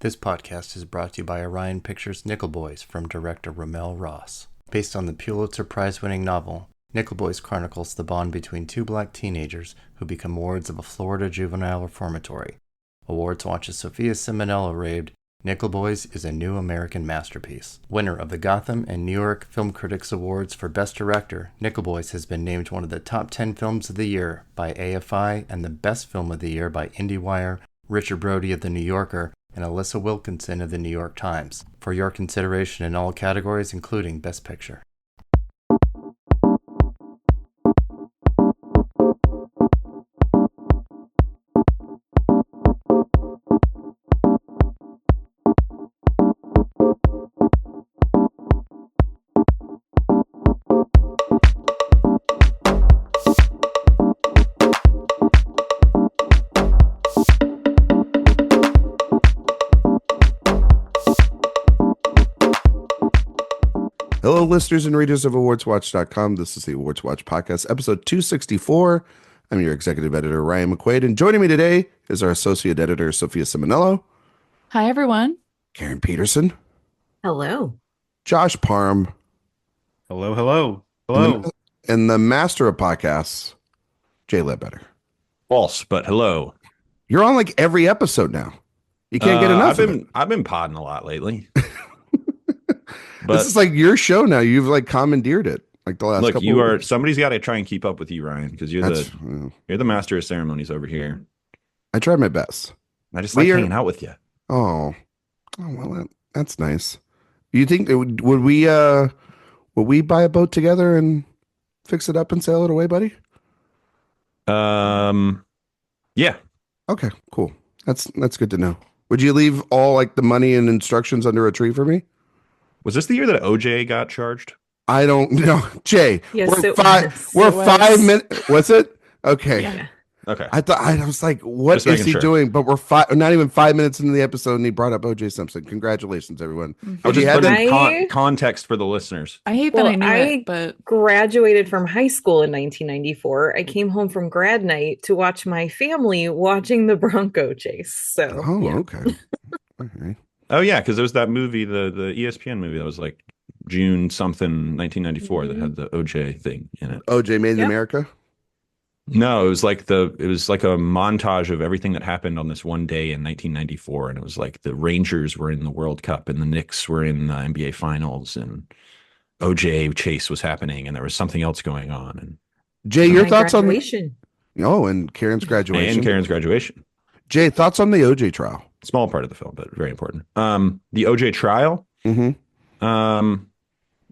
This podcast is brought to you by Orion Pictures Nickel Boys from director Ramel Ross. Based on the Pulitzer Prize-winning novel, Nickel Boys chronicles the bond between two black teenagers who become wards of a Florida juvenile reformatory. AwardsWatch's Sophia Ciminello raved, Nickel Boys is a new American masterpiece. Winner of the Gotham and New York Film Critics Awards for Best Director, Nickel Boys has been named one of the top 10 films of the year by AFI and the best film of the year by IndieWire, Richard Brody of The New Yorker, and Alyssa Wilkinson of The New York Times, for your consideration in all categories, including Best Picture. Hello, listeners and readers of AwardsWatch.com. This is the Awards Watch Podcast, episode 264. I'm your executive editor, Ryan McQuade, and joining me today is our associate editor, Sophia Ciminello. Hi, everyone. Karen Peterson. Hello. Josh Parham. Hello, hello. Hello. And the master of podcasts, Jay Ledbetter. False, but hello. You're on like every episode now. You can't get enough of it. I've been podding a lot lately. But this is like your show now. You've like commandeered it like the last look, couple you of are weeks. somebody's got to try and keep up with you, Ryan, because you're the master of ceremonies over here. I tried my best. I just like hanging out with you. Oh well, that's nice. You think would we buy a boat together and fix it up and sail it away, buddy? Yeah. Okay, cool. That's good to know. Would you leave all like the money and instructions under a tree for me? Was this the year that OJ got charged? I don't know, Jay. Yes, we're it five. was. We're It was. 5 minutes. Was it? Okay. Yeah. Okay. I was like, what Just is making he sure. doing? But we're not even 5 minutes into the episode, and he brought up OJ Simpson. Congratulations, everyone. I'll If you just had put to- in I- context for the listeners. I hate that Well, I knew I- it, but Graduated from high school in 1994. I came home from grad night to watch my family watching the Bronco chase. So, Oh, yeah. okay. Okay. Oh yeah, because there was that movie, the ESPN movie that was like June something 1994 that had the OJ thing in it. OJ Made in Yep. America. No, it was like a montage of everything that happened on this one day in 1994, and it was like the Rangers were in the World Cup and the Knicks were in the NBA Finals, and OJ chase was happening, and there was something else going on, and Jay, your My thoughts graduation. and Karen's graduation. and Karen's graduation. Jay, thoughts on the OJ trial? Small part of the film, but very important. The OJ trial. Mm-hmm.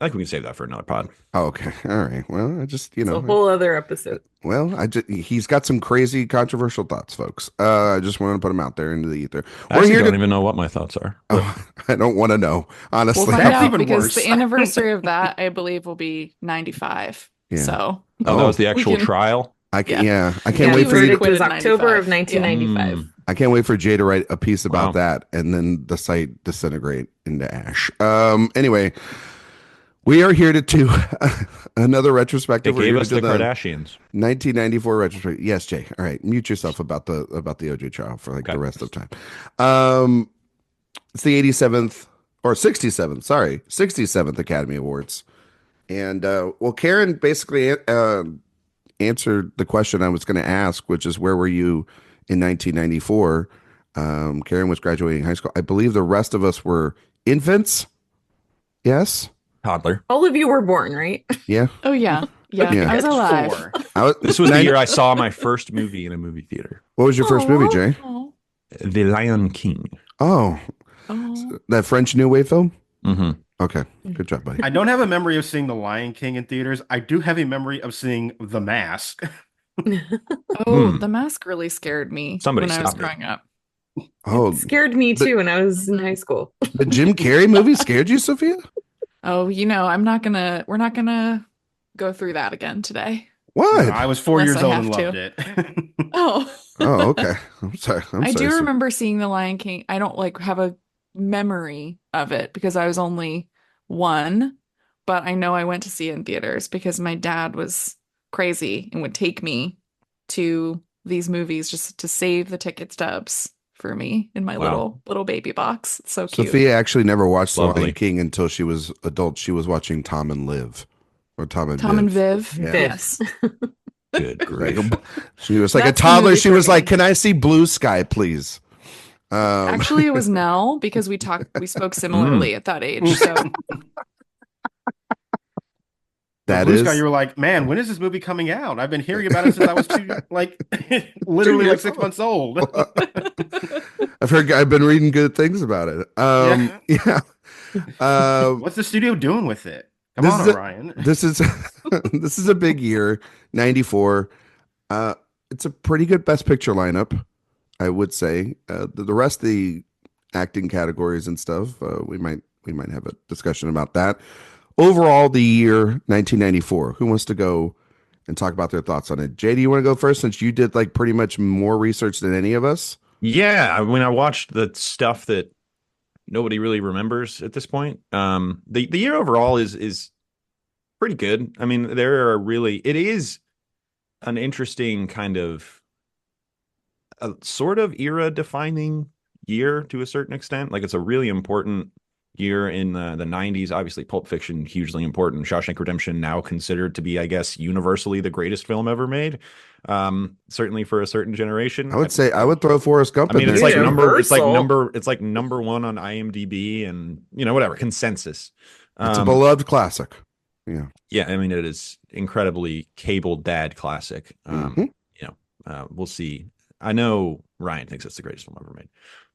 I think we can save that for another pod. Oh, okay. All right. Well, I just, It's a whole other episode. he's got some crazy controversial thoughts, folks. I just wanted to put them out there into the ether. I We're actually here don't to. even know what my thoughts are. Oh, I don't want to know, honestly. we'll find That's out even because worse. the anniversary of that, I believe, will be 95. Yeah. So Oh, that was the actual We can- trial. I can, Yeah. I can't Yeah, wait the for you. verdict to- was October of 95. Yeah. 1995. I can't wait for Jay to write a piece about Wow. that, and then the site disintegrate into ash. Anyway, we are here to do another They retrospective. We're gave here us to the do Kardashians. 1994 retrospective. Yes, Jay. All right, mute yourself about the OJ trial for like Okay. the rest of time. It's the 87th or 67th. Sorry, 67th Academy Awards, and well, Karen basically answered the question I was going to ask, which is where were you in 1994? Karen was graduating high school. I believe the rest of us were infants. Yes. Toddler. All of you were born, right? Yeah. oh yeah. Yeah. Yeah. I was alive. Four. This was the year I saw my first movie in a movie theater. What was your first movie, Aw. Jay? Oh. The Lion King. Oh, Oh. that French New Wave film. Mm-hmm. Okay, good job, buddy. I don't have a memory of seeing The Lion King in theaters. I do have a memory of seeing The Mask. Oh, Hmm. The Mask really scared me Somebody when I was stop it. growing up. Oh, It scared me too when I was in high school. the Jim Carrey movie scared you, Sophia? Oh, we're not gonna go through that again today. What? I was 4 Unless years I old and have loved to. it. Oh. Oh, okay. I'm sorry. I do sorry. remember seeing The Lion King. I don't like have a memory of it because I was only one, but I know I went to see it in theaters because my dad was crazy and would take me to these movies just to save the ticket stubs for me in my Wow. little baby box. It's so cute. Sophia actually never watched The Lovely. Lion King until she was adult. She was watching Tom and Liv, or Tom and Tom and Viv. Viv. Yeah. Yes. Good Like grief. she was like That's a the toddler. movie She for was me. like, "Can I see Blue Sky, please?" Actually, it was Nell because we spoke similarly at that age. So that Blue is Sky, you were like, man, when is this movie coming out? I've been hearing about it since I was literally like 6 months old. I've been reading good things about it. Yeah. What's the studio doing with it? Come This on, is a- Orion. This is this is a big year, 94. It's a pretty good Best Picture lineup, I would say. The rest of the acting categories and stuff, we might have a discussion about that. Overall, the year 1994. Who wants to go and talk about their thoughts on it? Jay, do you want to go first since you did like pretty much more research than any of us? Yeah, when I watched the stuff that nobody really remembers at this point, the year overall is pretty good. I mean, it is an interesting kind of a sort of era defining year to a certain extent. Like it's a really important year in the 90s. Obviously, Pulp Fiction, hugely important. Shawshank Redemption, now considered to be, I guess, universally the greatest film ever made. Certainly for a certain generation. I would say I would throw Forrest Gump I mean, in it's there. like Universal. it's like number one on IMDb and, whatever, consensus. It's a beloved classic. Yeah. Yeah, I mean, it is incredibly cable dad classic. Mhm. We'll see. I know Ryan thinks it's the greatest film ever made,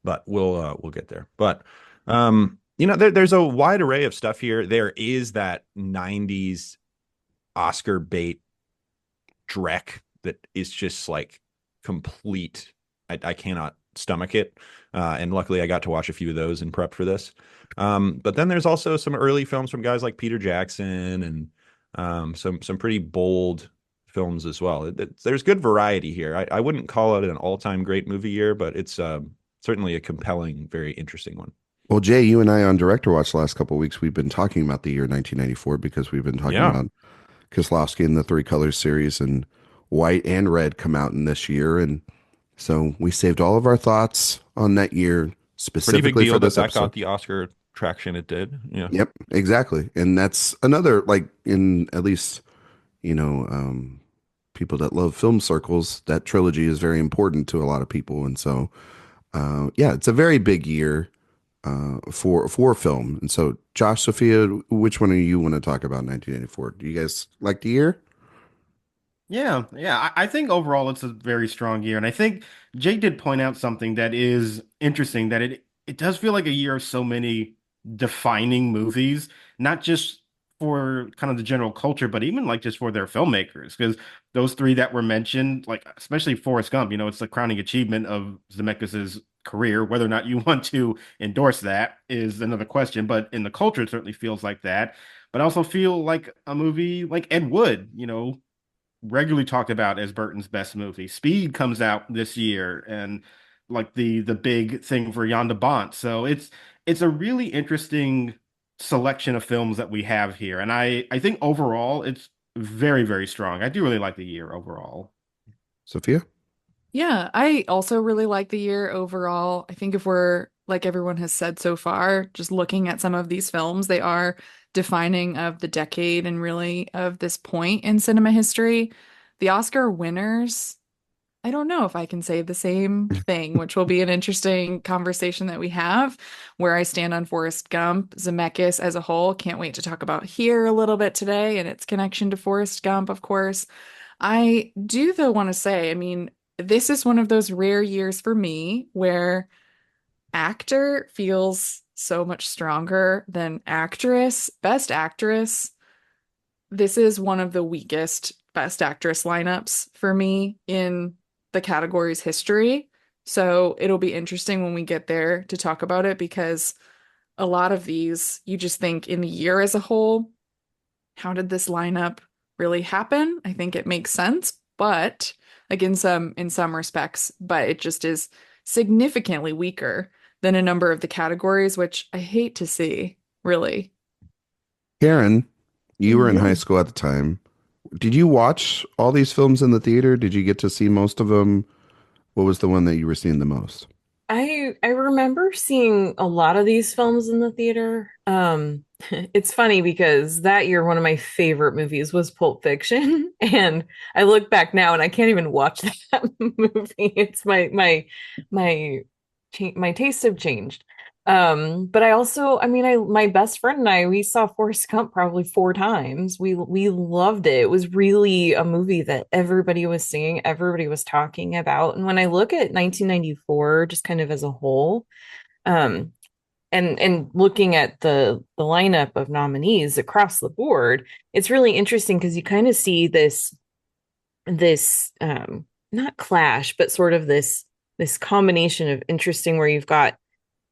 but we'll get there. But there's a wide array of stuff here. There is that 90s Oscar bait dreck that is just like complete. I cannot stomach it. And luckily I got to watch a few of those in prep for this. But then there's also some early films from guys like Peter Jackson and some pretty bold films as well. There's good variety here. I wouldn't call it an all-time great movie year, but it's certainly a compelling, very interesting one. Well, Jay, you and I on Director Watch the last couple of weeks, we've been talking about the year 1994 because we've been talking about Kieslowski and the Three Colors series, and White and Red come out in this year. And so we saved all of our thoughts on that year Pretty specifically big deal for this that episode. got the Oscar traction it did. Yeah. Yep, exactly. And that's another, like, in at least, people that love film circles, that trilogy is very important to a lot of people. And so, it's a very big year for film. And so, Josh, Sophia, which one do you want to talk about in 1984? Do you guys like the year? Yeah. I think overall it's a very strong year. And I think Jake did point out something that is interesting, that it does feel like a year of so many defining movies, not just for kind of the general culture, but even like just for their filmmakers. Because those three that were mentioned, like especially Forrest Gump, it's the crowning achievement of Zemeckis's career. Whether or not you want to endorse that is another question. But in the culture, it certainly feels like that. But I also feel like a movie like Ed Wood, regularly talked about as Burton's best movie. Speed comes out this year, and like the big thing for Jan de Bont. So it's a really interesting selection of films that we have here, and I think overall it's very, very strong. I do really like the year overall. Sophia? yeah, I also really like the year overall. I think if we're, like everyone has said so far, just looking at some of these films, they are defining of the decade and really of this point in cinema history. The Oscar winners, I don't know if I can say the same thing, which will be an interesting conversation that we have, where I stand on Forrest Gump. Zemeckis as a whole, can't wait to talk about here a little bit today and its connection to Forrest Gump, of course. I do, though, want to say, I mean, this is one of those rare years for me where actor feels so much stronger than actress. Best actress, this is one of the weakest best actress lineups for me in the category's history. So it'll be interesting when we get there to talk about it, because a lot of these, you just think in the year as a whole, how did this lineup really happen? I think it makes sense, but like in some respects, but it just is significantly weaker than a number of the categories, which I hate to see, really. Karen, you were in Yeah. high school at the time. Did you watch all these films in the theater? Did you get to see most of them? What was the one that you were seeing the most? I remember seeing a lot of these films in the theater. It's funny because that year one of my favorite movies was Pulp Fiction, and I look back now and I can't even watch that movie. It's my tastes have changed. But I also, I mean, my best friend and we saw Forrest Gump probably 4 times. We loved it. It was really a movie that everybody was singing, everybody was talking about. And when I look at 1994, just kind of as a whole, um, and looking at the lineup of nominees across the board, it's really interesting because you kind of see this not clash, but sort of this combination of interesting where you've got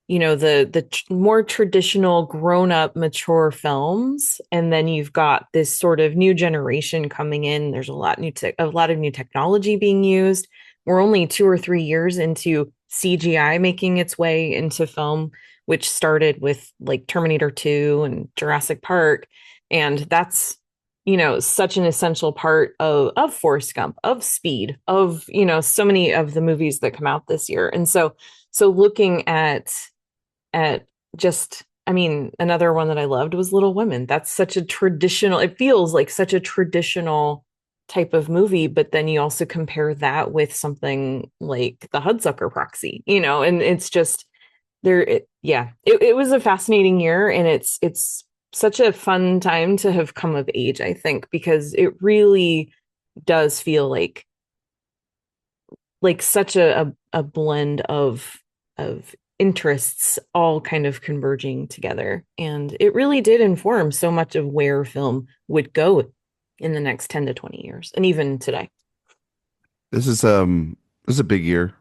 the more traditional grown-up mature films, and then you've got this sort of new generation coming in. There's a lot of new technology being used. We're only 2 or 3 years into CGI making its way into film, which started with like Terminator 2 and Jurassic Park, and that's such an essential part of Forrest Gump, of Speed, of so many of the movies that come out this year. And so looking at just, I mean, another one that I loved was Little Women. That's such a traditional, it feels like such a traditional type of movie, but then you also compare that with something like the Hudsucker Proxy, and it's just it was a fascinating year, and it's such a fun time to have come of age, I think, because it really does feel like such a blend of interests all kind of converging together. And it really did inform so much of where film would go in the next 10 to 20 years, and even today. This is a big year.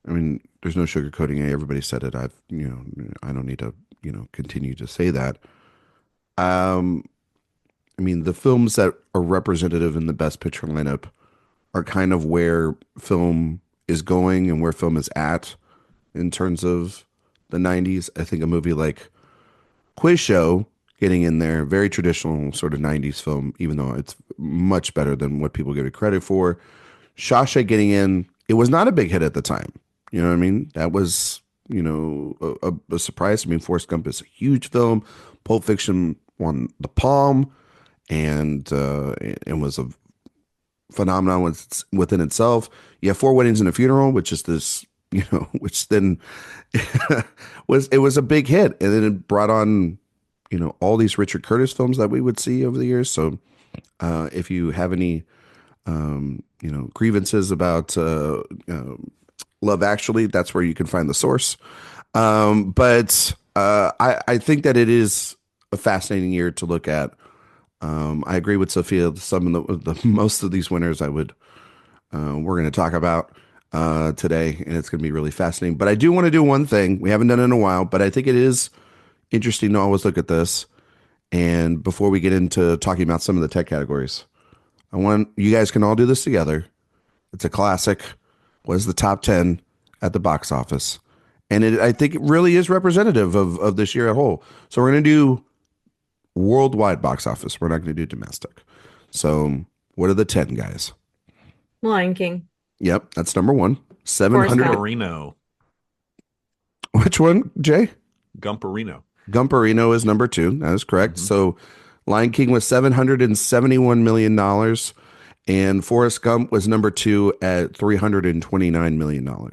I mean, there's no sugarcoating it. Everybody said it. I don't need to, continue to say that. I mean, the films that are representative in the Best Picture lineup are kind of where film is going and where film is at in terms of the 90s. I think a movie like Quiz Show getting in there, very traditional sort of 90s film, even though it's much better than what people give it credit for. Shawshank getting in, it was not a big hit at the time. You know what I mean? That was, a surprise. I mean, Forrest Gump is a huge film. Pulp Fiction won the Palm, and it was a phenomenon within itself. You have Four Weddings and a Funeral, which is this, which then was a big hit, and then it brought on, all these Richard Curtis films that we would see over the years. So, if you have any, grievances about Love Actually, that's where you can find the source. But I think that it is a fascinating year to look at. I agree with Sophia. Some of the most of these winners we're going to talk about today, and it's going to be really fascinating. But I do want to do one thing. We haven't done it in a while, but I think it is interesting to always look at this. And before we get into talking about some of the tech categories, you guys can all do this together. It's a classic. What is the top 10 at the box office? And I think it really is representative of this year at whole. So we're going to do worldwide box office. We're not going to do domestic. So what are the 10 guys? Lion King. Yep, that's number 1. 700. Gumperino. Which one, Jay? Gumperino. Gumperino is number 2. That is correct. Mm-hmm. So Lion King was $771 million, and Forrest Gump was number 2 at $329 million,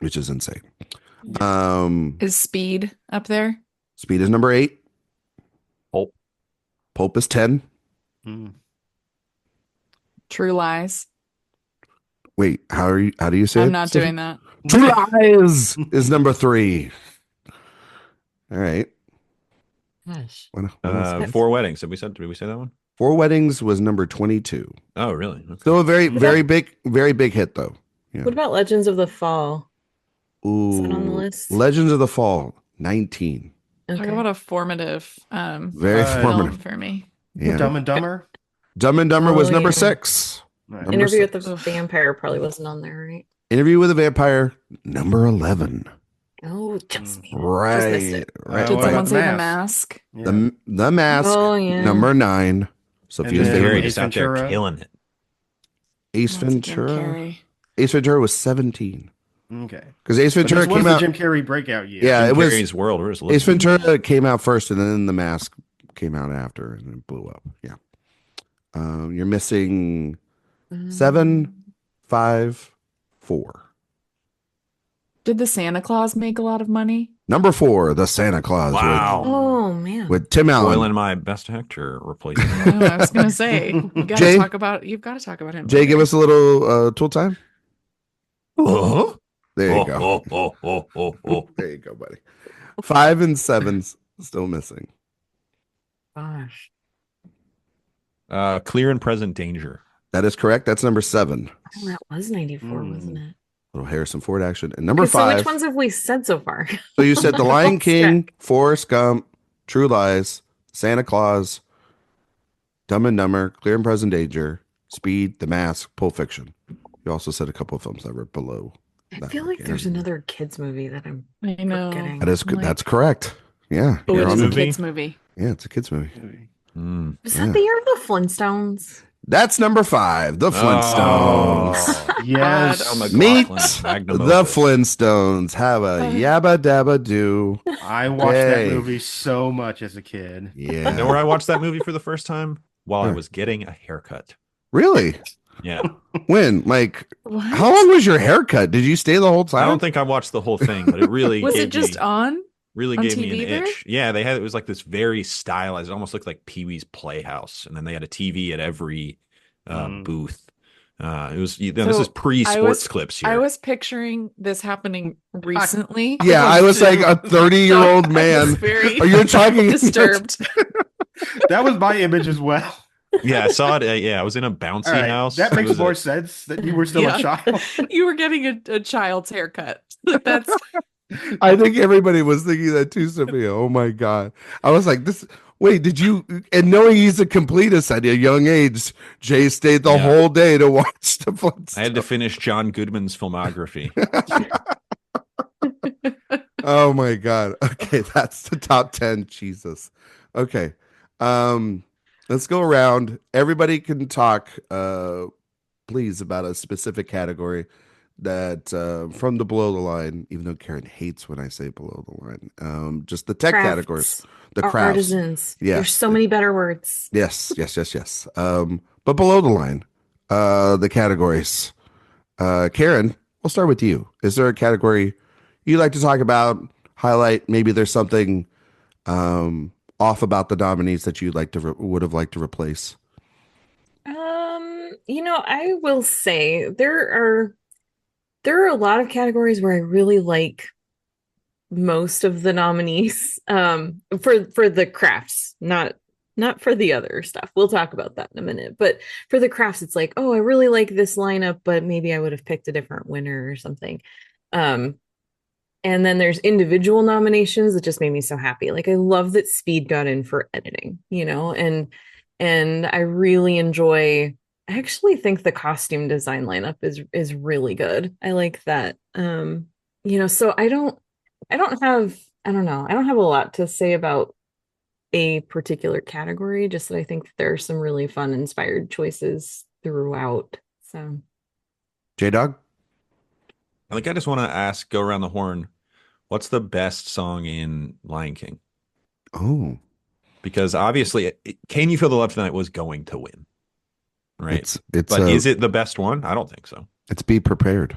which is insane. Is Speed up there? Speed is number 8. Pulp is 10. True Lies. Wait, how do you say it? I'm not doing that. True Lies is number 3. All right. Gosh. Four Weddings. Did we say that one? Four Weddings was number 22. Oh, really? Okay. Still a very big hit, though. Yeah. What about Legends of the Fall? Ooh, is that on the list? Legends of the Fall, 19. Okay. Talk about a formative, very formative for me. Yeah. Dumb and Dumber. Dumb and Dumber was number 6. Right. Interview with the Vampire probably wasn't on there, right? Interview with a Vampire, number 11. Oh, just me. Right. Did someone say The Mask? Yeah. The Mask, number 9. Sophia's favorite. Just out there killing it. Ace Ventura. Ace Ventura was 17. Okay. Because Ace But Ventura this was came the out. Jim Carrey breakout year. Yeah, Jim it was. Carrey's world. We're just Ace listening. Ventura came out first, and then The Mask came out after, and it blew up. Yeah. You're missing 7, 5, 4. Did the Santa Claus make a lot of money? Number 4, The Santa Claus. Wow. Oh man. With Tim Allen. Spoiling my best actor replacement. I was gonna say you've got Jay? to talk about him. Jay, later. give us a little tool time. Oh, There you go. There you go, buddy. 5 and 7's still missing. Gosh. Clear and Present Danger. That is correct. That's number 7. Oh, that was 94, wasn't it? Little Harrison Ford action. And number Okay, 5. so which ones have we said so far? So you said The Lion Lost King, track. Forrest Gump, True Lies, Santa Claus, Dumb and Dumber, Clear and Present Danger, Speed, The Mask, Pulp Fiction. You also said a couple of films that were below. I feel like there's another kids movie that I'm I know. forgetting. That's correct. Yeah. Oh, you're it on is a the- kids movie. Yeah, it's a kids movie. Mm. Was that the year of the Flintstones? That's number 5, The Flintstones. Oh, yes. Al Meet McLaughlin, magnum The opus. Flintstones. Have a yabba dabba do. I watched Hey. that movie so much as a kid. You know Yeah. where I watched that movie for the first time? While I Where? was getting a haircut. Really? Yeah. When? Like, What? how long was your haircut? Did you stay the whole time? I don't think I watched the whole thing, but it really Was gave it just me, on? really on gave me TV an there? itch. Yeah, it was like this very stylized, it almost looked like Pee-wee's Playhouse. And then they had a TV at every booth. It was this So is pre-sports I was- clips here. I was picturing this happening recently. Yeah, I was like a 30-year-old I man. was very Are you talking disturbed. That was my image as well. Yeah, I saw it. Yeah, I was in a bouncy All right, house. that It makes was more a- sense that you were still Yeah. a child. You were getting a child's haircut. That's I think everybody was thinking that too, Sophia. Oh my God. I was like, this. Wait, did you? And knowing he's a completist at a young age, Jay stayed the Yeah. whole day to watch the Flintstones. I had to finish John Goodman's filmography. Oh my God. Okay, that's the top 10. Jesus. Okay. Let's go around. Everybody can talk, please, about a specific category that from the below the line, even though Karen hates when I say below the line. Just the tech Crafts. categories. The Our crafts. artisans. Yes. There's so many better words. Yes. But below the line, the categories. Karen, we'll start with you. Is there a category you like to talk about, highlight? Maybe there's something off about the nominees that you'd like to would have liked to replace. I will say there are a lot of categories where I really like most of the nominees for the crafts, not for the other stuff. We'll talk about that in a minute. But for the crafts, it's like, oh, I really like this lineup, but maybe I would have picked a different winner or something. And then there's individual nominations that just made me so happy. Like, I love that Speed got in for editing, and I really enjoy. I actually think the costume design lineup is really good. I like that. So I don't have a lot to say about a particular category, just that I think there are some really fun, inspired choices throughout. So, J-Dog? I think I just want to go around the horn. What's the best song in Lion King? Oh, Because obviously, Can You Feel the Love Tonight was going to win, right? it's But is it the best one? I don't think so. It's Be Prepared.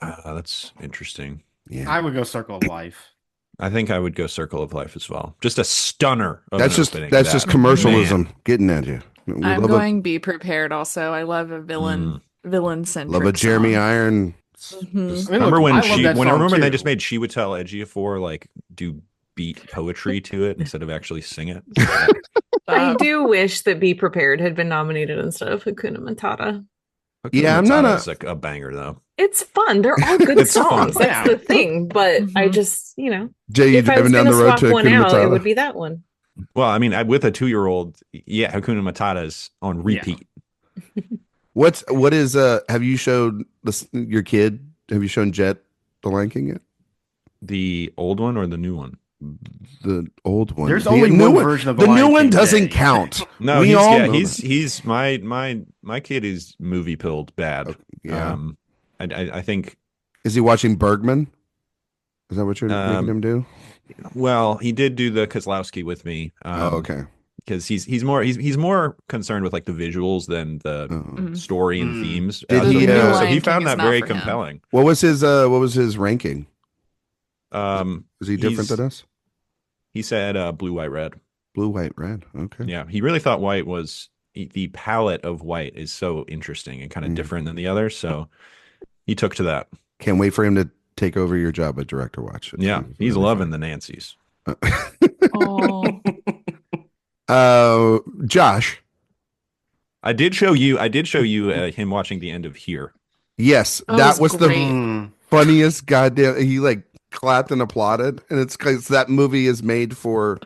That's interesting. Yeah. I would go Circle of Life. I think I would go Circle of Life as well. Just a stunner. Of That's an just opening. that's just That- commercialism man. getting at you. We I'm love going Be Prepared also. I love a villain centric. love a Jeremy Iron. Mhm. Remember when I love that song they too. just made She Would Tell Ejiofor like do beat poetry to it instead of actually sing it? I do wish that Be Prepared had been nominated instead of Hakuna Matata. Yeah, I'm not Matata is like a banger though. It's fun. They're all good It's fun. songs. That's the thing. But I Mhm. just, Jay, you if I was driving down going to the road swap to one Hakuna out, it Matata. would be that one. Well, I mean, with a 2-year-old, yeah, Hakuna Matata is on repeat. What is have you showed your kid? Have you shown Jet the Lion King yet? The old one or the new one? The old one. There's The only new one version of the The new Lion one King, doesn't Jay. count. No, We all know he's my kid is movie pilled bad. Yeah. I think Is he watching Bergman? Is that what you're making him do? Well, he did do the Kozlowski with me. Okay. Because he's more concerned with like the visuals than the story and themes. Did The he? new So Lion he King found is that not very for him. compelling. What was his ranking? Is he different than us? He said blue, white, red. Blue, white, red. Okay. Yeah, he really thought white was the palette of white is so interesting and kind of different than the others. So he took to that. Can't wait for him to take over your job at Director Watch. Yeah, he's loving the Nancys. Josh. I did show you him watching the end of Here. Yes, Oh, that it was was the great. funniest goddamn. He like clapped and applauded, and it's because that movie is made for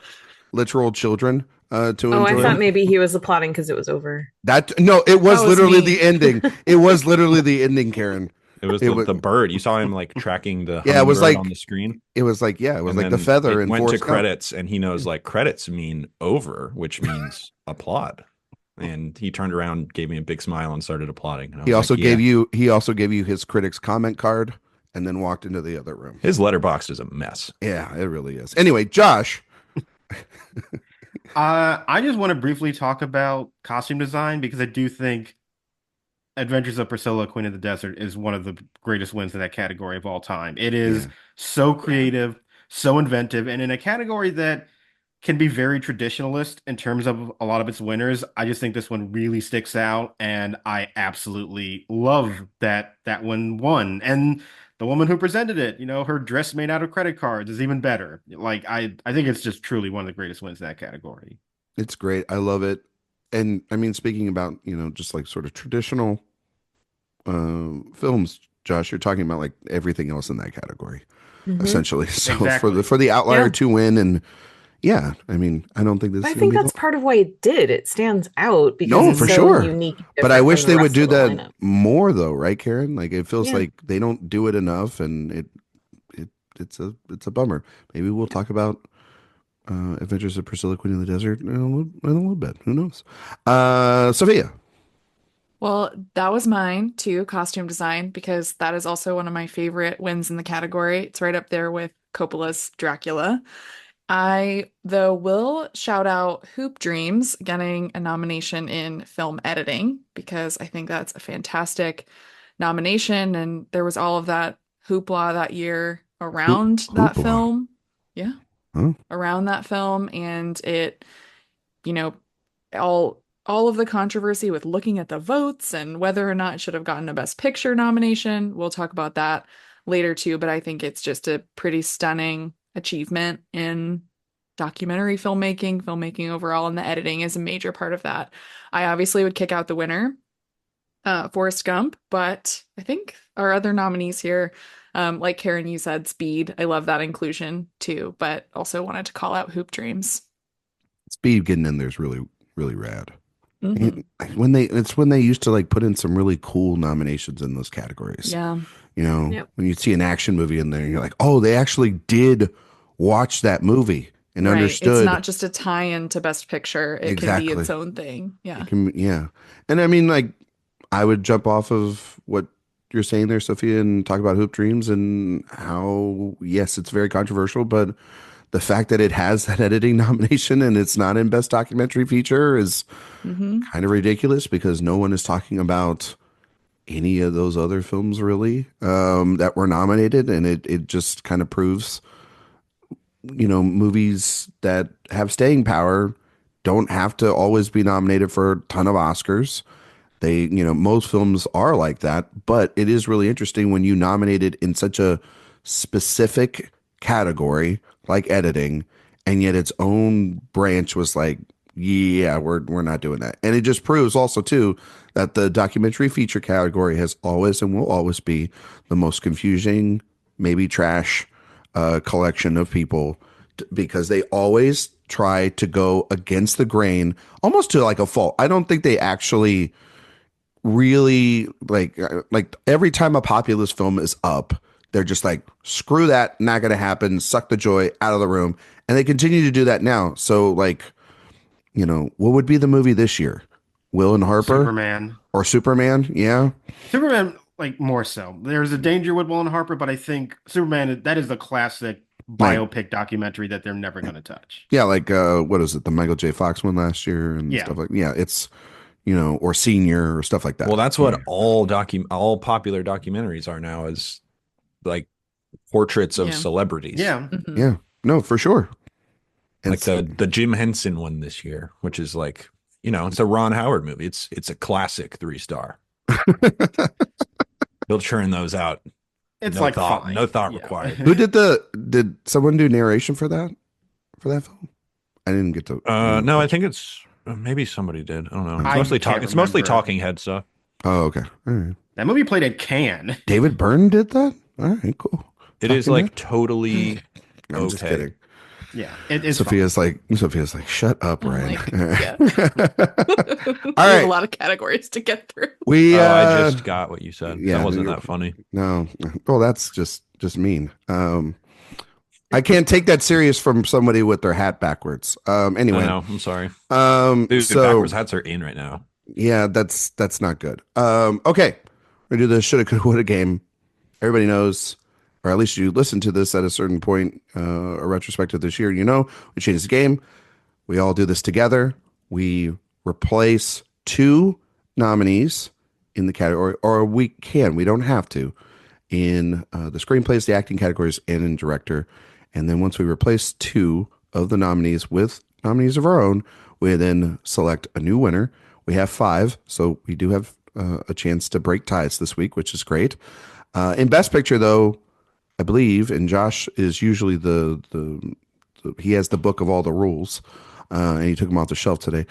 literal children to Oh, I enjoy. thought maybe he was applauding because it was over. That no, it was That was literally me. the ending. It was literally the ending, Karen. It was the bird. You saw him like tracking the Yeah, it was hummingbird like on the screen. It was like it was And like the then feather it and went to Forrest Gump. credits, and he knows like credits mean over, which means applaud. And he turned around, gave me a big smile, and started applauding. And I He was also like, gave yeah. you his critics comment card, and then walked into the other room. His letterbox is a mess. Yeah, it really is. Anyway, Josh. I just want to briefly talk about costume design because I do think Adventures of Priscilla, Queen of the Desert is one of the greatest wins in that category of all time. It is so creative, so inventive, and in a category that can be very traditionalist in terms of a lot of its winners. I just think this one really sticks out, and I absolutely love that one won. And the woman who presented it, her dress made out of credit cards is even better. Like I think it's just truly one of the greatest wins in that category. It's great. I love it. And I mean, speaking about, just like sort of traditional films, Josh, you're talking about like everything else in that category, essentially. So Exactly. for the outlier Yeah. to win, and yeah, I mean, I don't think this. I think that's part of why it did. It stands out because No, it's for so sure. unique. and But I different wish from they the would rest do of the that lineup. more, though, right, Karen? Like it feels Yeah. like they don't do it enough, and it's a bummer. Maybe we'll talk about Adventures of Priscilla, Queen of the Desert in a little bit. Who knows? Sophia. Well, that was mine too, costume design, because that is also one of my favorite wins in the category. It's right up there with Coppola's Dracula. I, though, will shout out Hoop Dreams getting a nomination in film editing because I think that's a fantastic nomination. And there was all of that hoopla that year around that Hoopla? film. Yeah. Huh? Around that film. And it, you know, all of the controversy with looking at the votes and whether or not it should have gotten a Best Picture nomination. We'll talk about that later too, but I think it's just a pretty stunning achievement in documentary filmmaking overall, and the editing is a major part of that. I obviously would kick out the winner, Forrest Gump, but I think our other nominees here, like Karen, you said, Speed. I love that inclusion too, but also wanted to call out Hoop Dreams. Speed getting in there is really, really rad. Mhm. When they used to like put in some really cool nominations in those categories. Yeah. Yep. When you see an action movie in there, and you're like, oh, they actually did watch that movie and Right. understood. It's not just a tie-in to Best Picture. It can be its own thing. Yeah. Yeah. And I mean, like, I would jump off of what you're saying there, Sophia, and talk about Hoop Dreams and how, yes, it's very controversial, but the fact that it has that editing nomination and it's not in Best Documentary Feature is kind of ridiculous because no one is talking about any of those other films really that were nominated, and it just kind of proves movies that have staying power don't have to always be nominated for a ton of Oscars. They most films are like that, but it is really interesting when you nominate it in such a specific category like editing, and yet its own branch was like, yeah, we're not doing that. And it just proves also too that the documentary feature category has always and will always be the most confusing, maybe trash collection of people because they always try to go against the grain, almost to like a fault. I don't think they actually really like every time a populist film is up, they're just like, screw that, not gonna happen, suck the joy out of the room. And they continue to do that now. So like, what would be the movie this year? Will and Harper Superman. or Superman? Yeah. Superman, like more so. There's a danger with Will and Harper, but I think Superman, that is the classic biopic documentary that they're never going to touch. Yeah, like what is it? The Michael J. Fox one last year and stuff like it's or Senior or stuff like that. Well, that's what all popular documentaries are now, is like portraits of celebrities. Yeah. Mhm. Yeah. No, for sure. Like the Jim Henson one this year, which is like, it's a Ron Howard movie. It's a classic 3-star. He'll churn those out. It's no like thought, fine. no thought required. Who did someone do narration for that film? I didn't get to. No, I think it's maybe somebody did. I don't know. It's I mostly can't It's mostly remember. talking head stuff. Oh, okay. All right. That movie played at Cannes. David Byrne did that. All right, cool. It is like totally I'm just kidding. Yeah, it's Sophia's like, shut up, I'm Ryan. like, yeah. All We have right. a lot of categories to get through. We I just got what you said. yeah, That wasn't that funny. no. Well, that's just mean. I can't take that serious from somebody with their hat backwards. Anyway, I know. I'm sorry. Dude, so backwards hats are in right now. yeah, that's not good. Okay, we're gonna do the shoulda, coulda, woulda game. Everybody knows, or at least you listened to this at a certain point, a retrospective this year. We changed the game. We all do this together. We replace 2 nominees in the category, or we can. We don't have to, in the screenplays, the acting categories, and in director. And then once we replace 2 of the nominees with nominees of our own, we then select a new winner. We have 5, so we do have a chance to break ties this week, which is great. In Best Picture, though, I believe, and Josh is usually he has the book of all the rules, and he took them off the shelf today.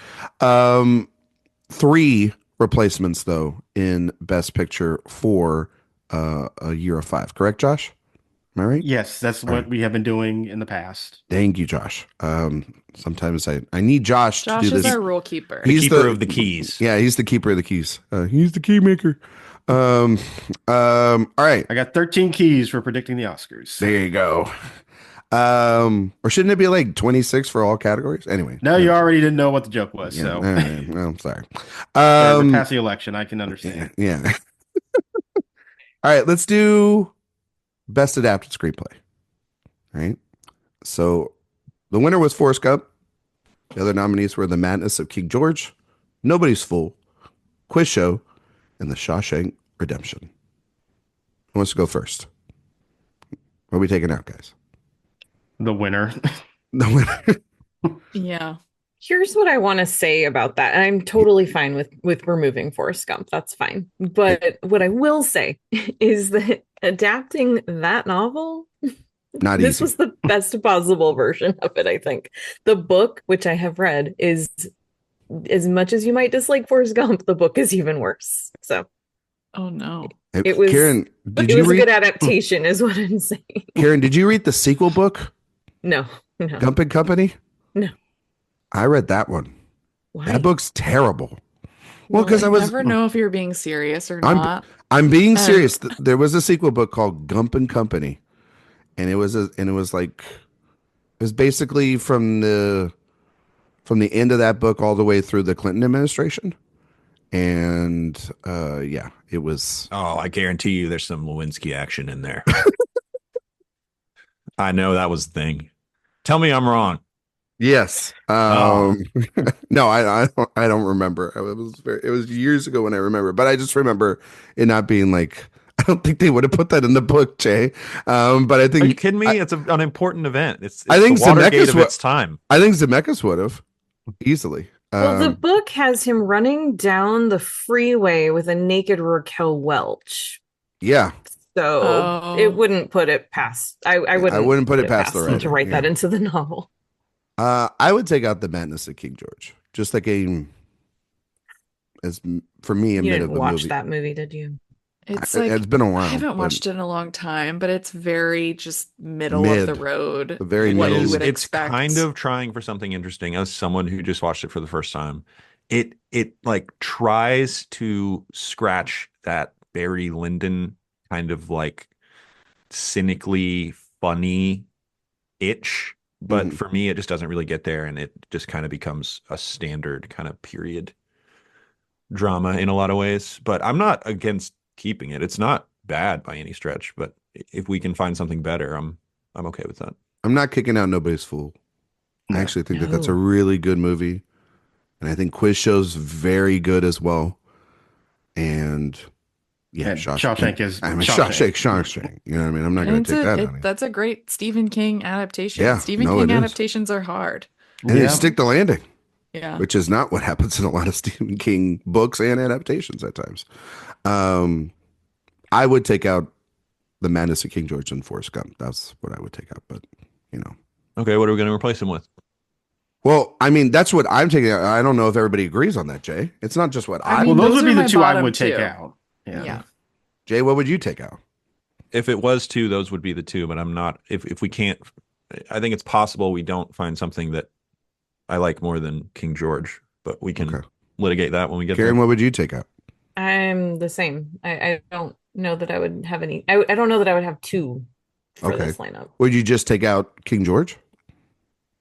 3 replacements, though, in Best Picture for a year of 5. Correct, Josh? Am I right? Yes, that's what we have been doing in the past. Thank you, Josh. Sometimes I need Josh to Josh do is this. our rule keeper. He's Keeper of the keys. Yeah, he's the keeper of the keys. He's the key maker. All right. I got 13 keys for predicting the Oscars. There you go. Or shouldn't it be like 26 for all categories? Anyway. No, you already didn't know what the joke was, Yeah, so all right. Well, I'm sorry. to pass the election, I can understand. Yeah. All right, let's do Best Adapted Screenplay. All right. So the winner was Forrest Gump. The other nominees were The Madness of King George, Nobody's Fool, Quiz Show, and The Shawshank Redemption. Who wants to go first? What are we taking out, guys? The winner. The winner. Yeah. Here's what I want to say about that. And I'm totally fine with removing Forrest Gump. That's fine. But what I will say is that adapting that novel, Not this easy. was the best possible version of it, I think. The book, which I have read, is, as much as you might dislike Forrest Gump, the book is even worse. So Oh no. it was Karen, did it you was a read good adaptation, is what I'm saying. Karen, did you read the sequel book, No. Gump and Company? No. I read that one. Why? That book's terrible. Well, because I I was never know if you're being serious or I'm- not. I'm being Um, serious. There was a sequel book called Gump and Company, and it was basically from the end of that book all the way through the Clinton administration, and yeah, it was. Oh, I guarantee you there's some Lewinsky action in there. I know that was the thing. Tell me I'm wrong. Yes. Oh. No, I don't remember. It was years ago when I remember, but I just remember it not being like. I don't think they would have put that in the book, Jay. But I think. Are you kidding me? It's an important event. It's I think the Watergate Zemeckis of its time. I think Zemeckis would have easily. Well, the book has him running down the freeway with a naked Raquel Welch. Yeah. So Oh. it wouldn't put it past. I wouldn't put it past the him to writer, write that yeah. into the novel. I would take out The Madness of King George. Just like as for me, a You mid didn't of a watch movie. that movie, did you? It's like It's been a while. I haven't but watched it in a long time, but it's very just middle Mid. of the road. Very what middle. you would It's expect. kind of trying for something interesting. As someone who just watched it for the first time, it like tries to scratch that Barry Lyndon kind of like cynically funny itch, but Mhm. for me it just doesn't really get there, and it just kind of becomes a standard kind of period drama in a lot of ways. But I'm not against keeping it. It's not bad by any stretch, but if we can find something better, I'm okay with that. I'm not kicking out Nobody's Fool. I actually think that that's a really good movie. And I think Quiz Show's very good as well. And yeah, Shawshank is Shawshank. You know what I mean? I'm not going to take that out of you. That's a great Stephen King adaptation. Yeah, Stephen King adaptations are hard. And they stick the landing. Yeah. Which is not what happens in a lot of Stephen King books and adaptations at times. I would take out The Madness of King George and Forrest Gump. That's what I would take out, but Okay, what are we going to replace him with? Well, I mean, that's what I'm taking out. I don't know if everybody agrees on that, Jay. It's not just what I mean, Well, those would be the two I bottom would take two. out. Yeah. Jay, what would you take out? If it was two, those would be the two, but I'm not. If we can't, I think it's possible we don't find something that I like more than King George, but we can litigate that when we get Karen, there. what would you take out? I'm the same. I don't know that I would have any. I don't know that I would have two for this lineup. Would you just take out King George?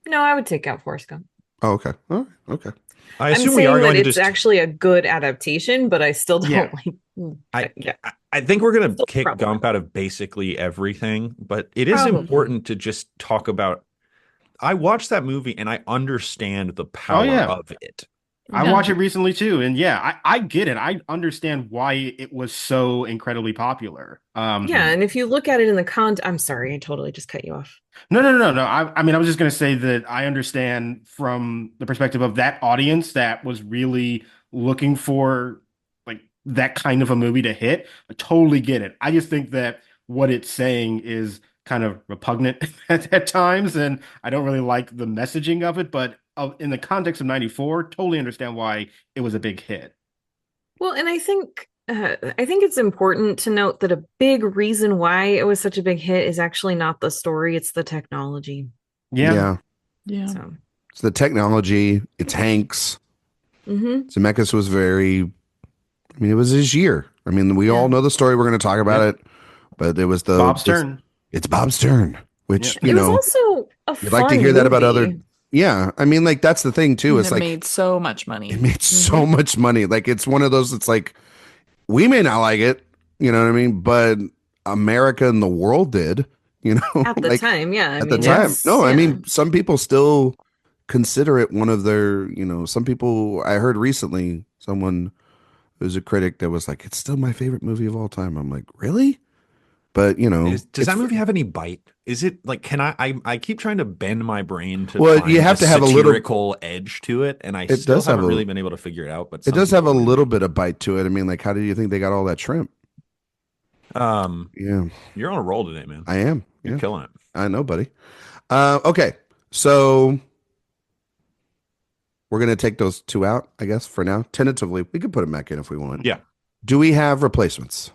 No, I would take out Forrest Gump. Oh, okay. All right. Okay. I assume I'm we saying are going that to it's just. actually a good adaptation, but I still don't like. I think we're going to Still kick problem. Gump out of basically everything, but it is Probably. important to just talk about. I watched that movie and I understand the power of it. I watched it recently too, and I get it. I understand why it was so incredibly popular. And if you look at it in the I'm sorry, I totally just cut you off. No. I mean, I was just going to say that I understand from the perspective of that audience that was really looking for like that kind of a movie to hit. I totally get it. I just think that what it's saying is kind of repugnant at times, and I don't really like the messaging of it, but in the context of 94, totally understand why it was a big hit. Well, and I think it's important to note that a big reason why it was such a big hit is actually not the story, it's the technology. Yeah. So It's the technology. It's Hanks. Zemeckis was it was his year. I mean, we all know the story. We're going to talk about it, but it was Bob's turn. It's Bob's turn, which, it was also a you'd like to hear that about other. movie. Yeah. I mean, like, that's the thing too. It's like, made so much money. it made so much money. Like, it's one of those, it's like, we may not like it, you know what I mean? But America and the world did, At the time, yeah. At the time. No, I mean, some people still consider it one of their, some people, I heard recently, someone who's a critic that was like, it's still my favorite movie of all time. I'm like, really? But, does that movie have any bite? Is it like, can I keep trying to bend my brain to find you have to have a satirical edge to it, and I still haven't really been able to figure it out. But it does have a little bit of bite to it. I mean, like, how do you think they got all that shrimp? You're on a roll today, man. I am. You're killing it. I know, buddy. Okay, so we're gonna take those two out, I guess, for now. Tentatively, we could put them back in if we want. Yeah. Do we have replacements?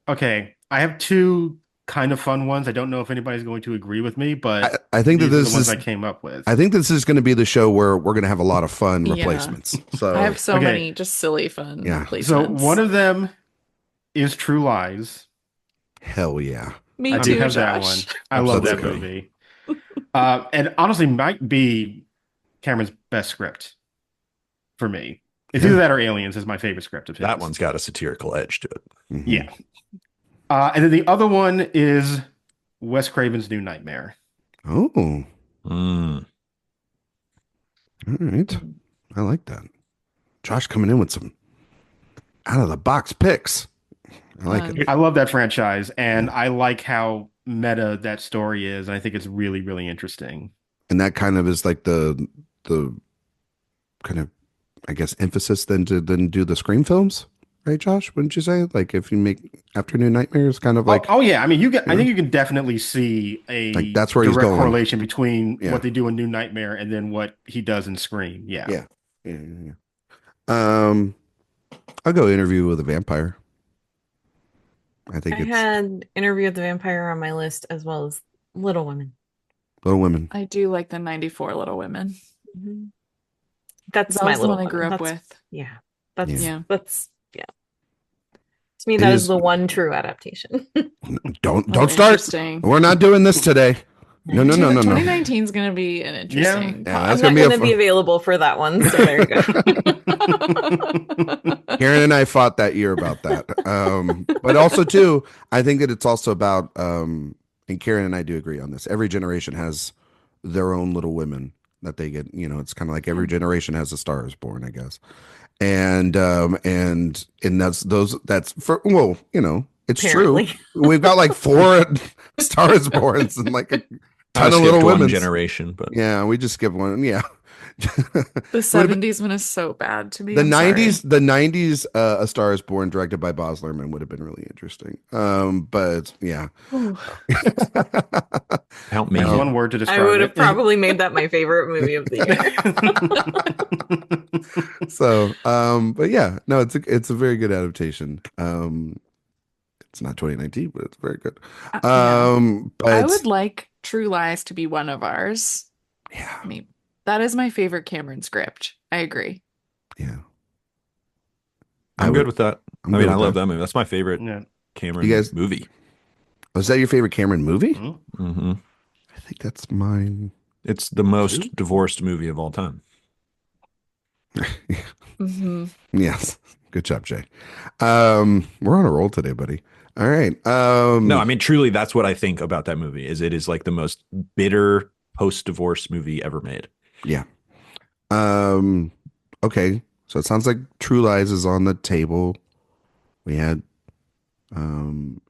Okay, I have two kind of fun ones. I don't know if anybody's going to agree with me, but I think that these are this the ones is I came up with. I think this is going to be the show where we're going to have a lot of fun replacements. So I have so many just silly fun replacements. So one of them is True Lies. Hell yeah. Me I too, do have Josh. that one. I love that movie. And honestly, might be Cameron's best script for me. It's either that or Aliens is my favorite script of his. That one's got a satirical edge to it. Mm-hmm. Yeah. And then the other one is Wes Craven's New Nightmare. Oh. All right. I like that. Josh coming in with some out of the box picks. I like it. I love that franchise, and I like how meta that story is, and I think it's really, really interesting. And that kind of is like the kind of, I guess, emphasis then to do the Scream films, right, Josh? Wouldn't you say? Like, if you make Afternoon Nightmares, kind of like oh yeah, I mean, I think you can definitely see a like that's where he's direct going. correlation between what they do in New Nightmare and then what he does in Scream. Yeah. I'll go Interview with a Vampire. I think I had Interview with the Vampire on my list as well as Little Women. Little Women. I do like the 94 Little Women. Mm-hmm. That's that my was the Little one I grew Women. up with. Yeah. That's yeah. To me, that is the one true adaptation. Don't start. We're not doing this today. No, no, no, no, no. 2019 is going to be an interesting. Yeah, I'm that's not gonna be going to be available for that one. So there you go. Karen and I fought that year about that. But also too, I think that it's also about, and Karen and I do agree on this. Every generation has their own Little Women that they get. You know, it's kind of like every generation has a Star is Born, I guess. And that's for, well, you know, it's Apparently. true. We've got like 4 Star is Borns and like a ton of Little Women generation, but yeah, we just skipped one. Yeah. The 70s one is so bad to me. The I'm 90s, sorry. the 90s, A Star is Born, directed by Baz Luhrmann, would have been really interesting. But yeah. Ooh. help me. That's one word to describe I would it. have probably made that my favorite movie of the year. So, but yeah, no, it's a very good adaptation. It's not 2019, but it's very good. Yeah. But I would like True Lies to be one of ours. yeah, I mean, that is my favorite Cameron script. I agree. yeah. I'm good with that. I'm I good mean, I with love that. that movie. That's my favorite Yeah. Cameron You guys- movie. Was that your favorite Cameron movie? Mhm. Hmm. I think that's mine. It's the most divorced movie of all time. Hmm. Yes. Good job, Jay. We're on a roll today, buddy. All right. No, I mean, truly, that's what I think about that movie. Is it is like the most bitter post-divorce movie ever made. yeah. Okay. So it sounds like True Lies is on the table. We had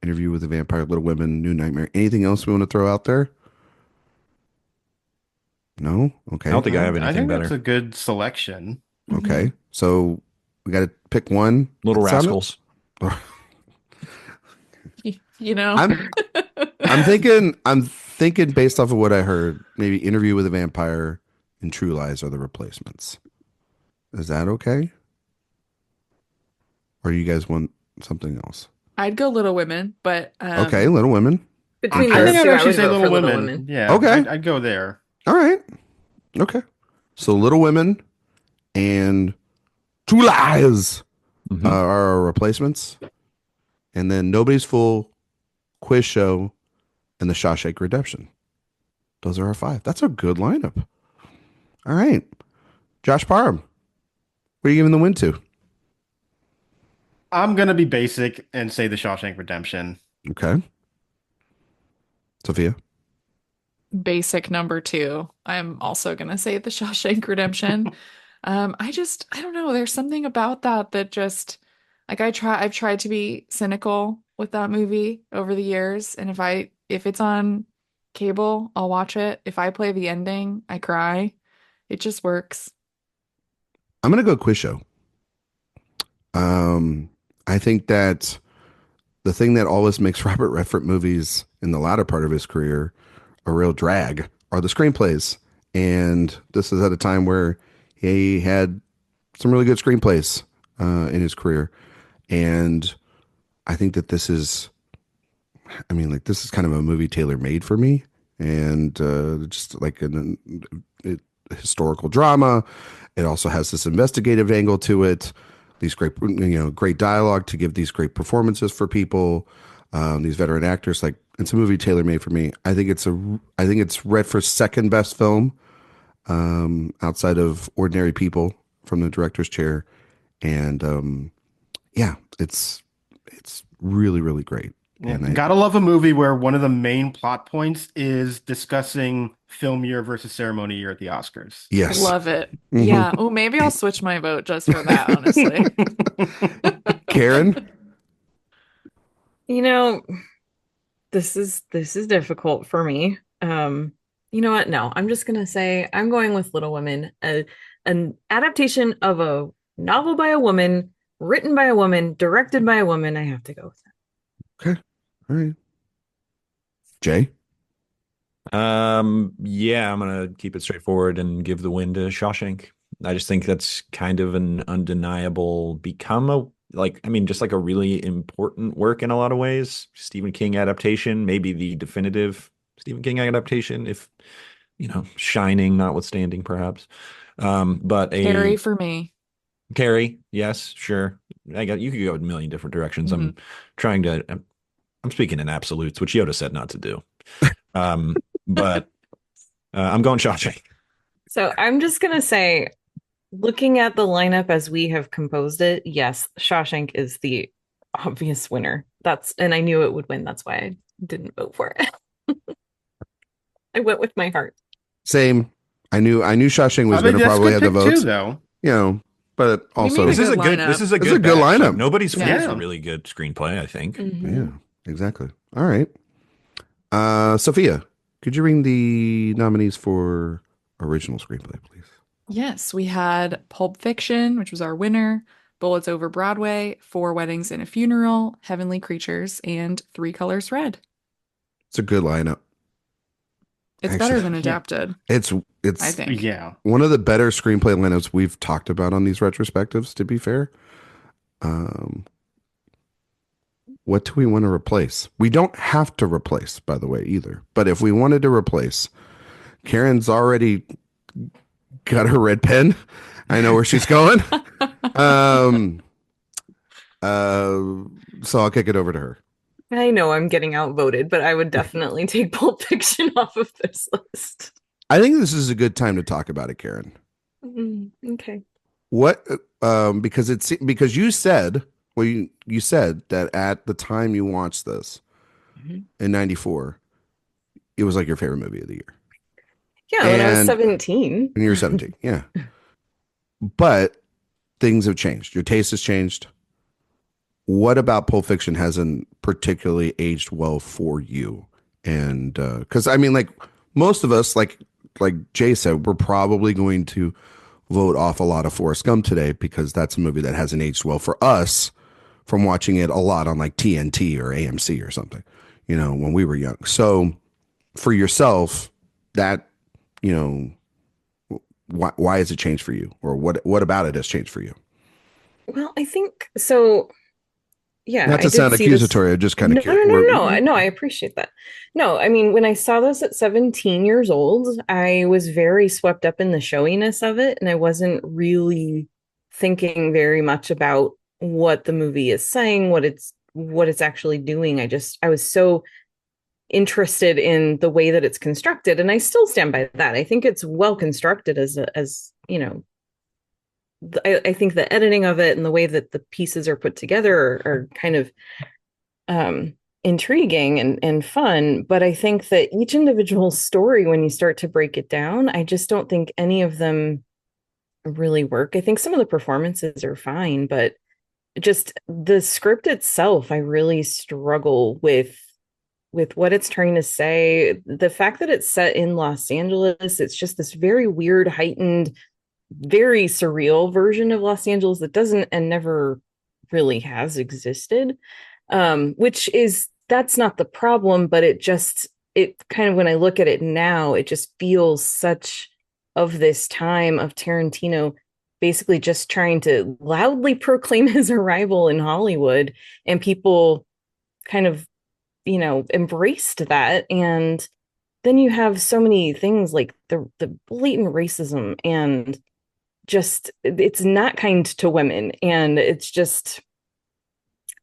Interview with the Vampire, Little Women, New Nightmare. Anything else we want to throw out there? No? Okay. I don't think I have I anything think that's better. a good selection. Okay. So we got to pick one. Little It sounded- Rascals. You know, I'm thinking based off of what I heard, maybe Interview with a Vampire and True Lies are the replacements. Is that okay? Or you guys want something else? I'd go Little Women, but Okay, Little Women. Between I those think I'd two, I actually would say vote Little for Little Women. Women. Yeah. Okay. I'd go there. All right. Okay. So Little Women and True Lies Mhm. are our replacements. And then Nobody's Fool, Quiz Show, and The Shawshank Redemption. Those are our 5. That's a good lineup. All right. Josh Parham, what are you giving the win to? I'm gonna be basic and say The Shawshank Redemption. Okay. Sophia. basic number 2. I'm also gonna say The Shawshank Redemption. I don't know. There's something about that just like I've tried to be cynical with that movie over the years, and if it's on cable, I'll watch it. If I play the ending, I cry. It just works. I'm going to go Quiz Show. I think that the thing that always makes Robert Redford movies in the latter part of his career a real drag are the screenplays. And this is at a time where he had some really good screenplays in his career. And I think that this is kind of a movie tailor-made for me. And just like a historical drama. It also has this investigative angle to it. These great dialogue to give these great performances for people. These veteran actors, like it's a movie tailor made for me. I think it's Redford's second best film, outside of Ordinary People from the director's chair, and yeah, it's really really great. Yeah. And Gotta love a movie where one of the main plot points is discussing film year versus ceremony year at the Oscars. yes, Love it. Mhm. Yeah. Oh, maybe I'll switch my vote just for that, honestly. Karen. You know, this is difficult for me. You know what? No, I'm just gonna say I'm going with Little Women, an adaptation of a novel by a woman, written by a woman, directed by a woman. I have to go with that. Okay, all right. Jay. Yeah, I'm gonna keep it straightforward and give the win to Shawshank. I just think that's kind of an undeniable just like a really important work in a lot of ways. Stephen King adaptation, maybe the definitive Stephen King adaptation, if Shining notwithstanding, perhaps. But Carrie for me. Carrie, yes, sure. You could go a million different directions. I'm speaking in absolutes, which Yoda said not to do. but I'm going Shawshank. So I'm just gonna say, looking at the lineup as we have composed it, yes, Shawshank is the obvious winner. And I knew it would win. That's why I didn't vote for it. I went with my heart. Same. I knew Shawshank was going to probably have the votes. Too, though. You know, but also This is a good lineup. Like, nobody's Yeah. a really good screenplay, I think. Mhm. Yeah, exactly. All right. Sophia, could you read the nominees for original screenplay, please? Yes, we had Pulp Fiction, which was our winner, Bullets Over Broadway, Four Weddings and a Funeral, Heavenly Creatures, and Three Colors Red. It's a good lineup. It's Actually, better than Adapted, It's I think. Yeah. one of the better screenplay lineups we've talked about on these retrospectives, to be fair. What do we want to replace? We don't have to replace, by the way, either. But if we wanted to replace, Karen's already got her red pen. I know where she's going. So I'll kick it over to her. I know I'm getting outvoted, but I would definitely take Pulp Fiction off of this list. I think this is a good time to talk about it, Karen. Okay. What? Because you said, well, you said that at the time you watched this in '94, it was like your favorite movie of the year. Yeah, when I was 17. When you were 17, yeah. But things have changed. Your taste has changed. What about Pulp Fiction hasn't particularly aged well for you? And because I mean, like most of us, like Jay said, we're probably going to vote off a lot of Forrest Gump today because that's a movie that hasn't aged well for us from watching it a lot on like TNT or AMC or something, you know, when we were young. So for yourself, that, you know, why has it changed for you, or what about it has changed for you? Well, I think so. Yeah, not to sound accusatory, I'm just kind of curious. No, I appreciate that. No, I mean, when I saw this at 17 years old, I was very swept up in the showiness of it, and I wasn't really thinking very much about what the movie is saying, what it's actually doing. I was so interested in the way that it's constructed, and I still stand by that. I think it's well constructed as you know. I think the editing of it and the way that the pieces are put together are kind of intriguing and fun. But I think that each individual story, when you start to break it down, I just don't think any of them really work. I think some of the performances are fine, but just the script itself, I really struggle with what it's trying to say. The fact that it's set in Los Angeles, it's just this very weird, heightened, very surreal version of Los Angeles that doesn't and never really has existed, that's not the problem, but it kind of, when I look at it now, it just feels such of this time of Tarantino basically just trying to loudly proclaim his arrival in Hollywood, and people kind of, you know, embraced that. And then you have so many things like the blatant racism, and just, it's not kind to women, and it's just,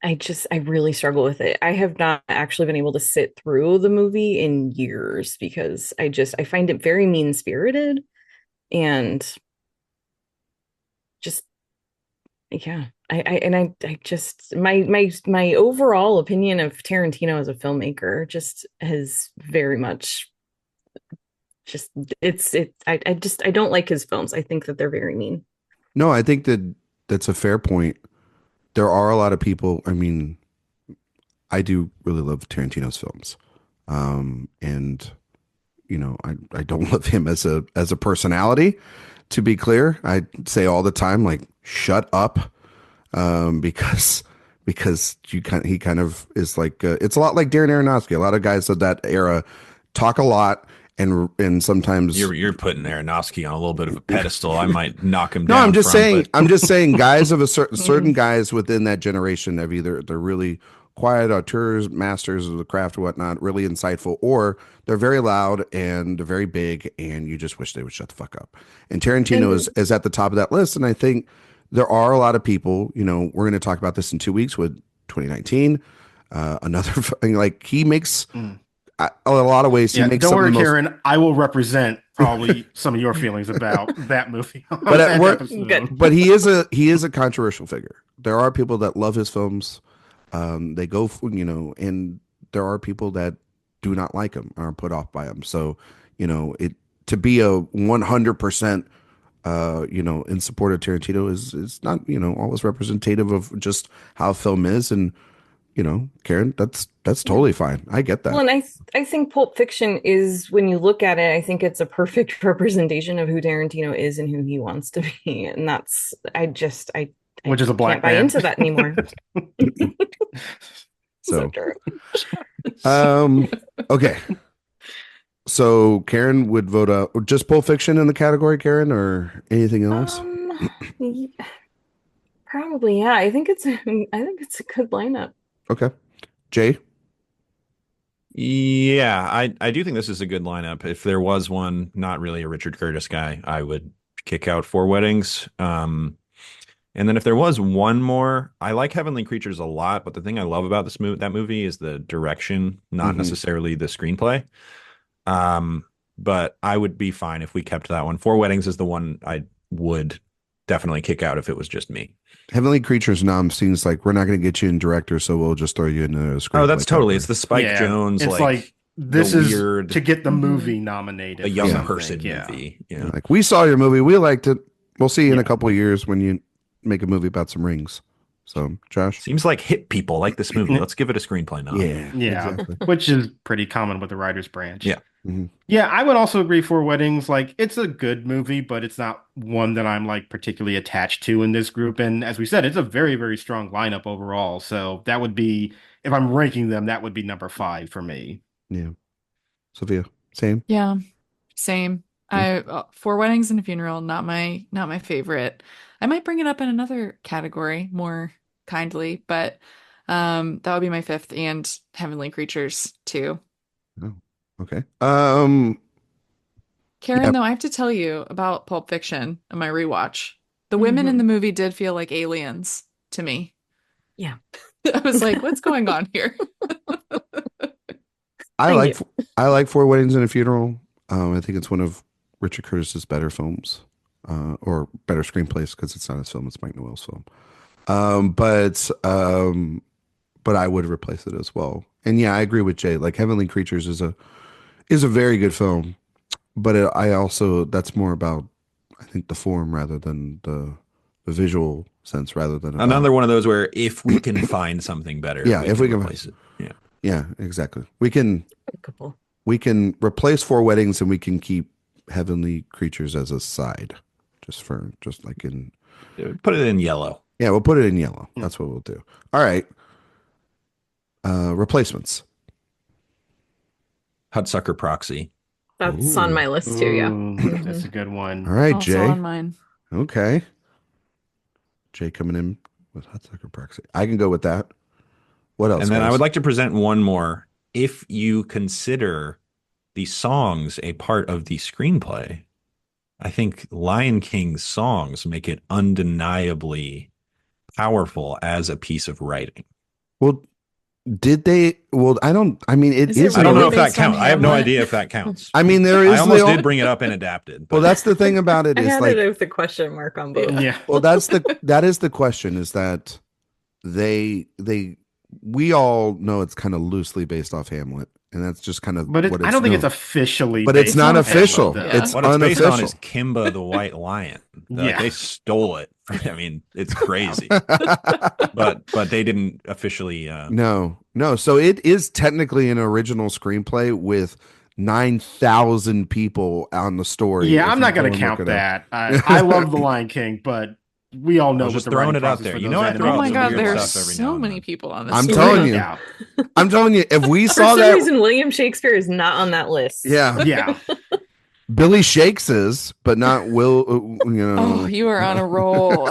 I really struggle with it. I have not actually been able to sit through the movie in years because I find it very mean-spirited, and just, yeah, I just, my overall opinion of Tarantino as a filmmaker just has very much just, I don't like his films. I think that they're very mean. No, I think that's a fair point. There are a lot of people. I mean, I do really love Tarantino's films, and you know, I don't love him as a personality. To be clear, I say all the time, like, shut up, because he kind of is like, it's a lot like Darren Aronofsky. A lot of guys of that era talk a lot. And sometimes you're putting Aronofsky on a little bit of a pedestal. I might knock him no, down. I'm just saying guys of a certain guys within that generation have either, they're really quiet auteurs, masters of the craft or whatnot, really insightful, or they're very loud and they're very big, and you just wish they would shut the fuck up. And Tarantino is at the top of that list. And I think there are a lot of people, you know, we're going to talk about this in 2 weeks with 2019. Another, like, he makes a lot of ways he Yeah, makes don't some of worry, the most. Karen. I will represent probably some of your feelings about that movie. on But at that work- episode. Good. But he is a controversial figure. There are people that love his films. They go for, and there are people that do not like him or are put off by him. So, it to be a 100%, in support of Tarantino is not, always representative of just how film is. And, Karen, that's totally fine. I get that. Well, and I think Pulp Fiction is, when you look at it, I think it's a perfect representation of who Tarantino is and who he wants to be. And that's, I Which is a black can't buy man. into that anymore. So, true. okay. So Karen would vote out just Pulp Fiction in the category, Karen, or anything else? Yeah, probably, yeah. I think it's a good lineup. Okay. Jay? Yeah, I do think this is a good lineup. If there was one, not really a Richard Curtis guy, I would kick out Four Weddings. And then if there was one more, I like Heavenly Creatures a lot, but the thing I love about that movie is the direction, not necessarily the screenplay. But I would be fine if we kept that one. Four Weddings is the one I would definitely kick out if it was just me. Heavenly Creatures now seems like we're not going to get you in director, so we'll just throw you in a screenplay. Oh, that's totally. category. It's the Spike Jones. It's like this the is weird, to get the movie nominated. a young for something. person Yeah. movie. Yeah. Like, we saw your movie, we liked it. We'll see you in a Yeah. couple of years when you make a movie about some rings. So, Josh? Seems like hip people like this movie. Let's give it a screenplay now. Yeah, exactly. which is pretty common with the writer's branch. Yeah. Yeah, I would also agree for Weddings. Like, it's a good movie, but it's not one that I'm like particularly attached to in this group. And as we said, it's a very, very strong lineup overall. So that would be, if I'm ranking them, that would be number 5 for me. Yeah. Sophia, same? Yeah, same. Four Weddings and a Funeral, not my favorite. I might bring it up in another category more kindly, but that would be my 5th, and Heavenly Creatures too. Oh, okay. Karen, Yeah. though, I have to tell you about Pulp Fiction and my rewatch. The women in the movie did feel like aliens to me. Yeah. I was like, what's going on here? I Thank like Four Weddings and a Funeral. I think it's one of Richard Curtis's better films, or better screenplays, because it's not his film; it's Mike Newell's film. But I would replace it as well. And yeah, I agree with Jay. Like, Heavenly Creatures is a very good film, but that's more about, I think, the form rather than the visual sense, rather than Another one of those where if we can find something better, Yeah, if we can replace it. Yeah. Yeah, exactly. We can Couple. replace Four Weddings, and we can keep Heavenly Creatures as a side, just like in. Put it in yellow. Yeah, we'll put it in yellow. That's what we'll do. All right. Replacements. Hudsucker Proxy. That's on my list too, yeah. Ooh, that's a good one. All right, Also Jay. on mine. Okay. Jay coming in with Hudsucker Proxy. I can go with that. What else? And then I guys? would like to present one more. If you consider the songs a part of the screenplay, I think Lion King's songs make it undeniably powerful as a piece of writing. Well, did they? Well, I don't. I mean, it Is it is. I don't really know if that based on counts. I have no Hamlet? idea if that counts. I mean, there is. I almost the- did bring it up and adapted. Well, that's the thing about it I is had like. it with a question mark on both. Yeah. Well, that is the question, is that we all know it's kind of loosely based off Hamlet, and that's just kind of But what I don't think it's known. officially. But it's based not on official. Hamlet, though. It's what it's based on unofficial. is Kimba the White Lion. Like, Yeah. they stole it. I mean, it's crazy. but they didn't officially. No. So it is technically an original screenplay with 9,000 people on the story. Yeah, if I'm you not go going to and look count it up. that. I love The Lion King, but we all know I was what just the throwing writing it out process there. for You those know I animated throw Oh out my some God, weird there's stuff every now so and many then. people on this. I'm story. telling you. Yeah. I'm telling you, if we For saw some that, reason, William Shakespeare is not on that list. yeah, Yeah. Billy Shakes is, but not Will. Oh, you are on a roll.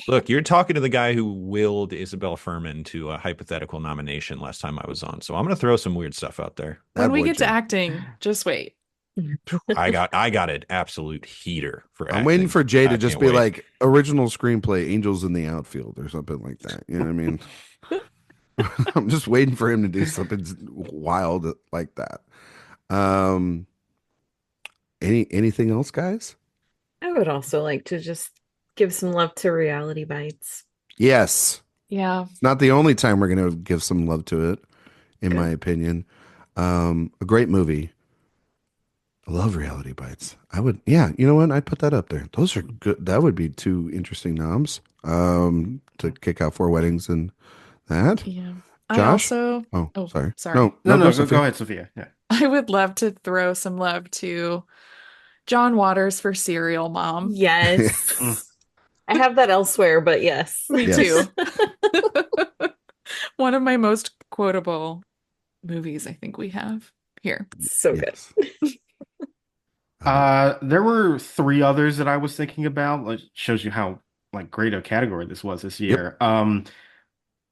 Look, you're talking to the guy who willed Isabel Furman to a hypothetical nomination last time I was on. So I'm going to throw some weird stuff out there. When we boy, get to Jay. acting, just wait. I got an absolute heater for I'm waiting acting. for Jay to I just can't be wait. like original screenplay, Angels in the Outfield or something like that. You know what I mean? I'm just waiting for him to do something wild like that. Um, anything else, guys? I would also like to just give some love to Reality Bites. Yes. Yeah. It's not the only time we're going to give some love to it, in Good. my opinion. A great movie. I love Reality Bites. I would, yeah, you know what? I'd put that up there. Those are good. That would be two interesting noms to kick out Four Weddings and that. Yeah. Josh? Oh, Sorry. sorry. No, No, Sophia. go ahead, Sophia. Yeah. I would love to throw some love to John Waters for Serial Mom. Yes. I have that elsewhere, but yes. Me Yes. too. One of my most quotable movies I think we have here. So good. Yes. There were three others that I was thinking about. It shows you how like great a category this was this year.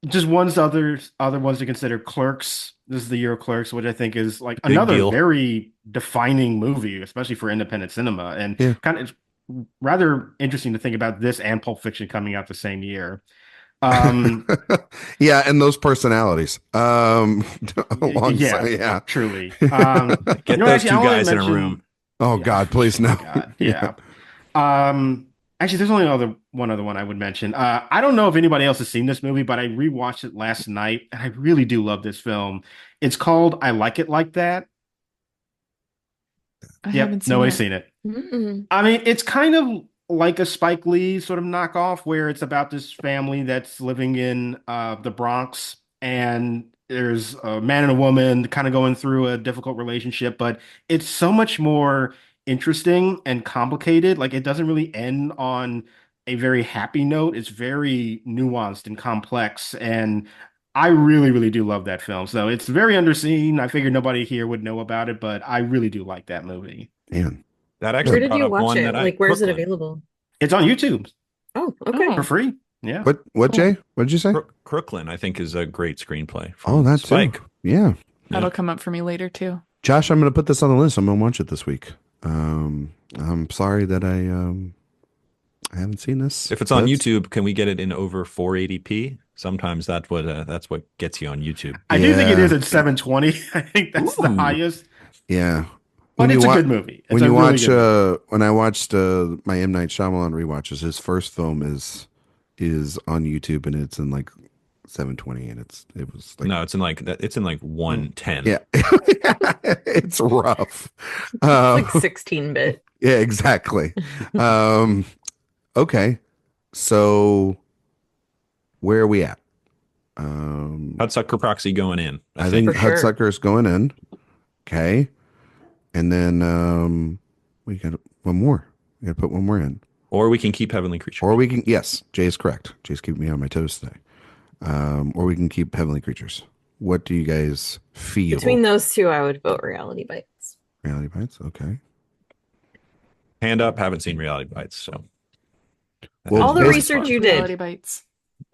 Just other ones to consider. Clerks. This is the year of Clerks, which I think is like Big another deal. very defining movie, especially for independent cinema, and Yeah. kind of rather interesting to think about this and Pulp Fiction coming out the same year. Yeah, and those personalities. Alongside, yeah. Truly. Get You know, those actually, two I wanna guys in a mention- room. Oh Yeah. God, please no. God, yeah. Actually, there's only one other one I would mention. I don't know if anybody else has seen this movie, but I rewatched it last night, and I really do love this film. It's called I Like It Like That. I Yep, haven't seen nobody's it. seen it. Mm-mm. I mean, it's kind of like a Spike Lee sort of knockoff, where it's about this family that's living in the Bronx, and there's a man and a woman kind of going through a difficult relationship, but it's so much more interesting and complicated. Like, it doesn't really end on a very happy note. It's very nuanced and complex, and I really, really do love that film. So it's very underseen. I figured nobody here would know about it, but I really do like that movie. Man. That Where actually did brought you up watch one it? that Like, where's it Crooklyn. available? It's on YouTube Oh, okay. Oh. for free. Yeah. What Cool. Jay? What did you say? Crooklyn, I think, is a great screenplay. Oh, From that's Spike. Yeah. That'll come up for me later too. Josh, I'm going to put this on the list. I'm going to watch it this week. I'm sorry that I haven't seen this. If it's on but- YouTube, can we get it in over 480p? Sometimes that's what gets you on YouTube. I do think it Yeah. is at 720. I think that's the Ooh. highest. Yeah. But it's a wa- good movie. It's when a you really watch, good movie. when I watched my M. Night Shyamalan rewatches, his first film is on YouTube and it's in like 720 and it was like No, it's in like 110. yeah, it's rough. Like 16-bit. Yeah, exactly. Okay, so where are we at? Hudsucker Proxy going in. I think For sure. Hudsucker's going in. Okay, and then we got one more. We got to put one more in, Or we can keep Heavenly Creature. or we can. Yes, Jay's correct. Jay's keeping me on my toes today. Or we can keep Heavenly Creatures. What do you guys feel? Between those two, I would vote Reality Bites. Reality Bites. Okay. Hand up, haven't seen Reality Bites, so. Well, All the based- research you Reality did. Bites.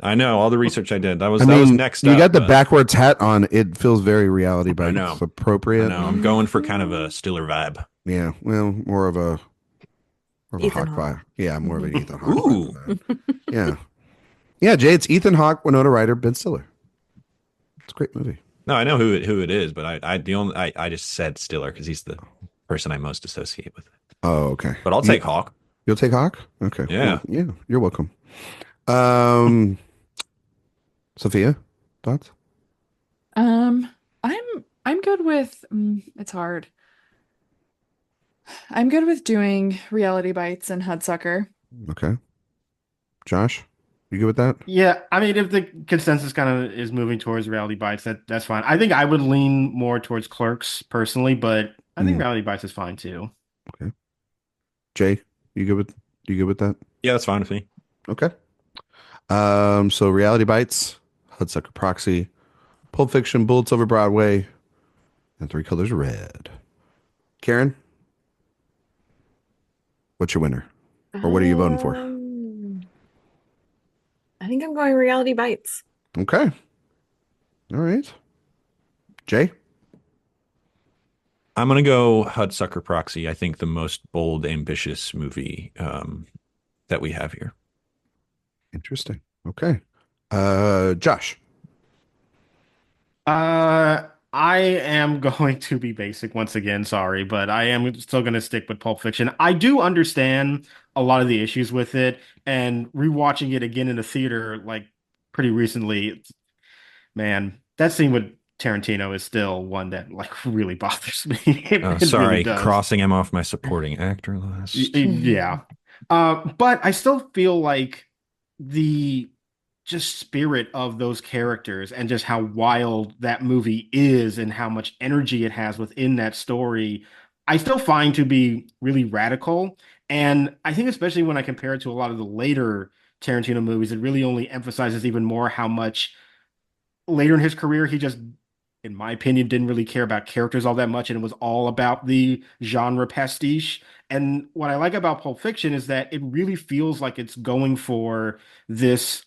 I know all the research I did. That was I that was mean, next you up. got the but backwards hat on. It feels very Reality Bites know. appropriate. I know I'm going for kind of a Stiller vibe. Yeah. Well, more of a Ethan Hawk Hawke. vibe. Yeah, more of an Ethan Hawke. Ooh. vibe than that. Yeah. Yeah, Jay, it's Ethan Hawke, Winona Ryder, Ben Stiller. It's a great movie. No, I know who it is, but I just said Stiller because he's the person I most associate with it. Oh, okay. But I'll take Hawk. You'll take Hawk? Okay. Yeah. Well, yeah, you're welcome. Sophia, thoughts? I'm good with it's hard. I'm good with doing Reality Bites and Hudsucker. Okay. Josh, you good with that? Yeah, I mean, if the consensus kind of is moving towards Reality Bites, that's fine. I think I would lean more towards Clerks personally, but I think Reality Bites is fine too. Jay, you good with that? Yeah, that's fine with me. Okay. So Reality Bites, Hudsucker Proxy, Pulp Fiction, Bullets Over Broadway, and Three Colors Red. Karen, what's your winner? Or what are you voting for? I think I'm going Reality Bites. Okay. All right. Jay? I'm gonna go Hudsucker Proxy. I think the most bold, ambitious movie that we have here. Interesting. Okay. Josh? I am going to be basic once again, sorry, but I am still going to stick with Pulp Fiction. I do understand a lot of the issues with it, and rewatching it again in the theater, like pretty recently, man, that scene with Tarantino is still one that like really bothers me. It really Sorry, does. crossing him off my supporting actor list. Yeah. But I still feel like the just spirit of those characters and just how wild that movie is and how much energy it has within that story, I still find to be really radical. And I think especially when I compare it to a lot of the later Tarantino movies, it really only emphasizes even more how much later in his career he just, in my opinion, didn't really care about characters all that much, and it was all about the genre pastiche. And what I like about Pulp Fiction is that it really feels like it's going for this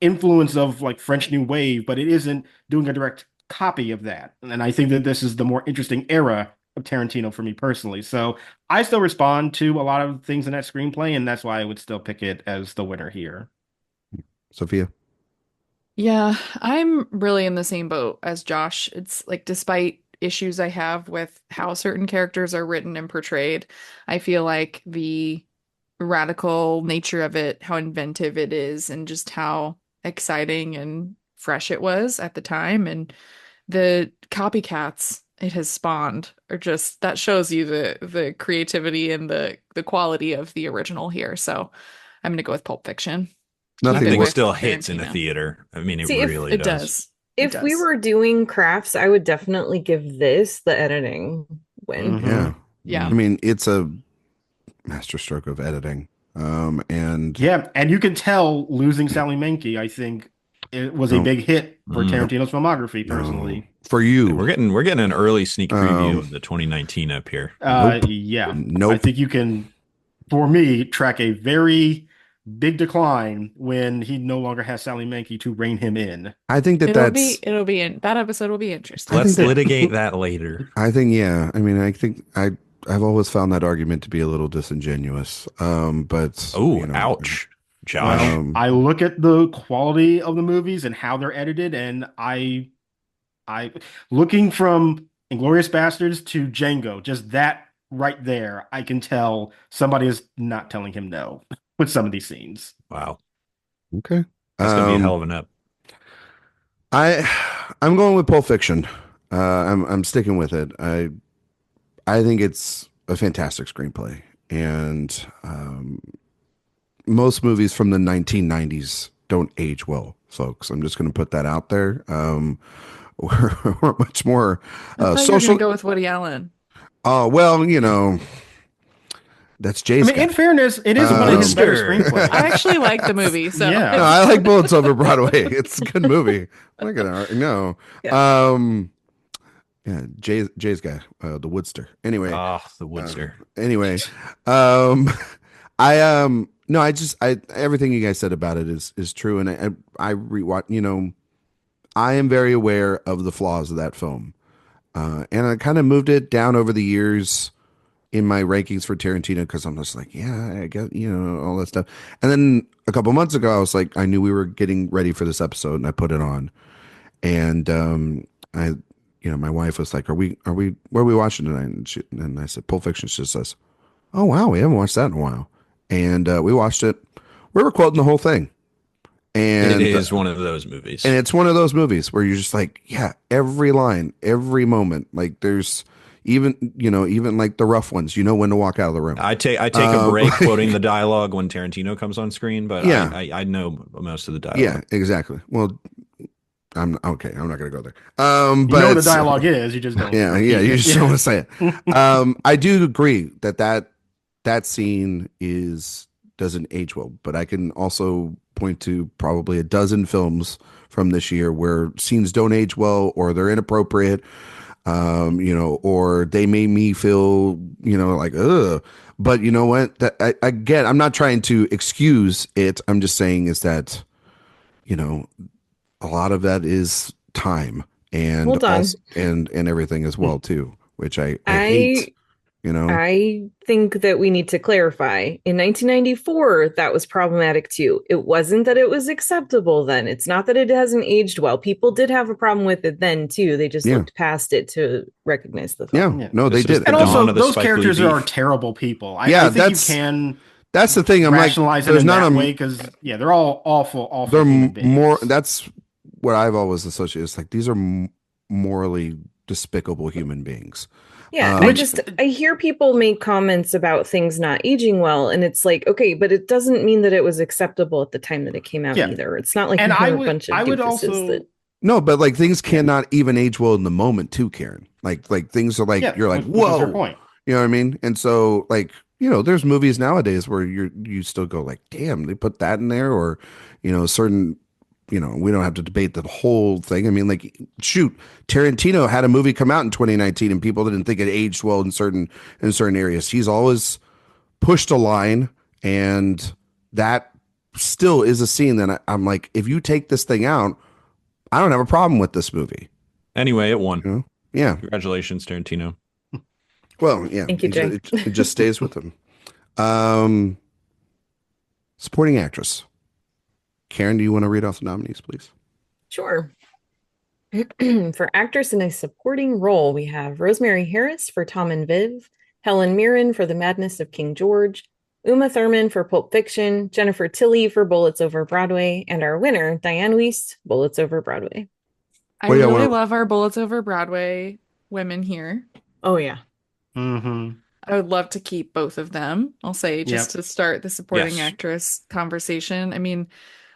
influence of like French New Wave, but it isn't doing a direct copy of that. And I think that this is the more interesting era of Tarantino for me personally. So I still respond to a lot of things in that screenplay, and that's why I would still pick it as the winner here. Sophia. Yeah, I'm really in the same boat as Josh. It's like, despite issues I have with how certain characters are written and portrayed, I feel like the radical nature of it, how inventive it is, and just how exciting and fresh it was at the time, and the copycats it has spawned are just that shows you the creativity and the quality of the original here. So I'm gonna go with Pulp Fiction. I Nothing Keep it think it worse. with still hits in a Tarantino. theater. I mean, it See, really It does. does. It If we does. were doing crafts, I would definitely give this the editing win. Mhm. Yeah. Yeah. I mean, it's a masterstroke of editing. And Yeah, and you can tell losing Sally Menke, I think it was a no, big hit for Mm. Tarantino's filmography, no, personally. for you, We're getting an early sneak preview Um, of the 2019 up here. Nope. Yeah, I Nope. think you can, for me, track a very big decline when he no longer has Sally Menke to rein him in. I think that It'll be in that episode will be interesting. I think Let's that- litigate that later. I think, yeah. I mean, I think I've always found that argument to be a little disingenuous. But Oh, ouch, Josh. Well, I look at the quality of the movies and how they're edited, and I looking from Inglourious Bastards to Django, just that right there, I can tell somebody is not telling him no with some of these scenes. Wow, okay. that's gonna be a hell of an up. I'm going with Pulp Fiction. I'm sticking with it. I think it's a fantastic screenplay, and most movies from the 1990s don't age well, folks. I'm just going to put that out there. We're much more I thought you were social. gonna go with Woody Allen. Oh well, you know, that's I Jay's mean, guy. in fairness, it is one of his better Sure. screenplays. I actually like the movie, so Yeah. No, I like Bullets Over Broadway. It's a good movie. I'm not gonna no. Yeah, Jay's guy, the Woodster. Anyway, Ah, the Woodster. anyway, no, I everything you guys said about it is true, and I rewatch. You know, I am very aware of the flaws of that film, and I kind of moved it down over the years in my rankings for Tarantino because I'm just like, yeah, I get, you know, all that stuff. And then a couple months ago, I was like, I knew we were getting ready for this episode, and I put it on, and I. You know, my wife was like, where are we watching tonight? And I said, Pulp Fiction. She says, oh, wow, we haven't watched that in a while. And we watched it. We were quoting the whole thing. And It is one of those movies. And it's one of those movies where you're just like, yeah, every line, every moment. Like there's even like the rough ones, you know when to walk out of the room. I take a break quoting the dialogue when Tarantino comes on screen, but Yeah. I know most of the dialogue. Yeah, exactly. Well, I'm okay. I'm not going to go there. You But know what the it's- dialogue is, you just don't. Yeah, you just don't want to say it. I do agree that scene doesn't age well, but I can also point to probably a dozen films from this year where scenes don't age well, or they're inappropriate, or they made me feel, like ugh. But you know what? That I get. I'm not trying to excuse it. I'm just saying is that, a lot of that is time and Hold on. also, and everything as well too, which I hate. You know, I think that we need to clarify. In 1994, that was problematic too. It wasn't that it was acceptable then. It's not that it hasn't aged well. People did have a problem with it then too. They just Yeah. looked past it to recognize the yeah, film. Yeah. no, they This was did. the And dawn also, of the those Spike Lee characters beef. are terrible people. Yeah, I think that's- you can That's the thing. I'm like, rationalize it there's in not that a way because they're all awful they're human beings. more. That's what I've always associated. It's like these are morally despicable human beings. Yeah, Um, I hear people make comments about things not aging well, and it's like, okay, but it doesn't mean that it was acceptable at the time that it came out Yeah. either. It's not like And we I have a would- bunch of I would doofuses also- that. No, but like things cannot even age well in the moment too, Karen. Like things are like Yeah, you're like, which is her whoa, point. you know what I mean? And so like, you know, there's movies nowadays where you still go like, damn, they put that in there, or, you know, certain, you know, we don't have to debate the whole thing. I mean, like, shoot, Tarantino had a movie come out in 2019 and people didn't think it aged well in certain areas. He's always pushed a line, and that still is a scene that I'm like, if you take this thing out, I don't have a problem with this movie. Anyway, it won. You know? Yeah. Congratulations, Tarantino. Well, yeah. Thank you, Jay. It just stays with him. Supporting actress. Karen, do you want to read off the nominees, please? Sure. For actress in a supporting role, we have Rosemary Harris for Tom and Viv, Helen Mirren for The Madness of King George, Uma Thurman for Pulp Fiction, Jennifer Tilly for Bullets Over Broadway, and our winner, Diane Wiest, Bullets Over Broadway. I Well, yeah, really well- love our Bullets Over Broadway women here. Oh, yeah. Mm-hmm. I would love to keep both of them. I'll say just to start the supporting Yes. actress conversation. I mean,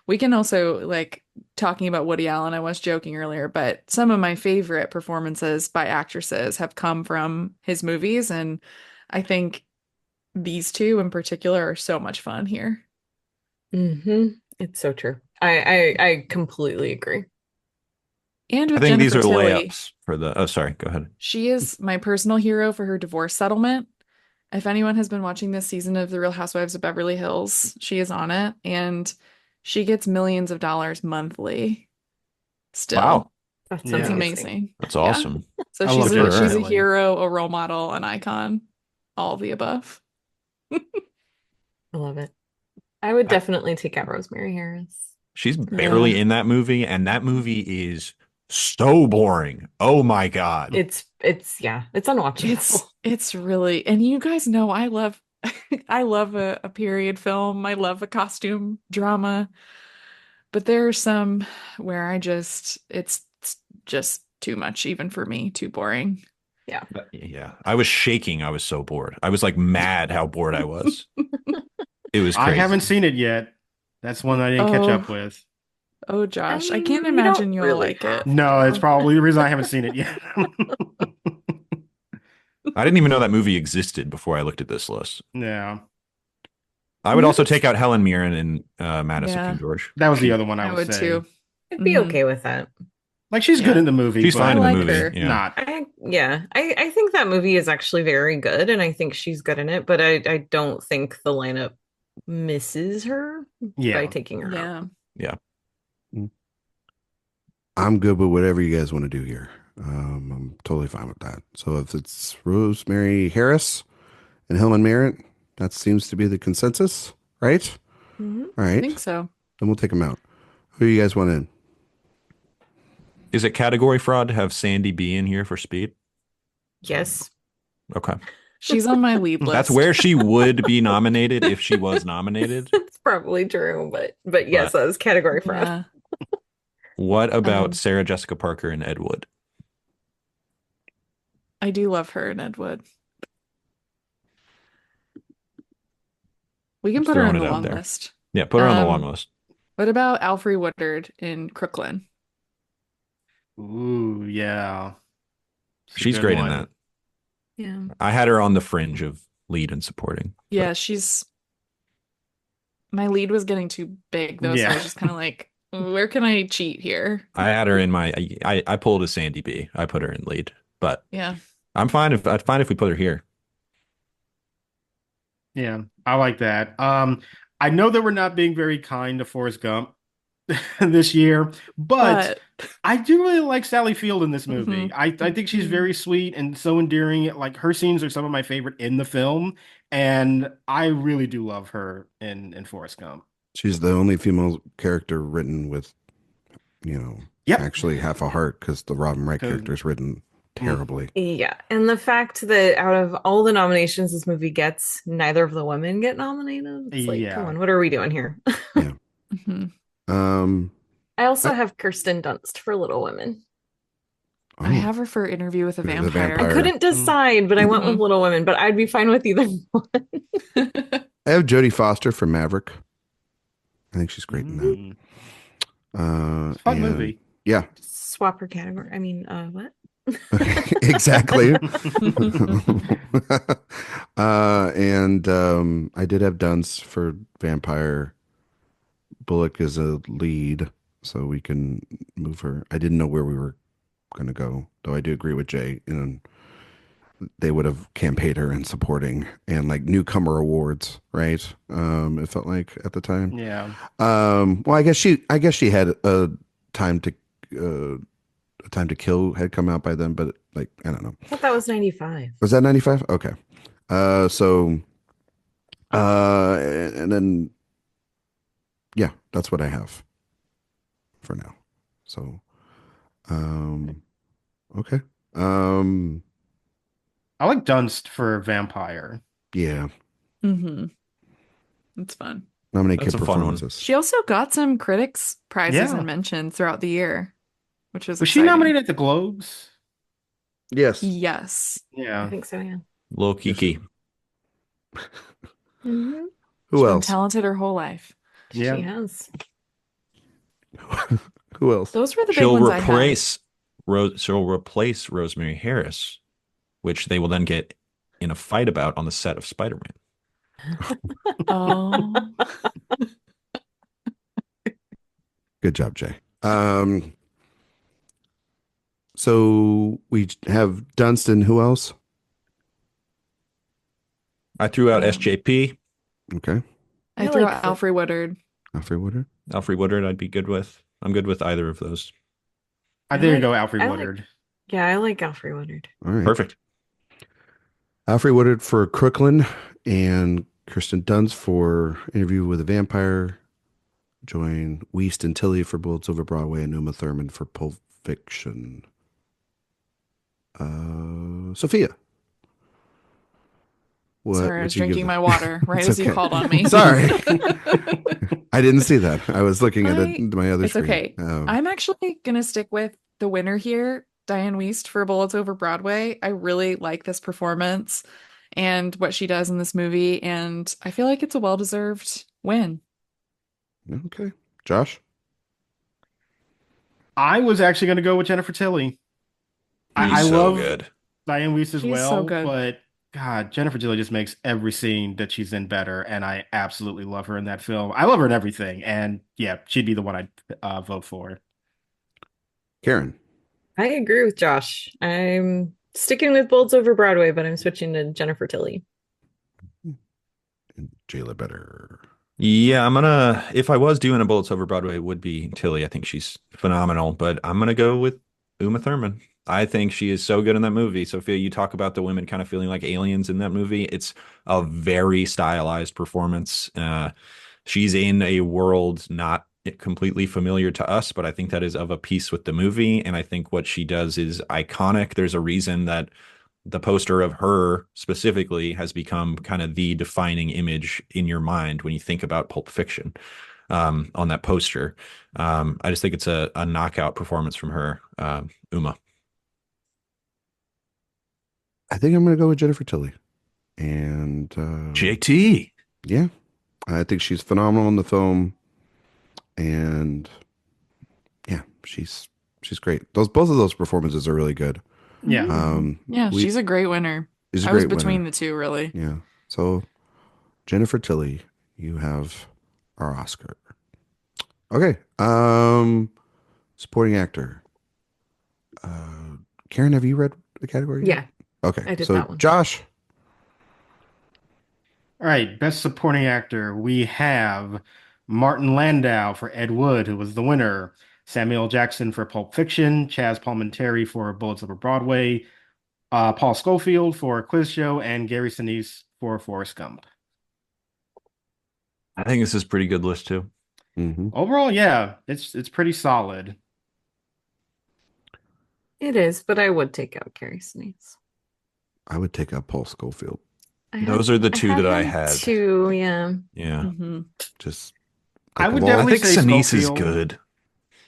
we can also like talking about Woody Allen. I was joking earlier, but some of my favorite performances by actresses have come from his movies, and I think these two in particular are so much fun here. Mm-hmm. It's so true. I completely agree. And I with think these Jennifer are Tilly, layups for the. Oh, sorry. Go ahead. she is my personal hero for her divorce settlement. If anyone has been watching this season of The Real Housewives of Beverly Hills, she is on it, and she gets millions of dollars monthly. Still, Wow, That Yeah. sounds it's amazing. amazing. that's Yeah. awesome. So I she's love a, Jennifer she's a Tilly. hero, a role model, an icon, all of the above. I love it. I would definitely take out Rosemary Harris. She's barely Yeah. in that movie, and that movie is so boring. Oh my god. It's unwatchable. It's really, and you guys know I love I love a period film. I love a costume drama. But there are some where it's just too much even for me, too boring. Yeah, I was shaking. I was so bored. I was like mad how bored I was. It was crazy. I haven't seen it yet. That's one I didn't catch Oh. up with. Oh, Josh, I mean, can't you imagine don't you'll really like have it. No, it's probably the reason I haven't seen it yet. I didn't even know that movie existed before I looked at this list. Yeah, I would also take out Helen Mirren in Madison Yeah. King George. that was the other one I I was would saying. too. I'd be Mhm. okay with that. Like she's good Yeah. in the movie. She's but fine in the like movie. her. Yeah. Not. I think that movie is actually very good, and I think she's good in it, but I don't think the lineup misses her by Yeah. taking her out. Yeah. I'm good with whatever you guys want to do here. I'm totally fine with that. So if it's Rosemary Harris and Helen Mirren, that seems to be the consensus, right? Mhm. All I right. think so. Then we'll take them out. Who do you guys want in? Is it category fraud to have Sandy B in here for Speed? Yes. Okay. She's on my lead list. That's where she would be nominated if she was nominated. That's probably true, but yes, that was category fraud. Yeah. What about Um, Sarah Jessica Parker and Ed Wood? I do love her in Ed Wood. We can Just put her on throwing the it out long there. list. Yeah, put her on the Um, long list. What about Alfre Woodard in Crooklyn? Ooh, yeah. It's a She's good great one. in that. Yeah. I had her on the fringe of lead and supporting. Yeah, she's my lead was getting too big though, so I Yeah. was just kind of like, where can I cheat here? I had her in my. I pulled a Sandy B. I put her in lead, but Yeah. I'm fine if we put her here. Yeah, I like that. I know that we're not being very kind to Forrest Gump this year, but I do really like Sally Field in this movie. Mhm. I think she's Mhm. very sweet and so endearing. Like her scenes are some of my favorite in the film, and I really do love her in Forrest Gump. She's the only female character written with, Yep. actually half a heart because the Robin Wright 'Cause- character is written terribly. Yeah, and the fact that out of all the nominations this movie gets, neither of the women get nominated. It's like, come Yeah. on, what are we doing here? Yeah. Mhm. Um, I also I- have Kirsten Dunst for Little Women. I have her for Interview with a The Vampire. I Vampire. couldn't decide, but I went with Mhm. Little Women, but I'd be fine with either one. I have Jodie Foster from Maverick. I think she's great in that. Mm. Uh, It's a fun and- movie. Yeah, Swap her category. I mean, what? exactly. And I did have Dunst for Vampire. Bullock is a lead, so we can move her. I didn't know where we were going to go, though I do agree with Jay. They would have campaigned her in supporting and like newcomer awards, right? It felt like at the time. Yeah. Well, I guess she had a time to Time to Kill had come out by then, but like I don't know. I thought that was 95. Was that 95? Okay. So and then yeah, that's what I have for now. So okay. I like Dunst for Vampire. Yeah. Mhm. It's fun. Nominate That's kid a fun one. performances. She also got some critics prizes Yeah. and mentions throughout the year, which was Was she exciting. nominated at the Globes? Yes. Yes. I Yeah. think so, yeah. Lil Kiki. Mhm. Who She's been else? talented her whole life. Yeah. She has. Who else? Those were the big She'll ones I had. replace Rosemary Harris, which they will then get in a fight about on the set of Spider-Man. Oh. Good job, Jay. So we have Dunstan. Who else? I threw out Um, SJP, Okay. I I threw like out Alfred Woodard. Alfred Woodard. Alfred Woodard. I'd be good with. I'm good with either of those. There you like- go, Alfred I like- Woodard. Yeah, I like Alfred Woodard. All right. Perfect. Alfred Woodard for Crooklyn and Kirsten Dunst for Interview with a Vampire. Join Weist and Tilly for Bullets Over Broadway and Uma Thurman for Pulp Fiction. Sophia. Sorry, I would was you give drinking them? my water right It's as you okay. called on me. Sorry. I didn't see that. I was looking at my other It's screen. okay. Oh. I'm actually going to stick with the winner here, Diane Wiest for Bullets Over Broadway. I really like this performance and what she does in this movie, and I feel like it's a well-deserved win. Okay. Josh? I was actually going to go with Jennifer Tilly. I He's so love good. Diane Wiest as She's well, so good. but God, Jennifer Tilly just makes every scene that she's in better, and I absolutely love her in that film. I love her in everything, and yeah, she'd be the one I'd vote for. Karen? I agree with Josh. I'm sticking with Bolts over Broadway, but I'm switching to Jennifer Tilly. And Jay Ledbetter. Yeah, I'm gonna. If I was doing a Bullets Over Broadway, it would be Tilly. I think she's phenomenal, but I'm gonna go with Uma Thurman. I think she is so good in that movie. Sophia, you talk about the women kind of feeling like aliens in that movie. It's a very stylized performance. She's in a world not completely familiar to us, but I think that is of a piece with the movie. And I think what she does is iconic. There's a reason that the poster of her specifically has become kind of the defining image in your mind when you think about Pulp Fiction on that poster. I just think it's a knockout performance from her, Uma. I think I'm going to go with Jennifer Tilly. And JT. yeah, I think she's phenomenal in the film. And yeah, she's great. Both of those performances are really good. Yeah. Yeah, we- she's a great winner. She's a I was great between winner. the two, really. Yeah. So Jennifer Tilly, you have our Oscar. Okay. Supporting actor. Karen, have you read the category? Yeah. Okay. I did so that one. Josh. All right, best supporting actor. We have Martin Landau for Ed Wood, who was the winner. Samuel Jackson for Pulp Fiction, Chaz Palminteri for Bullets Over Broadway, Paul Scofield for Quiz Show, and Gary Sinise for Forrest Gump. I think this is a pretty good list too. Mm-hmm. Overall, yeah, it's pretty solid. It is, but I would take out Gary Sinise. I would take out Paul Scofield. Those are the two that I had. Two, yeah. Yeah. Mm-hmm. Just I would of all, I definitely think say Sinise is Scofield. good.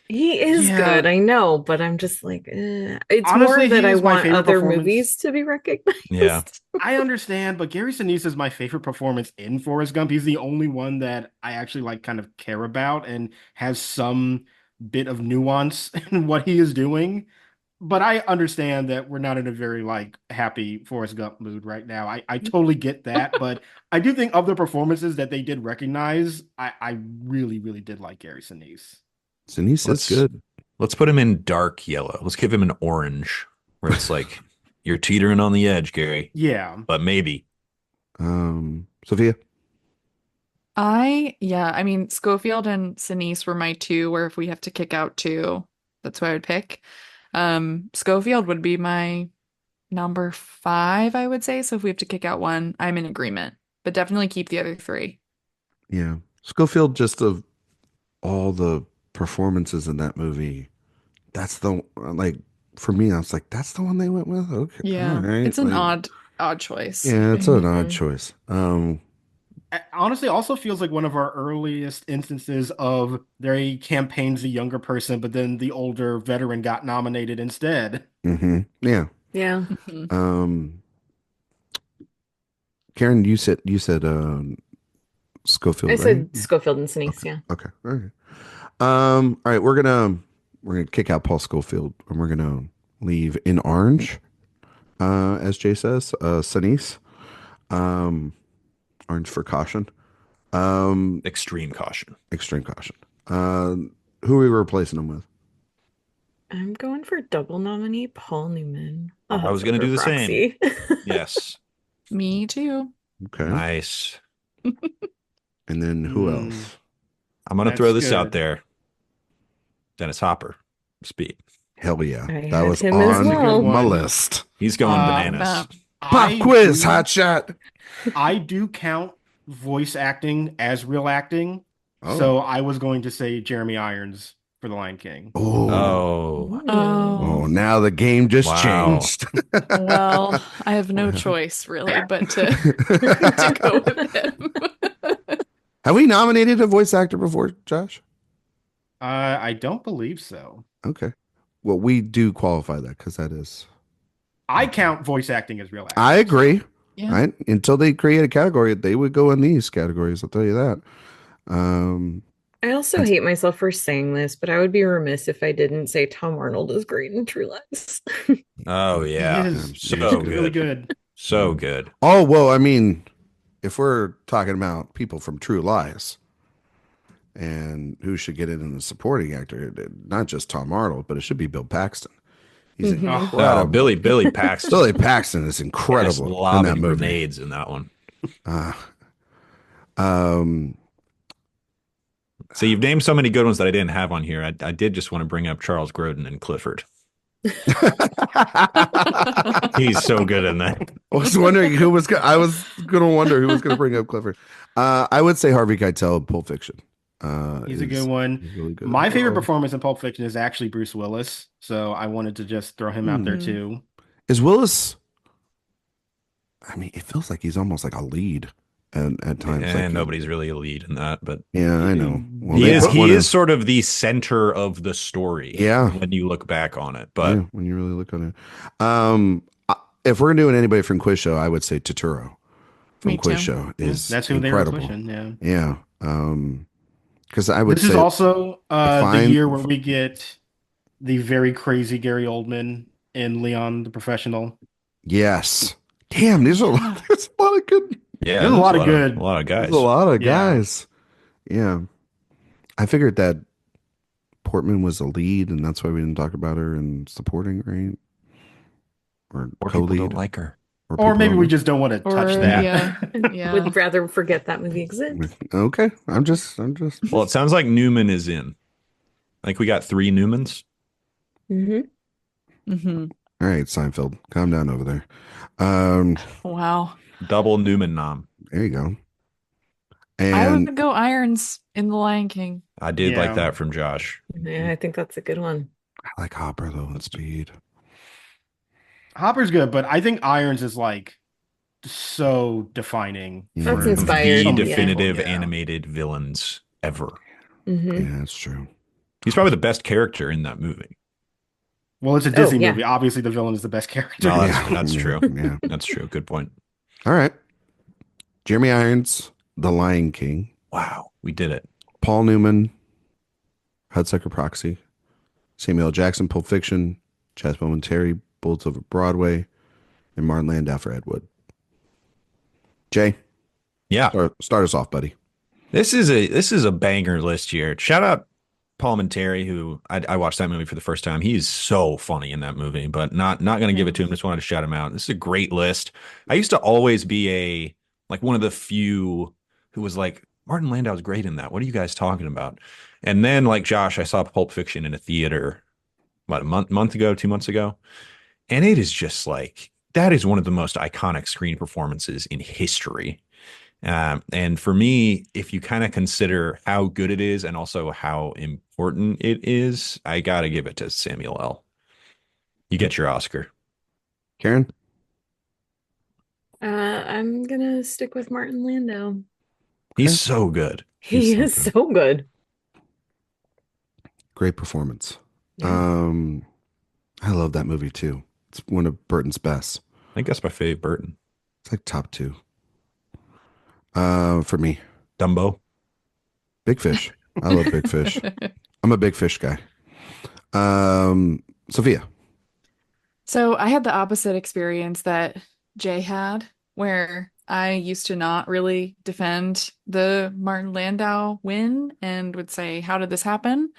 He is Yeah. good, I know, but I'm just like, it's Honestly, more that he I is my want favorite other performance. movies to be recognized. Yeah. I understand, but Gary Sinise is my favorite performance in Forrest Gump. He's the only one that I actually like kind of care about and has some bit of nuance in what he is doing. But I understand that we're not in a very like happy Forrest Gump mood right now. I totally get that, but I do think of the performances that they did recognize, I really, really did like Gary Sinise. Sinise is good. Let's put him in dark yellow. Let's give him an orange, where it's like you're teetering on the edge, Gary. Yeah. But maybe. Sophia? I mean, Schofield and Sinise were my two, where if we have to kick out two, that's what I would pick. Schofield would be my number 5, I would say. So if we have to kick out one, I'm in agreement, but definitely keep the other 3. Yeah. Scofield, just of all the performances in that movie, that's the, like, for me, I was like, that's the one they went with? Okay. Yeah. All right. It's an like, odd choice. Yeah, it's an odd Mhm. choice. Honestly, also feels like one of our earliest instances of they campaigned the younger person, but then the older veteran got nominated instead. Mm-hmm. Yeah. Yeah. Mhm. Karen, you said Scofield, I right? said Schofield and Sinise, yeah. Okay. All right. All right, we're gonna kick out Paul Scofield and we're gonna leave in orange, as Jay says, Sinise. Orange for caution. Extreme caution. Extreme caution. Who are we replacing him with? I'm going for double nominee Paul Newman. I was going to do the same. Proxy. Yes. Me too. Okay. Nice. And then who Hmm. else? I'm going to That's throw this out good. there. Dennis Hopper. Speed. Hell yeah. I That had was him as on well. my One. list. He's going bananas. That- Pop quiz, do- hot shot. I do count voice acting as real acting. Oh. So I was going to say Jeremy Irons for The Lion King. Oh. Oh, now the game just Wow. changed. Well, I have no choice really but to go with him. Have we nominated a voice actor before, Josh? I don't believe so. Okay. Well, we do qualify that because that is. I count voice acting as real acting. I agree. Yeah. Right? Until they create a category, they would go in these categories. I'll tell you that. I also hate myself for saying this, but I would be remiss if I didn't say Tom Arnold is great in True Lies. Oh, yeah. He is. So He's really good. good. So good. Oh, well, I mean, if we're talking about people from True Lies and who should get it in the supporting actor, not just Tom Arnold, but it should be Bill Paxton. He's Mhm. Oh, incredible. Billy Paxton. Billy Paxton is Yes, incredible in lobbing that movie. grenades in that one. So you've named so many good ones that I didn't have on here. I did just want to bring up Charles Grodin and Clifford. He's so good in that. I was wondering who was. I was going to wonder who was going to bring up Clifford. I would say Harvey Keitel in Pulp Fiction. He's a good one. He's really good. My favorite performance in Pulp Fiction is actually Bruce Willis. So I wanted to just throw him out there Mhm. too. Is Willis. I mean, it feels like he's almost like a lead at times. And like, nobody's really a lead in that, but Yeah, I know. Well, he they is put one in- sort of the center of the story. Yeah. When you look back on it. But yeah, when you really look on it. If we're doing anybody from Quiz Show, I would say Totoro from Me Quiz too. Show is That's who incredible. they were pushing. Yeah. Yeah. Because I would This say is also the fine- year where we get the very crazy Gary Oldman in Leon the Professional. yes. Damn, there's a lot of good. yeah, There's a lot of good- a lot of guys. There's a lot of Yeah. guys. Yeah. I figured that Portman was a lead, and that's why we didn't talk about her in supporting, right? Or Or people co-lead. don't like her. Or people maybe don't we like- just don't want to touch Or, that. yeah. Would rather forget that movie exists. Okay. I'm just. Well, it sounds like Newman is in. Like we got 3 Newmans. Mm-hmm. All right, Seinfeld, calm down over there. Um, Wow. Double Newman nom. there you go. I And would go Irons in The Lion King. I did like Yeah. that from Josh. Yeah, I think that's a good one. I like Hopper though and Speed. Hopper's good, but I think Irons is like so defining. Yeah. That's for inspired. so The many Yeah. definitive people, yeah. animated villains ever. Yeah, that's true. He's probably the best character in that movie. Well, it's a Oh, Disney yeah. movie. Obviously, the villain is the best character. No, Yeah. that's Yeah. true. Yeah. That's true. Good point. All right. Jeremy Irons, The Lion King. Wow, we did it. Paul Newman, Hudsucker Proxy. Samuel L. Jackson, Pulp Fiction. Chaz Boman, Bullets Over Broadway. And Martin Landau for Ed Wood. Jay, Yeah, start us off, buddy. this is a banger list here. Shout out Paul Terry, who I watched that movie for the first time. He's so funny in that movie, but not going to give it to him. Just wanted to shout him out. This is a great list. I used to always be one of the few who was like, Martin Landau's great in that. What are you guys talking about? And then like Josh, I saw Pulp Fiction in a theater about a month ago, 2 months ago. And it is just like, that is one of the most iconic screen performances in history. And for me, if you kind of consider how good it is and also how important it is, I got to give it to Samuel L. You get your Oscar. Karen? I'm gonna stick with Martin Landau. He's so good. He is so good. Great performance. Yeah. I love that movie too. It's one of Burton's best. I think that's my favorite Burton. It's like top 2. For me, Dumbo. Big Fish. I love Big Fish. I'm a Big Fish guy. Sophia. So I had the opposite experience that Jay had, where I used to not really defend the Martin Landau win and would say, how did this happen?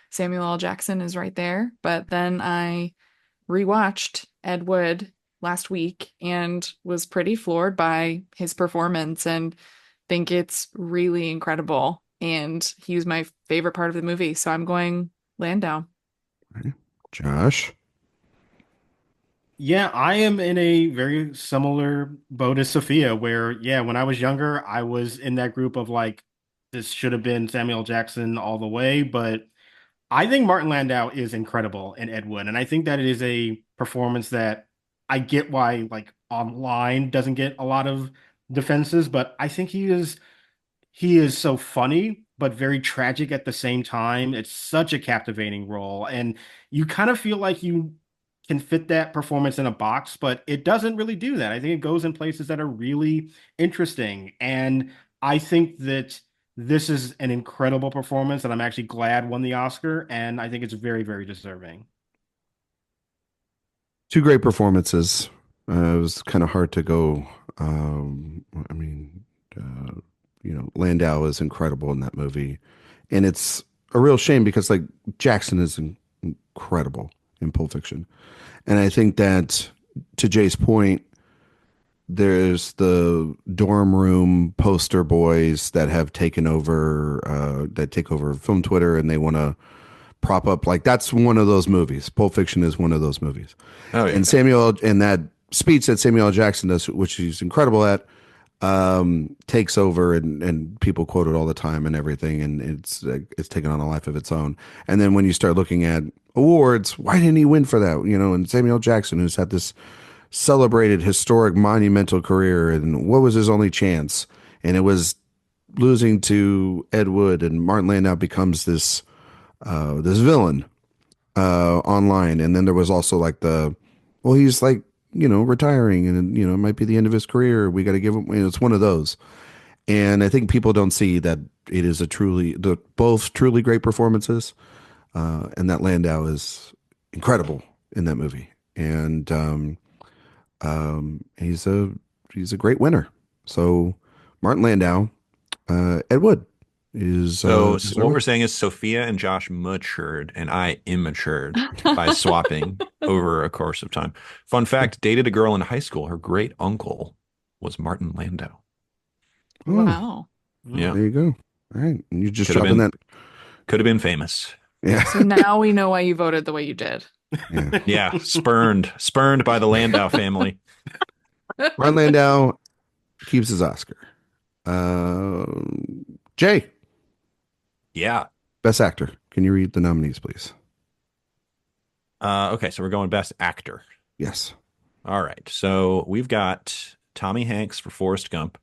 Samuel L. Jackson is right there. But then I rewatched Ed Wood last week and was pretty floored by his performance and think it's really incredible. And he was my favorite part of the movie. So I'm going Landau. Josh. Yeah, I am in a very similar boat as Sophia, where, yeah, when I was younger, I was in that group of like, this should have been Samuel Jackson all the way. But I think Martin Landau is incredible in Ed Wood. And I think that it is a performance that I get why, like, online doesn't get a lot of defenses, but I think he is so funny, but very tragic at the same time. It's such a captivating role. And you kind of feel like you can fit that performance in a box, but it doesn't really do that. I think it goes in places that are really interesting. And I think that this is an incredible performance that I'm actually glad won the Oscar. And I think it's very, very deserving. 2 great performances. It was kind of hard to go. Landau is incredible in that movie. And it's a real shame because like Jackson is incredible in Pulp Fiction. And I think that to Jay's point, there's the dorm room poster boys that have taken over, that take over film Twitter, and they want to prop up. Like that's one of those movies. Pulp Fiction is one of those movies. Oh, yeah. And that speech that Samuel L. Jackson does, which he's incredible at, takes over and people quote it all the time and everything. And it's taken on a life of its own. And then when you start looking at awards, why didn't he win for that? And Samuel L. Jackson, who's had this celebrated, historic, monumental career, and what was his only chance? And it was losing to Ed Wood, and Martin Landau becomes this villain online. And then there was also like he's like retiring, and it might be the end of his career. We got to give him. It's one of those. And I think people don't see that it is both truly great performances, and that Landau is incredible in that movie. And he's a great winner. So Martin Landau, Ed Wood is. So what we're saying is Sophia and Josh matured and I immatured by swapping over a course of time. Fun fact, dated a girl in high school. Her great uncle was Martin Landau. Wow. Yeah. There you go. All right. And you just Could have dropping been- that. Could have been famous. Yeah. So now we know why you voted the way you did. Yeah. Yeah, spurned by the Landau family. Ron Landau keeps his Oscar. Jay, Yeah. Best Actor. Can you read the nominees, please? Okay, so we're going Best Actor. Yes. All right. So we've got Tommy Hanks for Forrest Gump,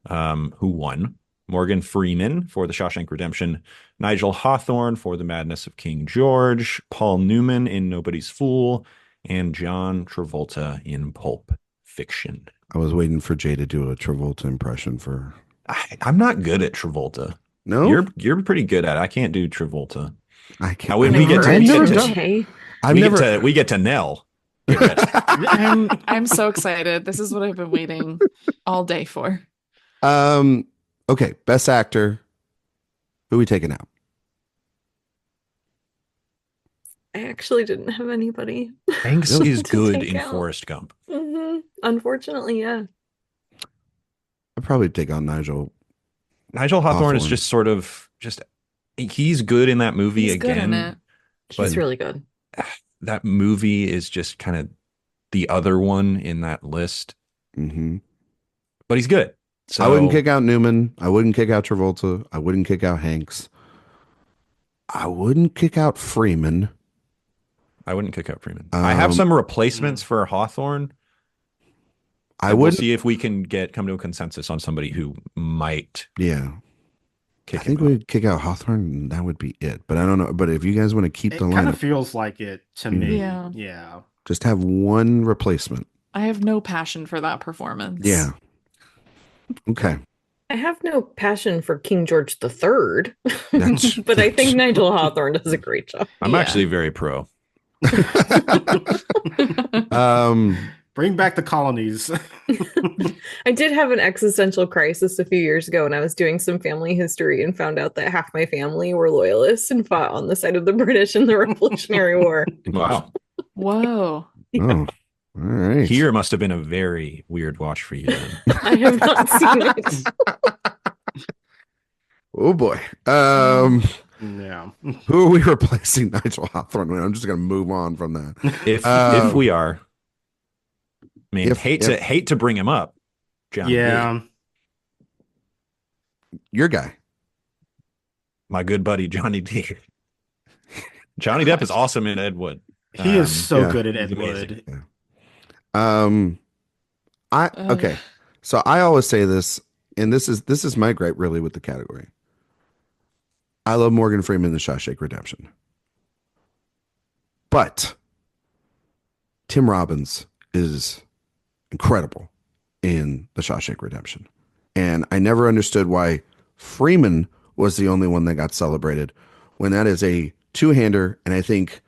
who won. Morgan Freeman for The Shawshank Redemption. Nigel Hawthorne for The Madness of King George. Paul Newman in Nobody's Fool. And John Travolta in Pulp Fiction. I was waiting for Jay to do a Travolta impression for. I'm not good at Travolta. No, You're pretty good at it. I can't do Travolta. I can't. Now, when we get to, I've we never get done- Jay. we get to Nell. I'm so excited. This is what I've been waiting all day for. Okay, Best Actor. Who are we taking out? I actually didn't have anybody. Hanks is To good take in out. Forrest Gump. Unfortunately, yeah. I'd probably take out Nigel. Nigel Hawthorne is Hawthorne. just sort of he's good in that movie He's again. good in it. He's But- really good. That movie is just kind of the other one in that list, Mm-hmm. but he's good. So I wouldn't kick out Newman. I wouldn't kick out Travolta. I wouldn't kick out Hanks. I wouldn't kick out Freeman. I wouldn't kick out Freeman. I have some replacements for Hawthorne. I We'll wouldn't. see if we can come to a consensus on somebody who might Yeah, kick I think him out. we'd kick out Hawthorne, and that would be it. But I don't know. But if you guys want to keep It the kind of lineup, feels like it to me. Yeah. Yeah. just have one replacement. I have no passion for that performance. Yeah. Okay. I have no passion for King George III, That's- but I think Nigel Hawthorne does a great job. I'm Yeah. actually very pro. Bring back the colonies. I did have an existential crisis a few years ago when I was doing some family history and found out that half my family were loyalists and fought on the side of the British in the Revolutionary War. Wow. Whoa. Oh, all right. Here must have been a very weird watch for you. Then. I have not seen it. Oh boy. Yeah. Who are we replacing Nigel Hawthorne with? I'm just gonna move on from that. If we are, I mean, if- hate to bring him up, John. Yeah. Your guy. My good buddy Johnny Depp. Johnny Depp is awesome in Ed Wood. He is so yeah. good at Ed He's amazing. Wood. Okay. So I always say this, and this is my gripe really with the category. I love Morgan Freeman in The Shawshank Redemption. But Tim Robbins is incredible in The Shawshank Redemption. And I never understood why Freeman was the only one that got celebrated when that is a two-hander, and I think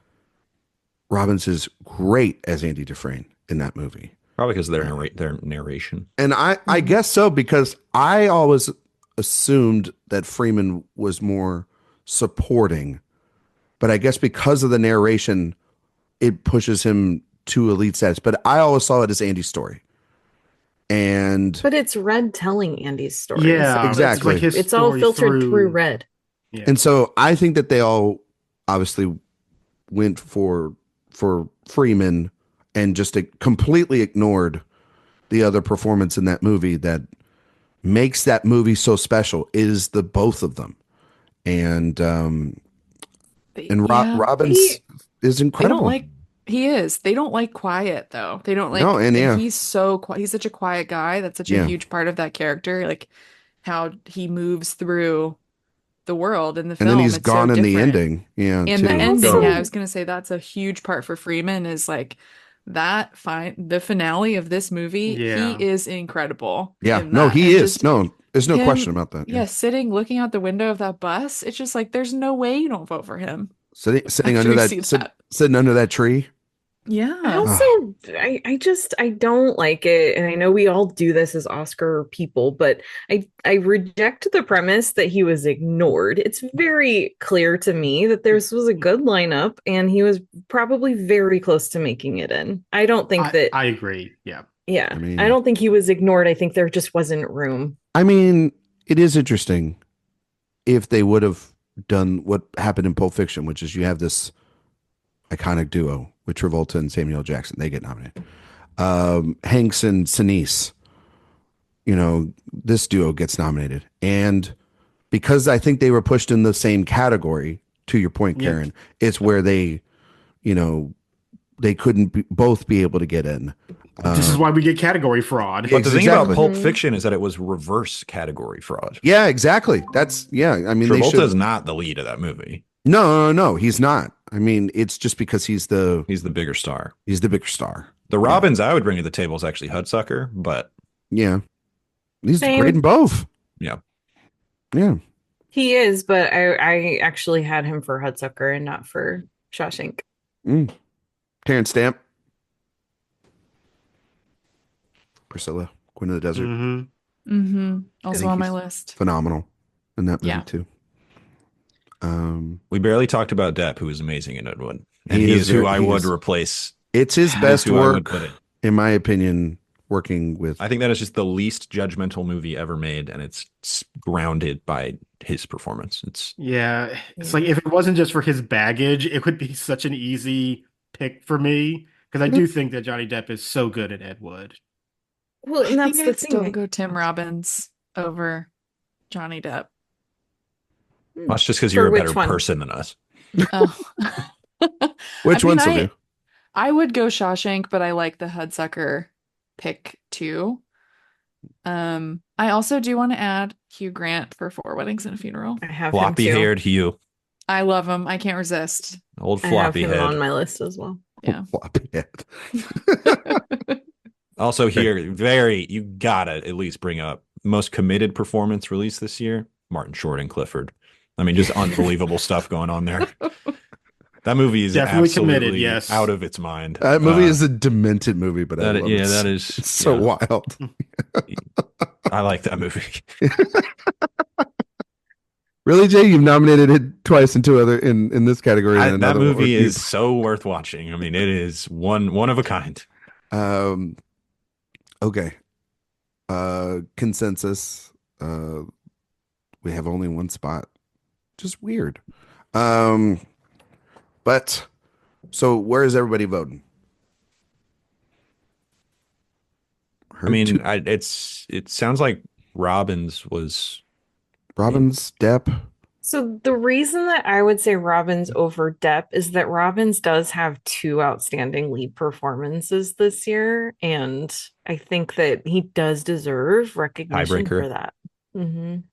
Robbins is great as Andy Dufresne in that movie. Probably because of their narration. And I guess so, because I always assumed that Freeman was more supporting, but I guess because of the narration, it pushes him to elite status. But I always saw it as Andy's story. And But it's Red telling Andy's story. Yeah, so exactly. It's, like his It's all story filtered through Red. Yeah. and so I think that they all obviously went for Freeman and just completely ignored the other performance in that movie that makes that movie so special is the both of them. And Robbins is They incredible. don't like he is. They don't like quiet though. They don't like No, and yeah. he's so quiet. He's such a quiet guy. That's such a Yeah. huge part of that character. Like how he moves through the world in the and film. then he's It's so gone in the different. ending. Yeah. And too. the ending, So- yeah, I was gonna say that's a huge part for Freeman is like the finale of this movie. Yeah. He is incredible. Yeah. in No, that. he And is. just No, there's no him- question about that. yeah, sitting looking out the window of that bus, it's just like there's no way you don't vote for him. Sitting After under you that, see that. sitting under that tree. I Yeah. also, I don't like it, and I know we all do this as Oscar people, but I reject the premise that he was ignored. It's very clear to me that this was a good lineup, and he was probably very close to making it in. I don't think that. I agree. Yeah. Yeah, I mean- I don't think he was ignored. I think there just wasn't room. I mean, it is interesting if they would have done what happened in Pulp Fiction, which is you have this iconic duo with Travolta and Samuel L. Jackson. They get nominated. Hanks and Sinise, this duo gets nominated. And because I think they were pushed in the same category, to your point, Karen, it's where they couldn't both be able to get in. This is why we get category fraud. But the thing about Pulp Fiction is that it was reverse category fraud. Yeah, exactly. That's I mean, Travolta's not the lead of that movie. No, he's not. I mean, it's just because he's the bigger star. He's the bigger star. The Robbins I would bring to the table is actually Hudsucker, but yeah, he's great in both. Yeah. He is, but I actually had him for Hudsucker and not for Shawshank. Terrence Stamp. Priscilla, Queen of the Desert. Also on my list. Phenomenal in that movie too. We barely talked about Depp, who is amazing in Ed Wood. And he is who I would replace. It's his best work, in my opinion, working with. I think that is just the least judgmental movie ever made, and it's grounded by his performance. It's like if it wasn't just for his baggage, it would be such an easy pick for me, because I do think that Johnny Depp is so good at Ed Wood. Well, and that's the Still thing. go Tim Robbins over Johnny Depp. Well, that's just because you're a better person than us. Oh. Which one, Sylvia? I would go Shawshank, but I like the Hudsucker pick too. I also do want to add Hugh Grant for Four Weddings and a Funeral. I have floppy-haired Hugh. I love him. I can't resist. Old floppy head on my list as well. Yeah. Floppy head. Also here, you gotta at least bring up most committed performance released this year, Martin Short and Clifford. I mean, just unbelievable stuff going on there. That movie is definitely absolutely committed, yes. out of its mind. That movie is a demented movie, but that is it's so wild. I like that movie. Really, Jay? You've nominated it twice in two other in this category. That movie is so worth watching. I mean, it is one of a kind. Okay. Consensus. We have only one spot. Just weird. But so where is everybody voting? It sounds like Robbins, Depp. So the reason that I would say Robbins over Depp is that Robbins does have two outstanding lead performances this year, and I think that he does deserve recognition for that. I'm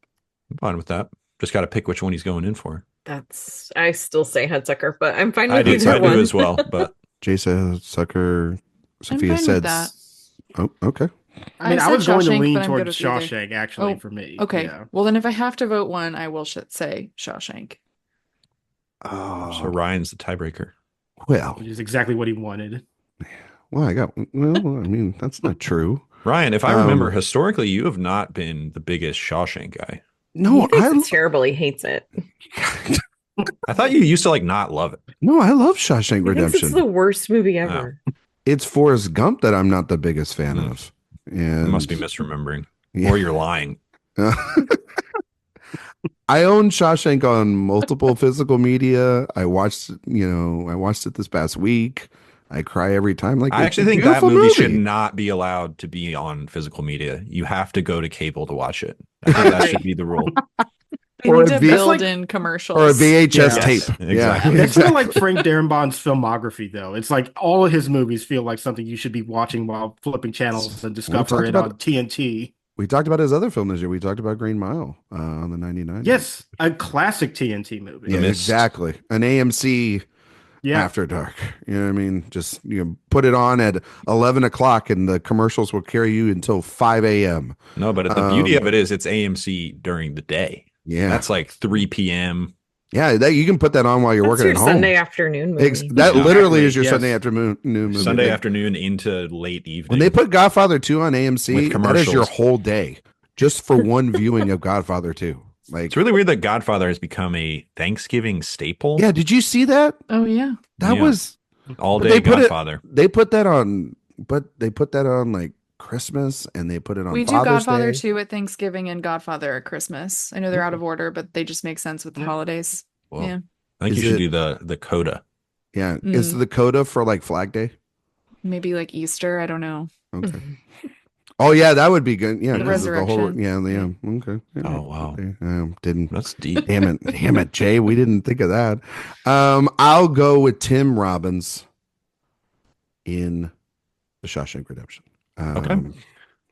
fine with that. Just got to pick which one he's going in for. I still say Hudsucker, but I'm fine with either one. I do as well, but Jason Sucker, Sophia said that. Oh, okay. I was going to lean towards Shawshank, actually, for me. Okay. Yeah. Well, then if I have to vote one, I will say Shawshank. So Ryan's the tiebreaker. Well, which is exactly what he wanted. Well, that's not true. Ryan, if I remember, historically, you have not been the biggest Shawshank guy. No, he terribly hates it. I thought you used to not love it. No, I love Shawshank Redemption. It's the worst movie ever. It's Forrest Gump that I'm not the biggest fan of. And you must be misremembering, or you're lying. I own Shawshank on multiple physical media. I watched it this past week. I cry every time. I actually think that movie should not be allowed to be on physical media. You have to go to cable to watch it. I think that should be the rule. Or need to build in commercials. Or a VHS tape. Exactly. Yeah. It's kind of like Frank Darabont filmography, though. It's like all of his movies feel like something you should be watching while flipping channels and discover it on TNT. We talked about his other film this year. We talked about Green Mile on the 99. Yes, a classic TNT movie. Yeah, exactly. An AMC After Dark. You know what I mean? Just put it on at 11 o'clock and the commercials will carry you until 5 a.m. No, but the beauty of it is it's AMC during the day. Yeah. That's like 3 p.m. Yeah, you can put that on while you're working at home. Sunday afternoon movie. That literally is your Sunday afternoon movie. Sunday afternoon into late evening. When they put Godfather 2 on AMC, that is your whole day just for one viewing of Godfather 2. It's really weird that Godfather has become a Thanksgiving staple. Yeah, did you see that? Oh yeah. That was all day Godfather. They put that on, but they put that on Christmas and they put it on We do Father's Godfather Day. 2 at Thanksgiving and Godfather at Christmas. I know they're out of order, but they just make sense with the holidays. Well, Yeah. I think Is you should it- do the coda. Yeah. Is the coda for like Flag Day? Maybe like Easter. I don't know. Okay. Oh yeah, that would be good. Yeah, The 'cause of the whole resurrection. Okay. Yeah. Oh wow, Didn't that's deep. damn it, Jay. We didn't think of that. I'll go with Tim Robbins in The Shawshank Redemption. Okay.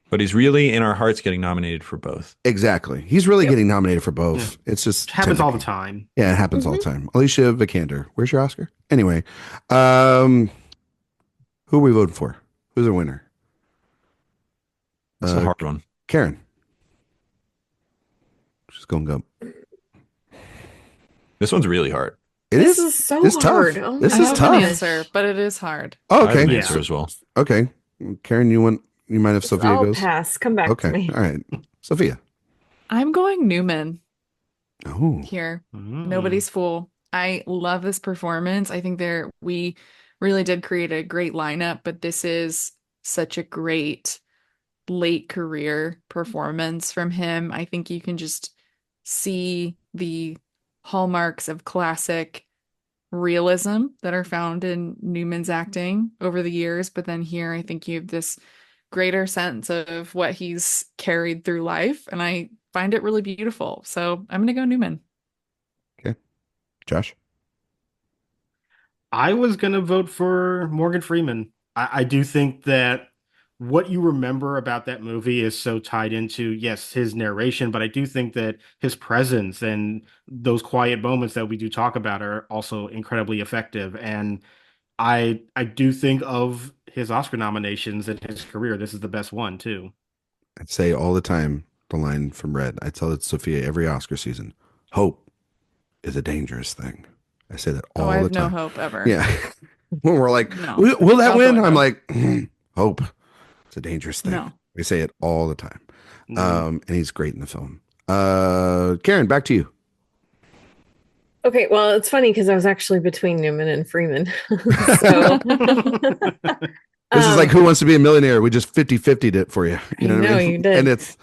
But he's really in our hearts getting nominated for both. Exactly. He's really getting nominated for both. It's just It happens all the time. Yeah, it happens all the time. Alicia Vikander, where's your Oscar? Anyway, who are we voting for? Who's the winner? That's a hard one. Karen. She's going to go. This one's really hard. This is so it's hard. Tough. Oh This I is have tough. an answer, but it is hard. Oh, I have okay. an Yeah. answer as well. Okay. Karen, you mind if Sophia I'll goes? pass. Come back Okay. to me. All right. Sophia. I'm going Newman Oh. here. Mm. Nobody's fool. I love this performance. I think we really did create a great lineup, but this is such a great late career performance from him. I think you can just see the hallmarks of classic realism that are found in Newman's acting over the years, but then here I think you have this greater sense of what he's carried through life, and I find it really beautiful. So I'm gonna go Newman. Josh. I was going to vote for Morgan Freeman. I do think that what you remember about that movie is so tied into, yes, his narration, but I do think that his presence and those quiet moments that we do talk about are also incredibly effective. And I do think of his Oscar nominations in his career. This is the best one, too. I'd say all the time the line from Red. I tell it to Sophia every Oscar season. Hope is a dangerous thing. I say that all I the have no time. hope ever. Yeah. When we're like, No. will that I'll win? vote I'm no. like, hope. It's a dangerous thing. No. We say it all the time. Mm. And he's great in the film. Karen, back to you. Okay, well, it's funny because I was actually between Newman and Freeman. So This is like Who Wants to Be a Millionaire? We just 50-50'd it for you. You know I what know I mean? you did. And it's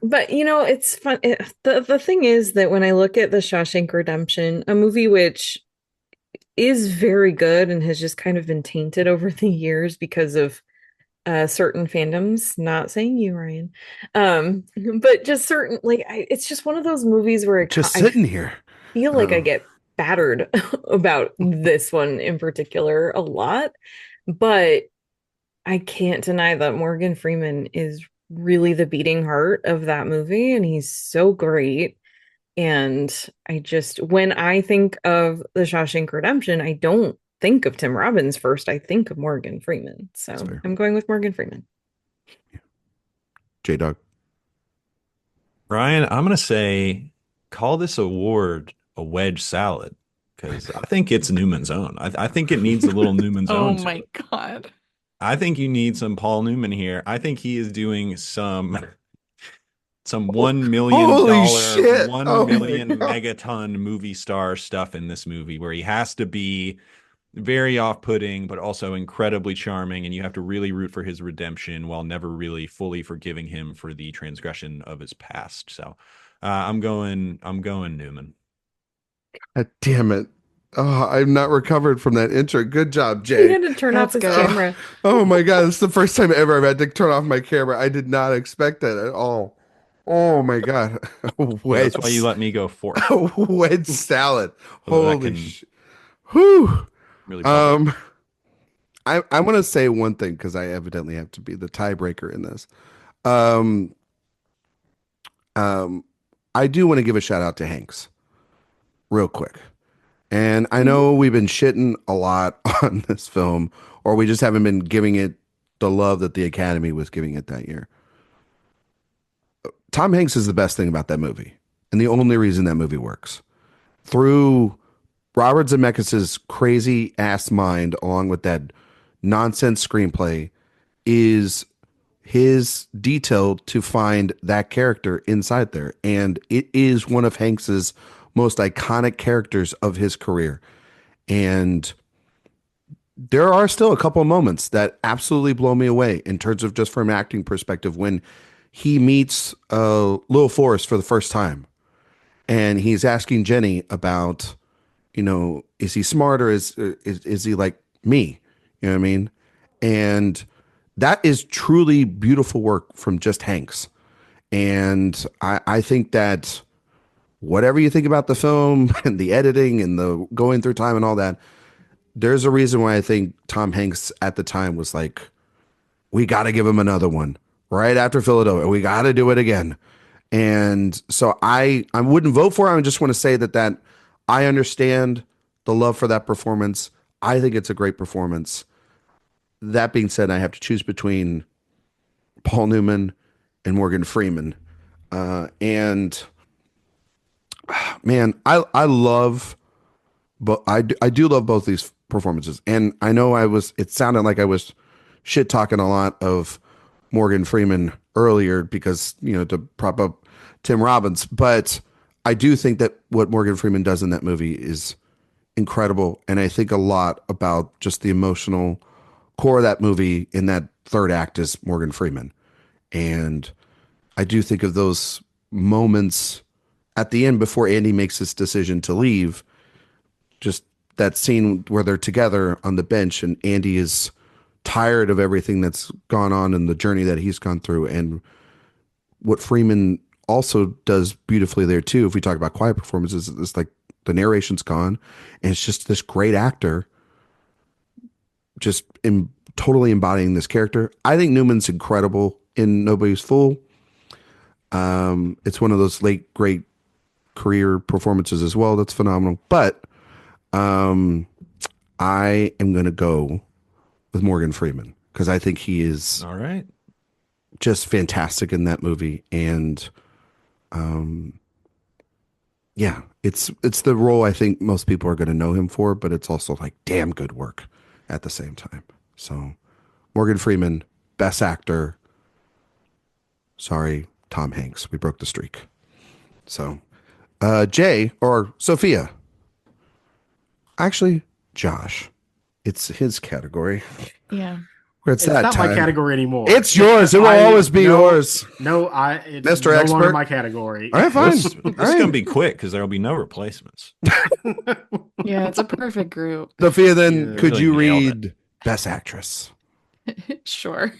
but it's fun. The thing is that when I look at The Shawshank Redemption, a movie which is very good and has just kind of been tainted over the years because of certain fandoms, not saying you, Ryan, but just certain, it's just one of those movies where just I sitting here. feel like I Oh. get battered about this one in particular a lot, but I can't deny that Morgan Freeman is really the beating heart of that movie, and he's so great. And when I think of The Shawshank Redemption, I don't think of Tim Robbins first. I think of Morgan Freeman. So That's fair. I'm going with Morgan Freeman. J-Dog. Ryan, I'm going to say call this award a wedge salad because I think it's Newman's own. I think it needs a little Newman's Oh own. to my it. God. I think you need some Paul Newman here. I think he is doing some $1 million, Holy shit. 1 Oh my million God. megaton movie star stuff in this movie where he has to be very off-putting, but also incredibly charming, and you have to really root for his redemption while never really fully forgiving him for the transgression of his past. So I'm going Newman. God damn it. Oh, I'm not recovered from that intro. Good job, He Jay. had to turn off That's his good. camera. Oh my God. This is the first time ever I've had to turn off my camera. I did not expect that at all. Oh my God. Wedge. That's why you let me go fourth. Wedge salad. So that Holy can shit. Whew. really bubble. I want to say one thing because I evidently have to be the tiebreaker in this. I do want to give a shout out to Hanks real quick. And I know we've been shitting a lot on this film, or we just haven't been giving it the love that the Academy was giving it that year. Tom Hanks is the best thing about that movie, and the only reason that movie works. Through Robert Zemeckis' crazy ass mind, along with that nonsense screenplay, is his detail to find that character inside there. And it is one of Hanks's most iconic characters of his career. And there are still a couple of moments that absolutely blow me away in terms of just from an acting perspective when he meets Lil Forrest for the first time and he's asking Jenny about, is he smart or is he like me? You know what I mean? And that is truly beautiful work from just Hanks. And I think that whatever you think about the film and the editing and the going through time and all that, there's a reason why I think Tom Hanks at the time was like, we got to give him another one right after Philadelphia. We got to do it again. And so I wouldn't vote for him. I just want to say that I understand the love for that performance. I think it's a great performance. That being said, I have to choose between Paul Newman and Morgan Freeman. And man, I love, but I do love both these performances. And I know it sounded like I was shit talking a lot of Morgan Freeman earlier because, to prop up Tim Robbins, but I do think that what Morgan Freeman does in that movie is incredible. And I think a lot about just the emotional core of that movie in that third act is Morgan Freeman. And I do think of those moments at the end before Andy makes his decision to leave, just that scene where they're together on the bench and Andy is tired of everything that's gone on and the journey that he's gone through. And what Freeman also does beautifully there too, if we talk about quiet performances, it's like the narration's gone and it's just this great actor just totally embodying this character. I think Newman's incredible in Nobody's Fool. It's one of those late great career performances as well. That's phenomenal. But I am going to go with Morgan Freeman because I think he is all right, just fantastic in that movie. And yeah, it's the role I think most people are going to know him for, but it's also like damn good work at the same time. So Morgan Freeman, best actor. Sorry, Tom Hanks. We broke the streak. So Jay or Sophia. Actually, Josh. It's his category. Yeah. It's not my category anymore. It's yours. It will always be yours. No, it's Mr. no Expert. longer my category. All right, fine. This is going to be quick because there will be no replacements. Yeah, it's a perfect group. Sophia, then could really you nailed read Best Actress? Sure.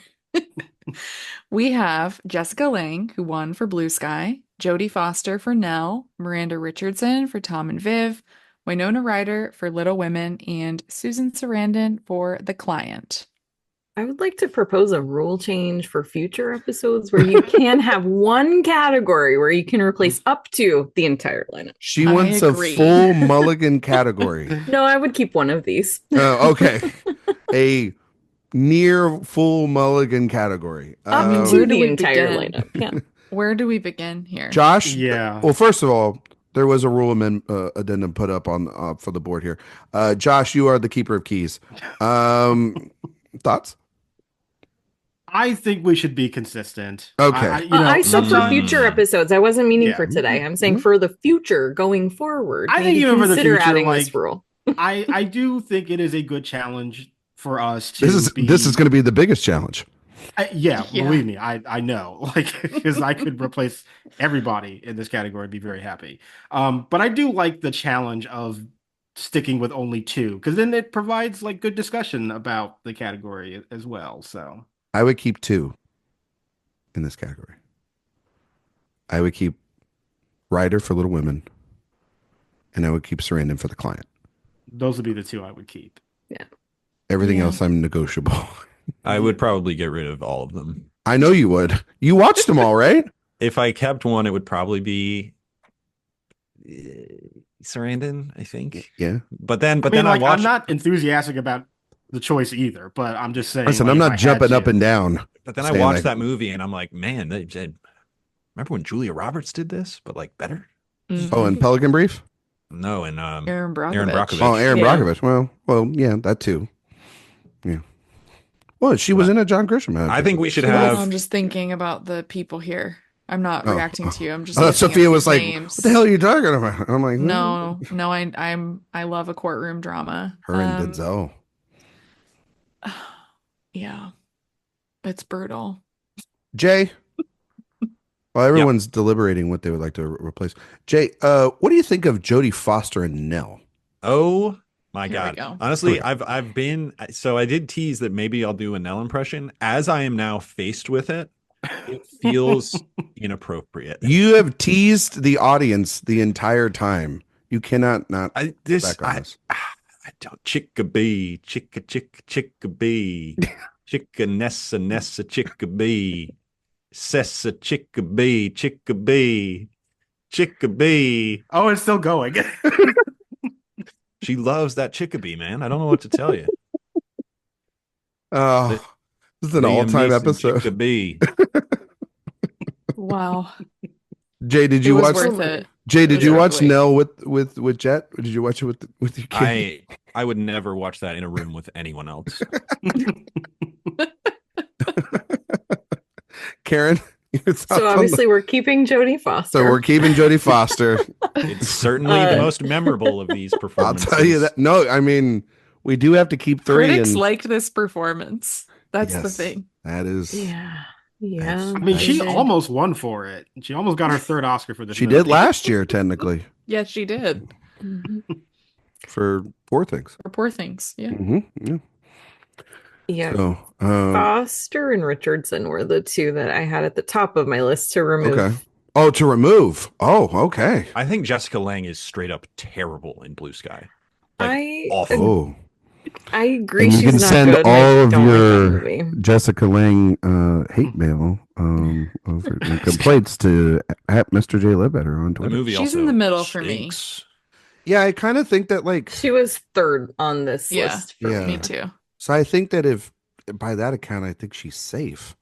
We have Jessica Lange, who won for Blue Sky, Jodie Foster for Nell, Miranda Richardson for Tom and Viv, Winona Ryder for Little Women, and Susan Sarandon for The Client. I would like to propose a rule change for future episodes where you can have one category where you can replace up to the entire lineup. She wants a full mulligan category. No, I would keep one of these. Okay. A near full mulligan category. Up to the entire lineup. Yeah. Where do we begin here? Josh? Yeah. Well, first of all, there was a rule addendum put up on for the board here. Josh, you are the keeper of keys. Thoughts? I think we should be consistent. Okay. I said for future episodes. I wasn't meaning for today. I'm saying for the future going forward. I think even for the future, adding this rule. I do think it is a good challenge for us to. This is going to be the biggest challenge. Yeah, believe me, I know, because I could replace everybody in this category and be very happy. But I do like the challenge of sticking with only two, because then it provides good discussion about the category as well. So I would keep two in this category. I would keep Ryder for Little Women, and I would keep Sarandon for The Client. Those would be the two I would keep. Yeah. Everything else I'm negotiable. I would probably get rid of all of them. I know you would. You watched them all, right? If I kept one, it would probably be Sarandon, I think. Yeah. But then I'm not enthusiastic about the choice either, but I'm just saying. Listen, I'm not jumping up and down. But then I watched that movie and I'm like, man, they said, remember when Julia Roberts did this, but better? Mm-hmm. Oh, and Pelican Brief? No, and Aaron Brockovich. Oh, Aaron Brockovich. Well, yeah, that too. Yeah. Well, she was in a John Grisham. I think we should have. I'm just thinking about the people here. I'm not reacting to you. I'm just. Sophia was like, names. "What the hell are you talking about?" I'm like, "No. I love a courtroom drama." Her and Denzel. Yeah, it's brutal. Jay, while everyone's deliberating what they would like to replace, Jay, what do you think of Jodie Foster and Nell? Oh my Here we God. go. Honestly, Okay. I've been, so I did tease that maybe I'll do a Nell impression. As I am now faced with it, it feels inappropriate. You have teased the audience the entire time. You cannot not back on this. I don't chickabee, chickabee, nessa chickabee, sessa chickabee. Oh, it's still going. She loves that chickabee, man. I don't know what to tell you. Oh, this is an Liam all-time Neeson episode. Chickabee. Wow. Jay, did It you was watch? worth it. Jay, did you Worth watch waiting. Nell with Jet? Or did you watch it with your kid? I would never watch that in a room with anyone else. Karen, your thoughts So on obviously we're keeping Jodie Foster. So we're keeping Jodie Foster. It's certainly the most memorable of these I'll performances. tell you that. No, I mean, we do have to keep three. Critics and liked this performance. That's the Yes, thing. That is. Yeah. I mean, she did. almost won for it. She almost got her third Oscar for this. She movie. did last year, technically, Yes, she did. Mhm. for Poor Things. For Poor Things. Yeah. Yeah. Yeah. So, Foster and Richardson were the two that I had at the top of my list to remove. okay. Oh, to remove. Oh, okay. I think Jessica Lange is straight up terrible in Blue Sky. I Awful. Oh, I agree. And you She's can not send good. all I of don't like your that movie. Jessica Lange hate mail over complaints to at Mr. J Ledbetter on The Twitter. movie She's also in the middle for me. stinks. Yeah, I kind of think that like. She was third on this Yeah. list for Yeah. Me too. So I think that if by that account, I think she's safe.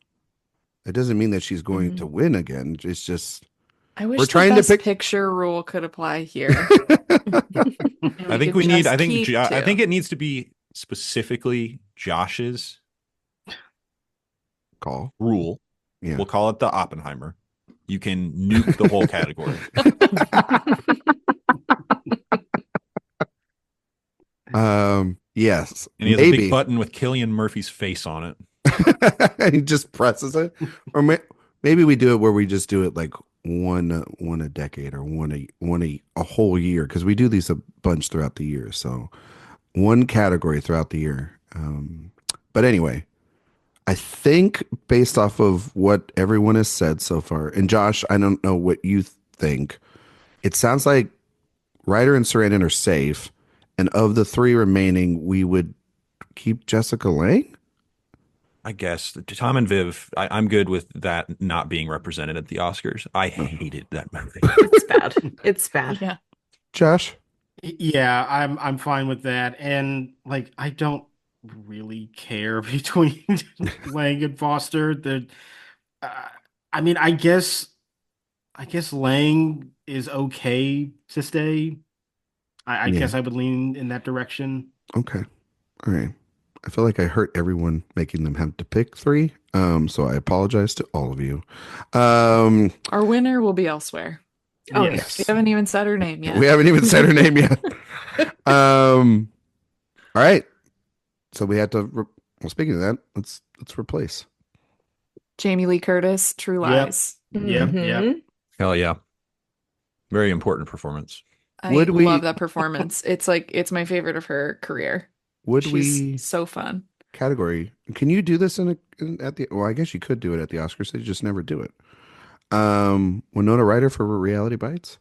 It doesn't mean that she's going to win again. It's just I wish We're the trying to best pick- picture rule could apply here. I think we need. I think. I think it. it needs to be specifically Josh's call. rule. Yeah. We'll call it the Oppenheimer. You can nuke the whole category. Yes. And he has a Maybe. big button with Cillian Murphy's face on it. And he just presses it. Or maybe we do it where we just do it like one a decade or one a whole year, because we do these a bunch throughout the year. So one category throughout the year. But anyway, I think based off of what everyone has said so far, and Josh, I don't know what you think. It sounds like Ryder and Sarandon are safe, and of the three remaining, we would keep Jessica Lange. I guess Tom and Viv. I'm good with that not being represented at the Oscars. I hated that movie. It's bad. It's bad. Yeah. Josh, Yeah, I'm fine with that. And like, I don't really care between Lang and Foster. I mean, I guess Lang is okay to stay. I Yeah. guess I would lean in that direction. okay, all right. I feel like I hurt everyone making them have to pick three. So I apologize to all of you. Our winner will be elsewhere. Oh, Yes. We haven't even said her name yet. We haven't even said her name yet. All right. So we had to. Well, speaking of that, let's replace. Jamie Lee Curtis, True Yep. Lies. Yep, yep. Hell yeah. Very important performance. I Would we- love that performance. It's my favorite of her career. Would She's we so fun. category? Can you do this at the? Well, I guess you could do it at the Oscars. They just never do it. Winona Ryder for Reality Bites.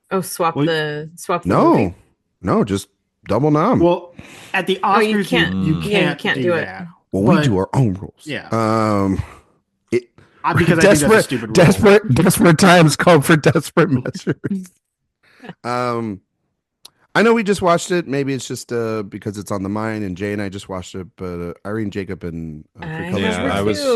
Oh, swap Well, the movie. No, just double nom. Well, at the Oh, you Oscars, can't. you Yeah, you can't can't do do it. that. we but- do our own rules. Yeah. Because I think that's a stupid rule. Desperate times call for desperate measures. I know we just watched it. Maybe it's just because it's on the mind, and Jay and I just watched it. But Irene Jacob and I Free have Colors Yeah, her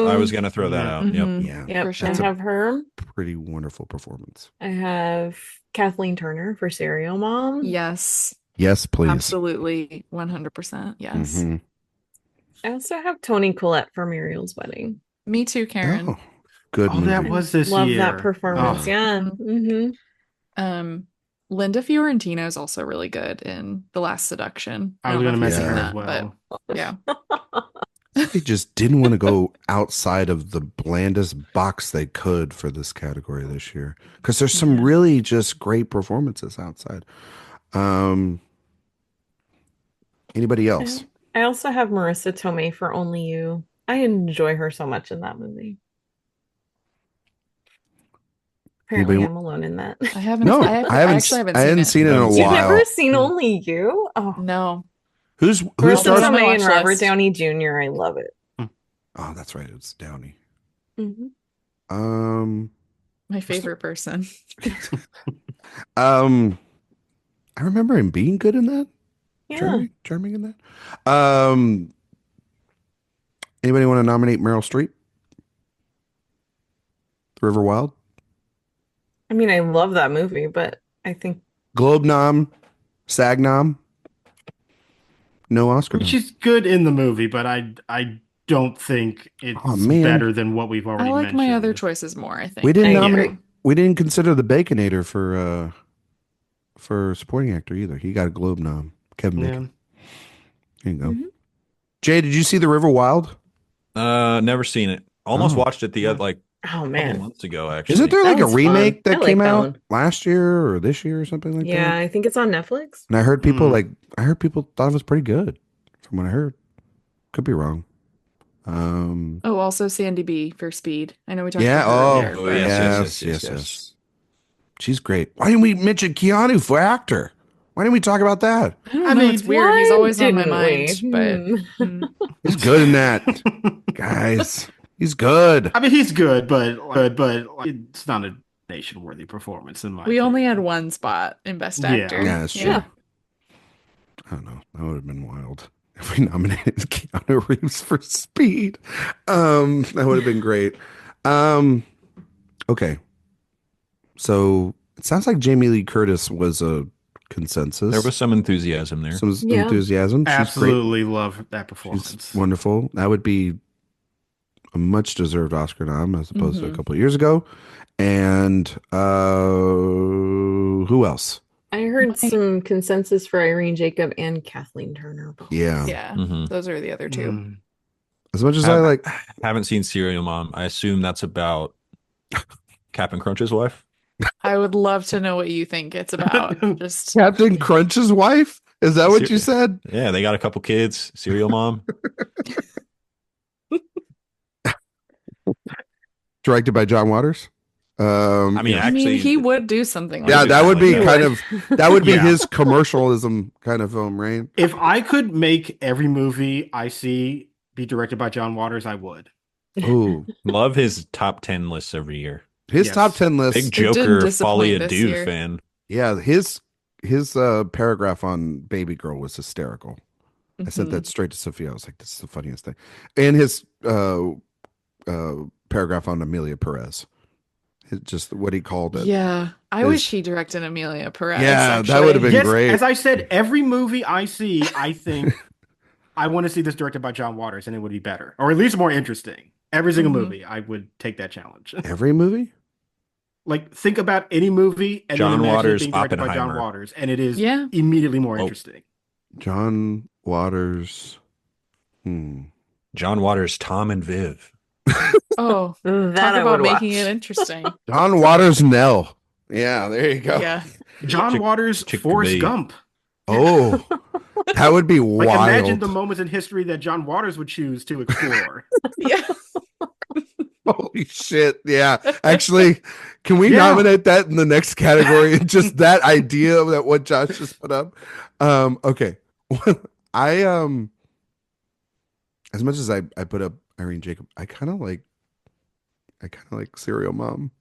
I was too. gonna throw that out. Yep. Mhm. yeah, Yep. For sure. I have her. pretty wonderful performance. I have Kathleen Turner for Serial Mom. Yes. Yes, please. Absolutely. 100%. Yes. Mhm. I also have Toni Collette for Muriel's Wedding. Me too, Karen. Oh, good Oh, movie. that was this Love year. that performance. Oh. Yeah. Mm-hmm. Linda Fiorentino is also really good in The Last Seduction. I was don't going to know if mention you've her seen as that, well. but yeah. They just didn't want to go outside of the blandest box they could for this category this year, because there's some Yeah. really just great performances outside. Anybody else? I also have Marissa Tomei for Only You. I enjoy her so much in that movie. Apparently, Anybody- I'm alone in that. I haven't. No, I actually haven't I hadn't seen it in a You've You've while. never seen Only You? Oh, No. Who Marissa starts- stars? on my Tomei and watch Robert list. Downey Jr. I love it. Oh, that's right. It's Downey. Mhm. My favorite person. I remember him being good in that. Yeah. Charming in that. Anybody want to nominate Meryl Streep? River Wild? I mean, I love that movie, but I think Globe nom, SAG nom. No Oscar nom. She's good in the movie, but I don't think it's Oh, man. better than what we've already I like mentioned. my other choices more, I think. We didn't I nominate. agree. We didn't consider the Baconator for supporting actor either. He got a Globe nom. Kevin Yeah. Bacon. There you go. Mhm. Jay, did you see The River Wild? Never seen it. Almost Oh. watched it the Oh couple man. months ago. Actually, Isn't there That like a one's remake fun. that I like came that out one. last year or this year or something like Yeah, that? I think it's on Netflix. And I heard people Hmm. I heard people thought it was pretty good from what I heard. Could be wrong. Oh, also Sandy B for Speed. I know we talked Yeah. about her Oh, earlier, Oh, but yes. She's great. Why didn't we mention Keanu for actor? Why didn't we talk about that? I don't I know. mean, It's weird. He's Why always on my didn't mind, we? but He's good in that, guys. He's good. I mean, he's good, but it's not a nation-worthy performance in my we only opinion. had one spot in Best Yeah. Actor. Yeah, that's true. Yeah. I don't know. That would have been wild if we nominated Keanu Reeves for Speed. That would have been great. Okay. So it sounds like Jamie Lee Curtis was a consensus. there was some enthusiasm there. some Yeah. enthusiasm. She's great. Absolutely love that performance. She's wonderful. That would be a much deserved Oscar nom as opposed to a Mhm. couple of years ago. And who else? I heard some consensus for Irene Jacob and Kathleen Turner. Yeah. Yeah, Mhm. those are the other two. Mm. As much as I like Haven't seen Serial Mom. I assume that's about Captain Crunch's wife. I would love to know what you think it's about. Just Captain Crunch's wife, is that what you said? Yeah, they got a couple kids. Serial Mom. Directed by John Waters. I mean, yeah. I mean, actually, he would do something like Yeah, do that would be like kind that. of that would be Yeah. his commercialism kind of film, right? If I could make every movie I see be directed by John Waters, I would. Ooh, love his top 10 lists every year. his Yes. top 10 list. Big didn't Joker, disappoint Folly this Ado year. fan. Yeah, his paragraph on Baby Girl was hysterical. I sent that straight to Sophia. I was like, "This is the funniest thing." And his paragraph on Amelia Perez, just what he called it. Yeah, I His- wish he directed Amelia Perez. Yeah, that actually. would have been Yes, great. as I said, every movie I see, I think I want to see this directed by John Waters, and it would be better, or at least more interesting. Every single Mhm. movie, I would take that challenge. Every movie. Like, think about any movie and John then imagine Waters, it being directed by John Oppenheimer. Waters, and it is Yeah. immediately more Oh. interesting. John Waters. John Waters, Tom and Viv. Oh, That talk I about would making watch. it interesting. John Waters Nell. Yeah, there you go. Yeah, John Chick- Waters, Chick Forrest to be. Gump. Oh, that would be Like, wild. imagine the moments in history that John Waters would choose to explore. yeah. Holy shit. Yeah. Actually, can we Yeah. nominate that in the next category? Just that idea of that what Josh just put up. Okay. I as much as I put up Irene Jacob, I kind of like Serial Mom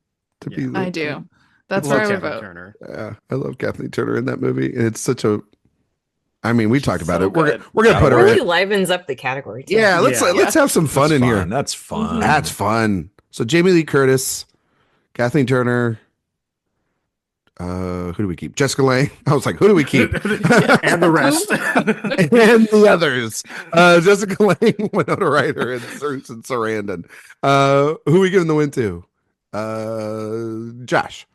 to be Yeah. the, I do. That's Love where I would Kathleen vote. Turner. Yeah, I love Kathleen Turner in that movie, and it's such a. I mean, we talked about so it. We're good. gonna put It her really in. livens up the category too. Yeah, let's Yeah. let's have some fun That's in here. That's fun. That's fun. So Jamie Lee Curtis, Kathleen Turner. Who do we keep? Jessica Lange. I was like, who do we keep? And the rest. And the others. Jessica Lange, Winona Ryder, and Susan Sarandon. Who are we giving the win to? Josh.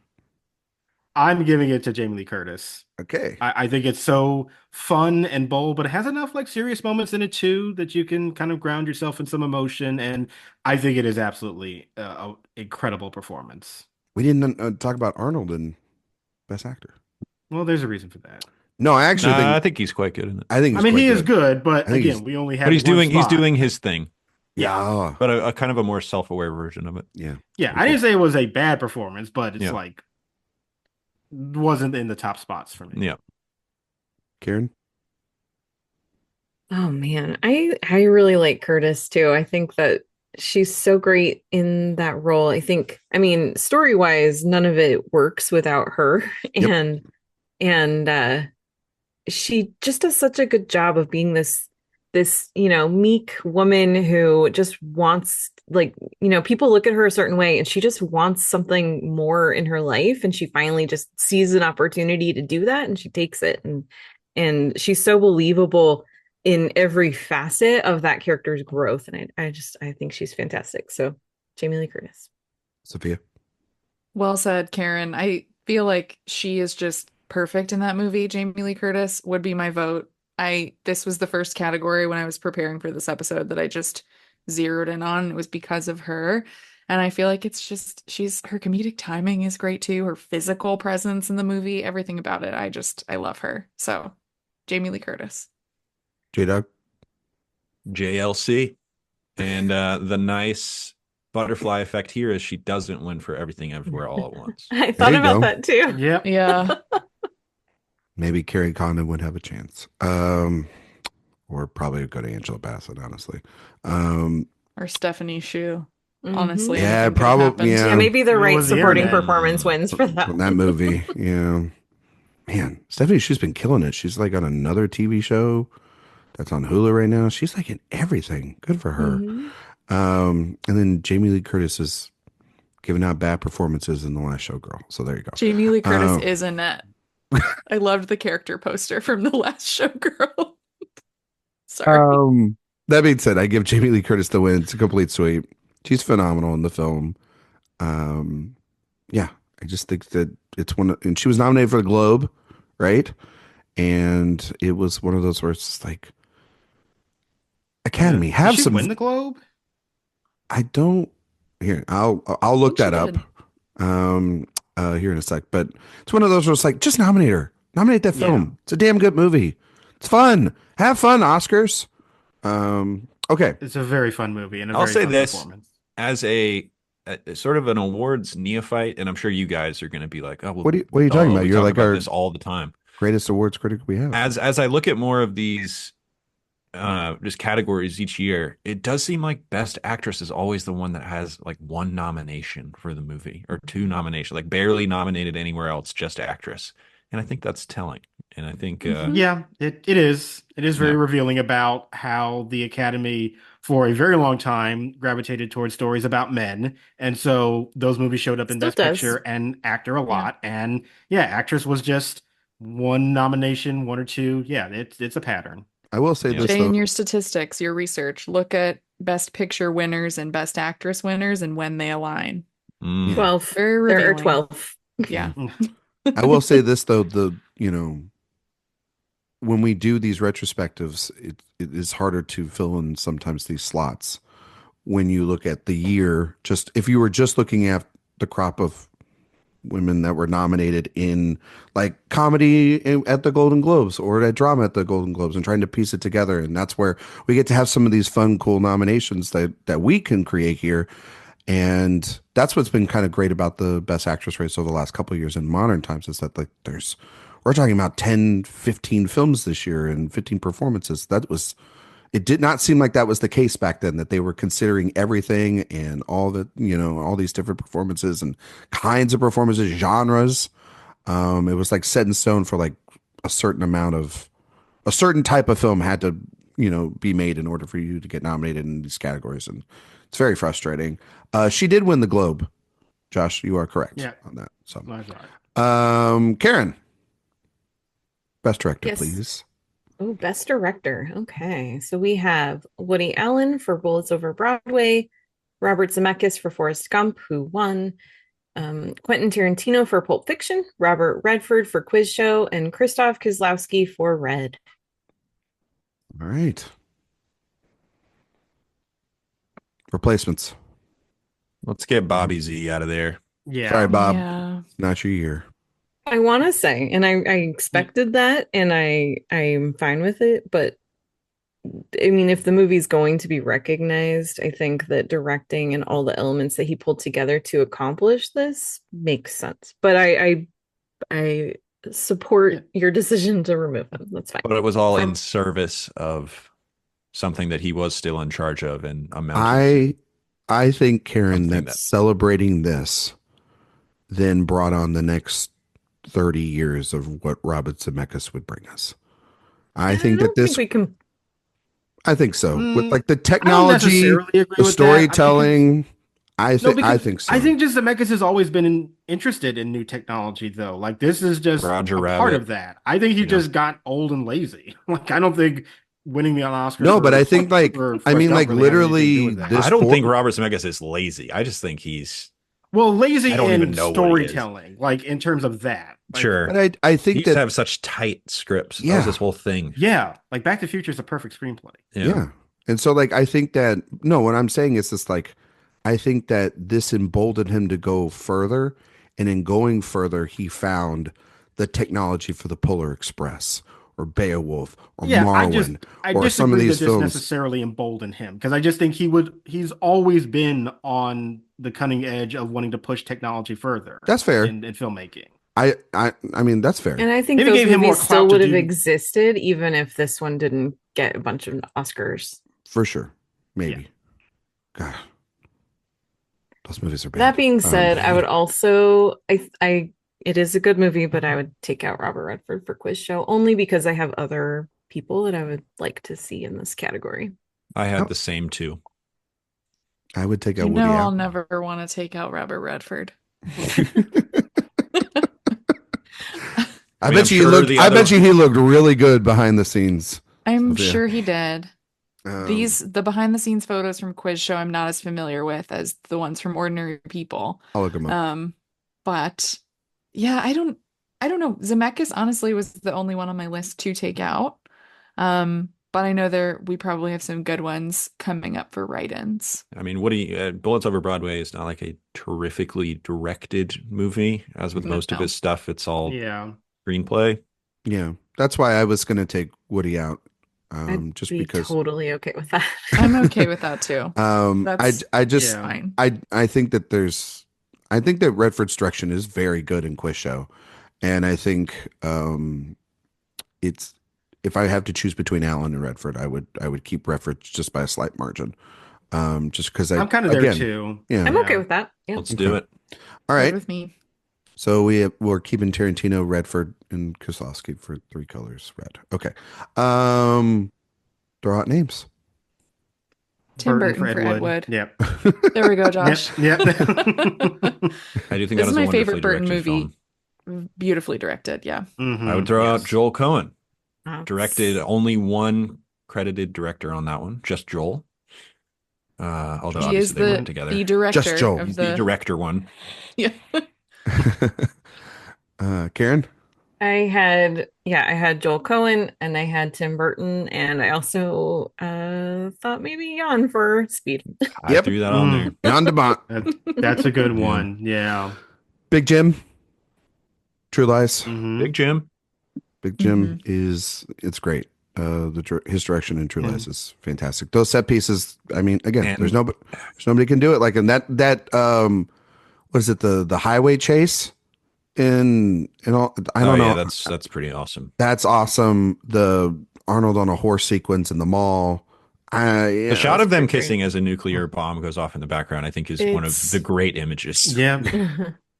I'm giving it to Jamie Lee Curtis. Okay. I think it's so fun and bold, but it has enough like serious moments in it too that you can kind of ground yourself in some emotion. And I think it is absolutely an incredible performance. We didn't talk about Arnold in Best Actor. Well, there's a reason for that. No, I actually think I think he's quite good in it. I think I mean, quite he is good, but I think again, we only have. But he's one spot. doing his thing. Yeah. But a kind of a more self-aware version of it. Yeah. Yeah, I didn't say it was a bad performance, but it's Yeah. like wasn't in the top spots for me. Yeah. Karen? Oh man, I really like Curtis too. I think that she's so great in that role. I mean, story-wise, none of it works without her. Yep. And she just does such a good job of being this meek woman who just wants, like, people look at her a certain way and she just wants something more in her life, and she finally just sees an opportunity to do that and she takes it, and she's so believable in every facet of that character's growth, and I think she's fantastic. So Jamie Lee Curtis. Sophia? Well said, Karen. I feel like she is just perfect in that movie. Jamie Lee Curtis would be my vote. This was the first category when I was preparing for this episode that I just zeroed in on. It was because of her. And I feel like it's just, her comedic timing is great too. Her physical presence in the movie, everything about it. I love her. So Jamie Lee Curtis. J-Dog? JLC. And the nice butterfly effect here is she doesn't win for Everything Everywhere All at Once. I thought you about go. that too. Yep. Yeah. Maybe Carrie Condon would have a chance. Or probably go to Angela Bassett, honestly. Or Stephanie Shu. Honestly. Yeah, anything could've probably. happened. Yeah. Yeah, maybe the It right was the supporting internet. performance wins for that. From that movie. Yeah. Man, Stephanie, she's been killing it. She's like on another TV show that's on Hulu right now. She's like in everything. Good for her. Mhm. And then Jamie Lee Curtis is giving out bad performances in The Last Showgirl. So there you go. Jamie Lee Curtis Um, is Annette. I loved the character poster from The Last Showgirl. Sorry. That being said, I give Jamie Lee Curtis the win. It's a complete sweep. She's phenomenal in the film. Yeah, I just think that it's and she was nominated for the Globe, right? And it was one of those where it's just like, Academy, have Did she some. win the Globe? I don't. Here, I'll look think that she up. did. Here in a sec. But it's one of those where it's like, just nominate her. Nominate that film. Yeah. It's a damn good movie. It's fun. Have fun, Oscars. Okay. It's a very fun movie and a I'll very say fun this. performance. As a sort of an awards neophyte, and I'm sure you guys are going to be like, "Oh, well, What are you talking about? we You're talk like about our this all the time." greatest awards critic we have. As I look at more of these just categories each year, it does seem like Best Actress is always the one that has like one nomination for the movie or two nominations, like barely nominated anywhere else, just actress. And I think that's telling. And I think Yeah, it is. It is very Yeah. revealing about how the Academy, for a very long time, gravitated towards stories about men, and so those movies showed up in Still Best does. Picture and Actor a lot. And yeah, actress was just one nomination, one or two. Yeah, it's a pattern. I will say Yeah. this Stay though. in your statistics, your research. Look at Best Picture winners and Best Actress winners and when they align. mm, 12. Very There are revealing. 12. Yeah. I will say this though. When we do these retrospectives, it is harder to fill in sometimes these slots. When you look at the year, just if you were just looking at the crop of women that were nominated in like comedy at the Golden Globes or at drama at the Golden Globes and trying to piece it together. And that's where we get to have some of these fun, cool nominations that we can create here. And that's what's been kind of great about the Best Actress race over the last couple of years in modern times is that like we're talking about 10, 15 films this year and 15 performances. It did not seem like that was the case back then, that they were considering everything and all these different performances and kinds of performances, genres. It was like set in stone for like a certain type of film had to, be made in order for you to get nominated in these categories. And it's very frustrating. She did win the Globe. Josh, you are correct on that. So, That's right. Karen, Best Director, Yes. please. Oh, Best Director. Okay. So we have Woody Allen for Bullets Over Broadway, Robert Zemeckis for Forrest Gump, who won, Quentin Tarantino for Pulp Fiction, Robert Redford for Quiz Show, and Krzysztof Kieslowski for Red. All right. Replacements. Let's get Bobby Z out of there. Yeah. Sorry, Bob. Yeah. Not your year. I want to say, and I expected that, and I'm fine with it, but I mean, if the movie's going to be recognized, I think that directing and all the elements that he pulled together to accomplish this makes sense. But I support your decision to remove him. That's fine. But it was all in service of something that he was still in charge of and amounted. I think, Karen, Something that celebrating this then brought on the next 30 years of what Robert Zemeckis would bring us. I think that this. Think we can. I think so. With like the I don't technology, necessarily agree the with storytelling. I No, because think so. I think just Zemeckis has always been interested in new technology, though. Like this is just Roger a Rabbit. part of that. I think he Yeah. just got old and lazy. Like I don't think winning the Oscar. No, but I think like I mean like literally this. I don't think Robert Zemeckis is lazy. I just think he's lazy I don't in even know what it is. storytelling, like in terms of that. Like, sure. But I He think used to that have such tight scripts. That Yeah. was this whole thing. Yeah, like Back to the Future is a perfect screenplay. yeah. And so like I think that no, what I'm saying is just like I think that this emboldened him to go further, and in going further, he found the technology for the Polar Express or Beowulf or Yeah, Marwin I or some of disagree these that this films. necessarily emboldened him because I just think he's always been on the cutting edge of wanting to push technology further. That's fair. in filmmaking. I mean that's fair. And I think Maybe those gave him more movies still clout to would have do- existed even if this one didn't get a bunch of Oscars. For sure. Maybe. God. Those movies are bad. That being said, I would also I it is a good movie, but I would take out Robert Redford for Quiz Show only because I have other people that I would like to see in this category. I had the same too. I would take out You Woody know I'll Allen. never want to take out Robert Redford. I mean, bet I'm you he sure looked. the I other- bet you he looked really good behind the scenes. I'm Sophia. sure he did. Um, The behind the scenes photos from Quiz Show I'm not as familiar with as the ones from Ordinary People. I'll look him up. But yeah, I don't know. Zemeckis honestly was the only one on my list to take out. But I know we probably have some good ones coming up for write-ins. I mean, Woody Bullets Over Broadway is not like a terrifically directed movie, as with most of No. his stuff. It's all Yeah, screenplay. Yeah, that's why I was going to take Woody out. I'd Just be because. totally okay with that. I'm okay with that too. I just Yeah. Fine. I think that Redford's direction is very good in Quiz Show, and I think it's if I have to choose between Allen and Redford, I would keep Redford just by a slight margin. Just because I'm kind of there too. Yeah. I'm okay with that. Yeah. Let's do it. All Good right. with me. So we're keeping Tarantino, Redford, and Kieslowski for 3 colors red. Okay. Throw out names. Tim Burton for Ed Wood. Yep. There we go, Josh. Yep. I do think This that is is my a favorite wonderfully Burton directed movie. film. Beautifully directed, yeah. Mhm, I would throw out yes. Joel Cohen. Oh. Directed only one credited director on that one, just Joel. Although He is obviously they work together. the director Just Joel. of He's the director one. Yeah. Karen? I had Joel Cohen and I had Tim Burton and I also thought maybe Jan for Speed. I Yep. threw that on there. Jan de Bont. That's a good Yeah. one. Yeah. Big Jim. True Lies. Mhm. Big Jim. Big Jim it's great. His direction in True Yeah. Lies is fantastic. Those set pieces, I mean, again, And- there's nobody can do it like in that what is it, the highway chase in all, I don't know. Yeah, that's pretty awesome. That's awesome. The Arnold on a horse sequence in the mall. The shot of them pretty great. kissing as a nuclear bomb goes off in the background, I think, is one of It's- the great images. Yeah.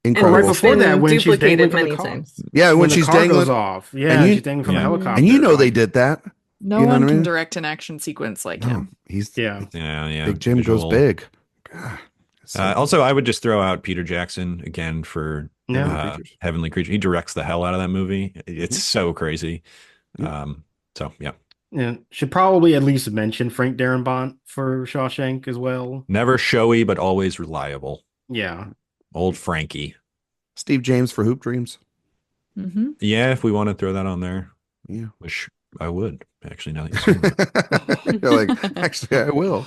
And Incredible. right it's before been that, when she's duplicated dangling from the many car. times. Yeah, when the she's car dangling goes off. Yeah, And you- she's dangling from Yeah. the helicopter. and you know they did that. No You know one what I can mean? direct an action sequence like No, him. he's Yeah. Yeah. Big Jim visual. goes big. God, so Also, I would just throw out Peter Jackson again for Yeah. Creatures. Heavenly Creature. He directs the hell out of that movie. It's so crazy. Yeah. So yeah, Yeah. Should probably at least mention Frank Darabont for Shawshank as well. never showy, but always reliable. Yeah. Old Frankie. Steve James for Hoop Dreams. Mm-hmm. Yeah, if we want to throw that on there, Yeah. which I would actually. Now that you say that. You're like, actually, I will.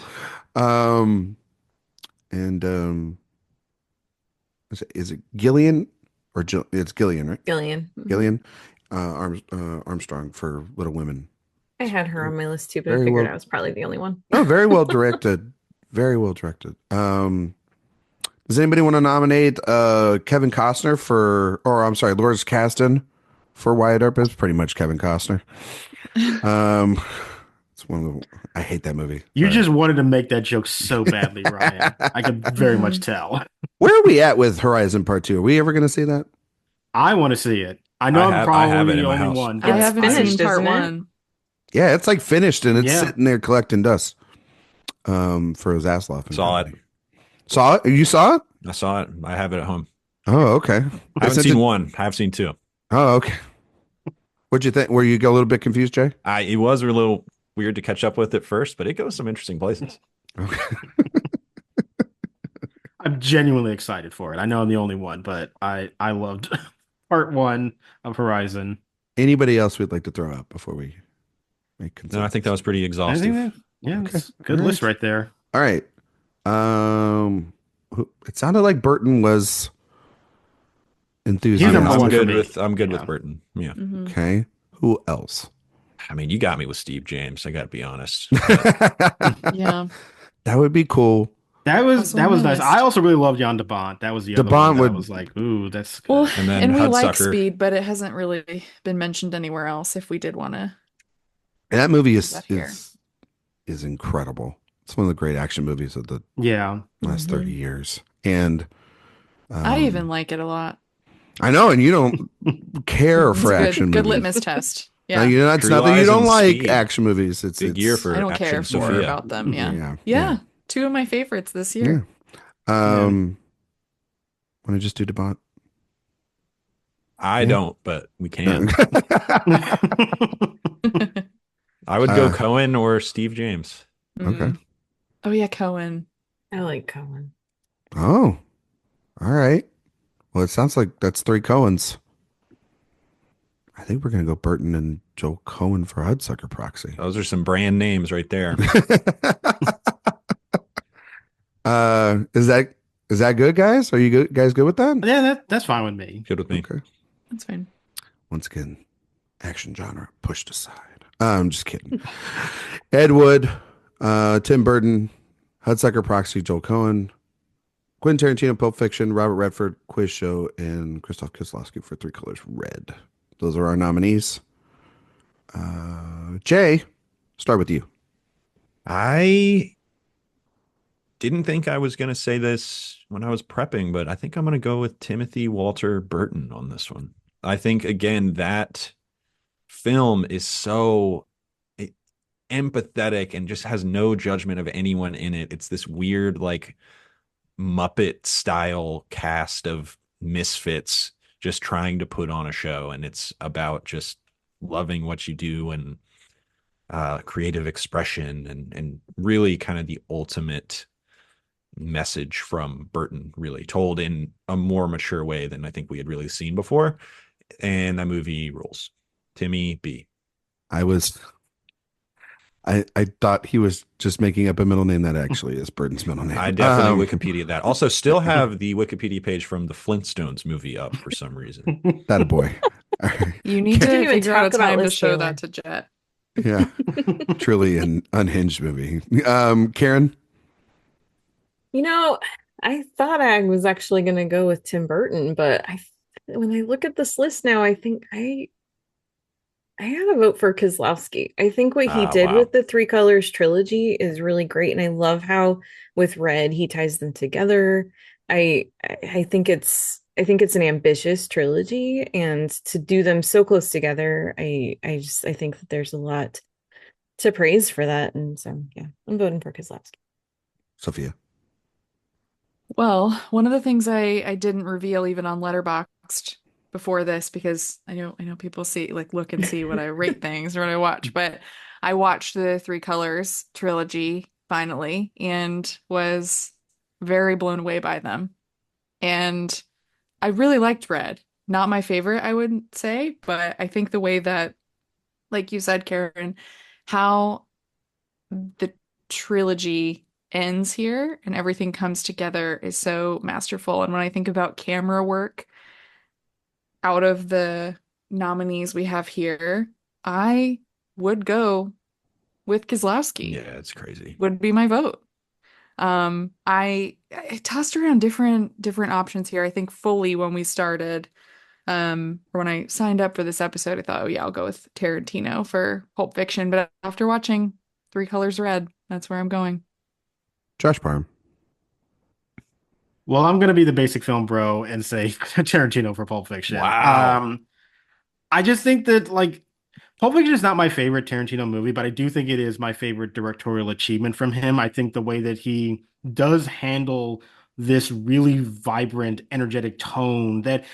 And is it Gillian or it's Gillian, right? Gillian. Gillian Armstrong for Little Women. I had her on my list too, but I Very figured well- I was probably the only one. Oh, very well directed. Very well directed. Does anybody want to nominate Kevin Costner Loris Kasdan for Wyatt Earp? It's pretty much Kevin Costner. It's one of the I hate that movie. You Sorry. just wanted to make that joke so badly, Ryan. I could very much tell. Where are we at with Horizon Part 2? Are we ever going to see that? I want to see it. I know I I'm have it probably in the my only house. one. I but haven't finished, seen part isn't it? one. Yeah, it's like finished and it's Yeah. sitting there collecting dust. For Zaslav. and Saw it. company. Saw it? You saw it? I saw it. I have it at home. Oh, okay. I haven't seen one. I have seen two. Oh, okay. What'd you think? Were you a little bit confused, Jay? It was a little weird to catch up with at first, but it goes some interesting places. Okay. I'm genuinely excited for it. I know I'm the only one, but I loved part one of Horizon. Anybody else we'd like to throw out before we make consensus? No, I think that was pretty I exhaustive. think that, Okay. it's a good All list right. right there. All right. It sounded like Burton was He's enthusiastic. number one for me. I'm good Yeah. with Burton. Yeah. Mhm. Okay. Who else? I mean, you got me with Steve James. I got to be honest. Yeah. That would be cool. That was Also on the nice. list. I also really loved Jan de Bont. That was the De other one Bont that would- I was like, ooh, that's good. Well, And then and we like Hudsucker. Speed, but it hasn't really been mentioned anywhere else. If we did want to, And that movie is That here. is incredible. It's one of the great action movies of the Yeah. last Mhm. 30 years. And I even like it a lot. I know, and you don't care It's for a good, action good movies. litmus test. No, Yeah, it's not that you True don't Lies like and Speed. action movies. It's Big year for I don't action care more Sophia. about them. Yeah. Yeah. Yeah. Two of my favorites this year. Want to just do DeBont? I Yeah. don't, but we can. I would go Cohen or Steve James. Okay. Mm. Oh yeah, Cohen. I like Cohen. Oh, all right. Well, it sounds like that's three Cohens. I think we're gonna go Burton and Joel Cohen for Hudsucker Proxy. Those are some brand names right there. Is that good, guys? Are you guys good with that? Yeah, that's fine with me. Good with me. Okay. That's fine. Once again, action genre pushed aside. I'm just kidding. Ed Wood, Tim Burton, Hudsucker Proxy, Joel Cohen, Quentin Tarantino, Pulp Fiction, Robert Redford, Quiz Show, and Krzysztof Kieslowski for Three Colors Red. Those are our nominees. Jay, start with you. I didn't think I was going to say this when I was prepping, but I think I'm going to go with Timothy Walter Burton on this one. I think, again, that film is so empathetic and just has no judgment of anyone in it. It's this weird, like, Muppet style cast of misfits just trying to put on a show. And it's about just loving what you do and creative expression and really kind of the ultimate message from Burton, really told in a more mature way than I think we had really seen before. And that movie rules. Timmy B. I thought he was just making up a middle name that actually is Burton's middle name. I definitely Wikipedia that. Also, still have the Wikipedia page from the Flintstones movie up for some reason. That a boy. All right. You need to Didn't even figure out a talk about time to Liz show Taylor. that to Jet. Yeah. Truly an unhinged movie. Karen? You know, I thought I was actually going to go with Tim Burton, but when I look at this list now, I think I have a vote for Kieslowski. I think what he did Wow. with the Three Colors trilogy is really great, and I love how with Red he ties them together. I think it's an ambitious trilogy, and to do them so close together, I think that there's a lot to praise for that, and so yeah, I'm voting for Kieslowski. Sophia. Well, one of the things I didn't reveal even on Letterboxd before this, because I know people look and see what I rate things or what I watch, but I watched the Three Colors trilogy finally and was very blown away by them. And I really liked Red. Not my favorite, I wouldn't say, but I think the way that, like you said, Karen, how the trilogy ends here and everything comes together is so masterful. And when I think about camera work out of the nominees we have here, I would go with Kieslowski. Yeah, it's crazy. Would be my vote. I tossed around different options here. I think fully when we started, or when I signed up for this episode, I thought, oh yeah, I'll go with Tarantino for Pulp Fiction. But after watching Three Colors Red, that's where I'm going. Josh Parham. Well, I'm gonna be the basic film bro and say Tarantino for Pulp Fiction. Wow. I just think that like Pulp Fiction is not my favorite Tarantino movie, but I do think it is my favorite directorial achievement from him. I think the way that he does handle this really vibrant, energetic tone that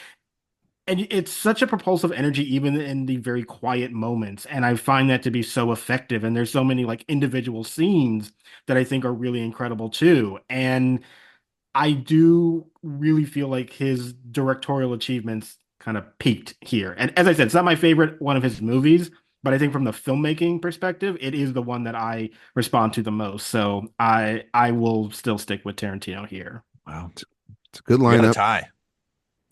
and it's such a propulsive energy even in the very quiet moments, and I find that to be so effective, and there's so many like individual scenes that I think are really incredible too. And I do really feel like his directorial achievements kind of peaked here. And as I said, it's not my favorite one of his movies, but I think from the filmmaking perspective, it is the one that I respond to the most. So I will still stick with Tarantino here. Wow. It's a good We got a lineup. tie.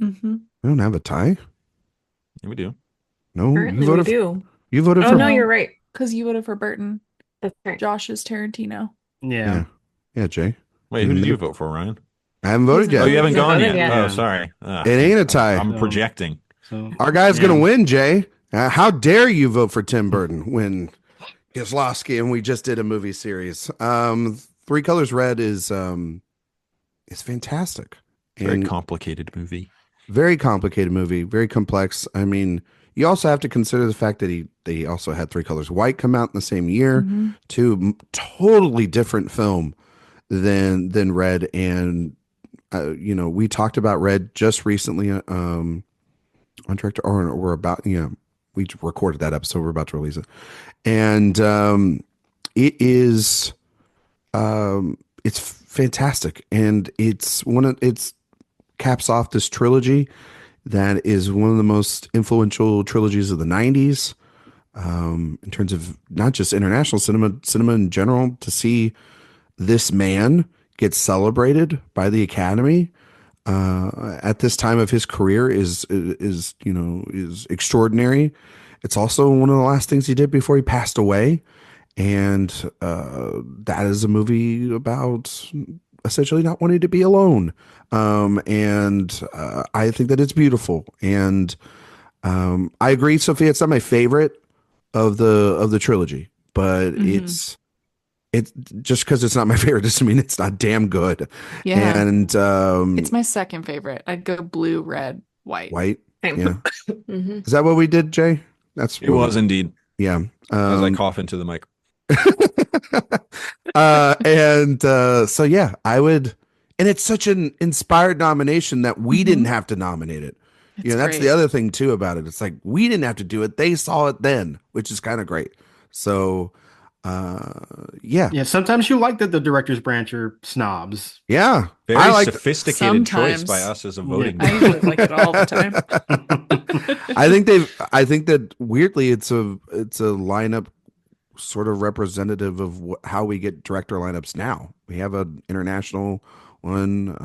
Mm-hmm. We don't have a tie. Yeah, we do. No, Currently, we do. You voted Oh, for. no, you're right. Because you voted for Burton. That's right. Josh is Tarantino. Yeah. Yeah, Jay. Wait, who did you vote for, Ryan? I haven't voted He yet. Oh, you haven't Hasn't gone voted yet. yet. Oh, sorry. It ain't a tie. I'm So- projecting. So Our guy's yeah. gonna win, Jay. How dare you vote for Tim Burton when Kieslowski and we just did a movie series? Three Colors Red is fantastic. Very And complicated movie. very complicated movie, very complex. I mean, you also have to consider the fact that they also had Three Colors White come out in the same year. Mm-hmm. Totally different film than Red. And we talked about Red just recently on Director, or we're about, we recorded that episode. We're about to release it, and it is it's fantastic, and it's caps off this trilogy that is one of the most influential trilogies of the 90s, in terms of not just international cinema in general. To see this man get celebrated by the Academy at this time of his career is extraordinary. It's also one of the last things he did before he passed away, and that is a movie about essentially not wanting to be alone. And I think that it's beautiful, and I agree, Sophia. It's not my favorite of the trilogy, but Mm-hmm. it's just because it's not my favorite doesn't mean it's not damn good. Yeah. And It's my second favorite. I'd go blue, red, white. White. Same. Yeah. Mhm. Is that what we did, Jay? That's It was indeed. Yeah. As I cough into the mic. So yeah, I would, and it's such an inspired nomination that we Mhm. didn't have to nominate it. It's That's great. the other thing too about it. It's like we didn't have to do it; they saw it then, which is kind of great. So, yeah, Yeah, sometimes you like that the director's branch are snobs. yeah. Very I like. sophisticated choice Sometimes. by us as a voting I body. usually like it all the time. I think that weirdly, it's a lineup sort of representative of how we get director lineups now. We have an international one.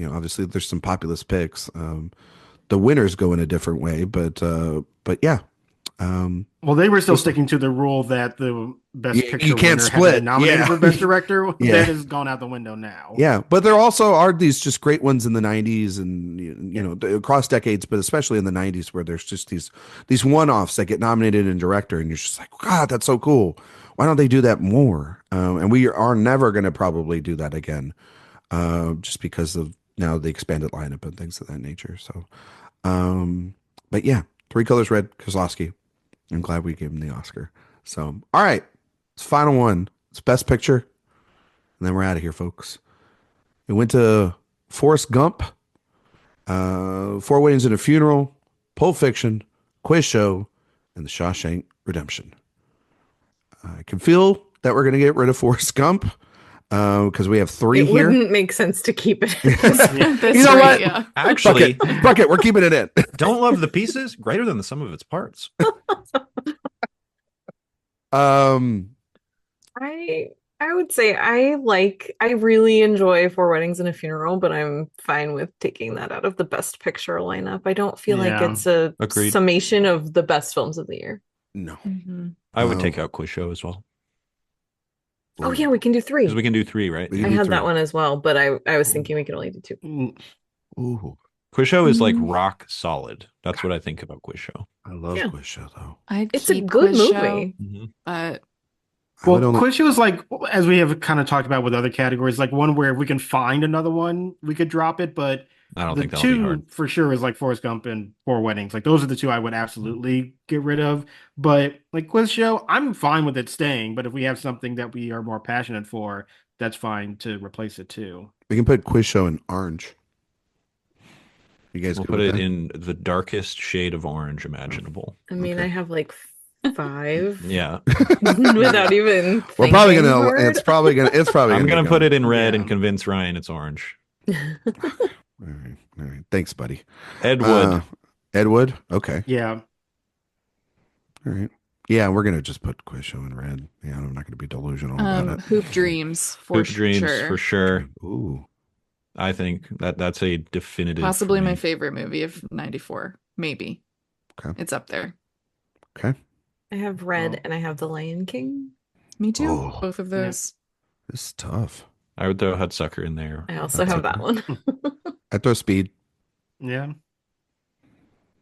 Obviously there's some populist picks. The winners go in a different way, but yeah. Well, they were still sticking to the rule that the best You picture can't winner had to split. be nominated Yeah. for best director. Yeah. That has gone out the window now. Yeah, but there also are these just great ones in the 90s and across decades, but especially in the 90s where there's just these one-offs that get nominated in director and you're just like, God, that's so cool. Why don't they do that more? And we are never going to probably do that again, just because of now the expanded lineup and things of that nature. So, but yeah, Three Colors Red, Kieslowski. I'm glad we gave him the Oscar. So, all right, it's final one. It's Best Picture. And then we're out of here, folks. It went to Forrest Gump, Four Weddings and a Funeral, Pulp Fiction, Quiz Show, and The Shawshank Redemption. I can feel that we're going to get rid of Forrest Gump. Because we have three It here. wouldn't make sense to keep it. This You know rate, what? Yeah. Actually, Bucket, we're keeping it in. don't love the pieces greater than the sum of its parts. I would say I really enjoy Four Weddings and a Funeral, but I'm fine with taking that out of the Best Picture lineup. I don't feel like Yeah. it's a Agreed. summation of the best films of the year. No. I would Oh. take out Quiz Show as well. Oh yeah, we can do three. Because we can do 3, right? We I can do had 3. that one as well, but I was thinking we could only do 2. Mm, Ooh, Quiz Show is like Mm. rock solid. That's what I think about Quiz Show. I love Yeah. Quiz Show though. I'd It's a keep good Quiz Show, movie. but I would Well, only- Quiz Show is like, as we have kind of talked about with other categories, like one where if we can find another one, we could drop it. But I don't the think that'll be two hard. for sure is like Forrest Gump and Four Weddings. Like those are the two I would absolutely get rid of. But like Quiz Show, I'm fine with it staying. But if we have something that we are more passionate for, that's fine to replace it too. We can put Quiz Show in orange. You guys We'll good put with it that? in the darkest shade of orange imaginable. I mean, Okay. I have like 5 Yeah. without even We're probably thinking gonna. hard. It's probably gonna. I'm going to put it in red Yeah. and convince Ryan it's orange. All right. Thanks, buddy. Ed Wood. Ed Wood. Okay. Yeah. All right. Yeah, we're gonna just put Quiz Show in red. Yeah, I'm not gonna be delusional about it. Hoop Dreams for Hoop Dreams sure. for sure. Ooh. I think that's a definitive. Possibly for my me. favorite movie of '94. Maybe. Okay. It's up there. Okay. I have Red Well. and I have The Lion King. Me too. Oh. Both of those. This is tough. I would throw Hudsucker in there. I also That's have that one. I throw Speed. Yeah.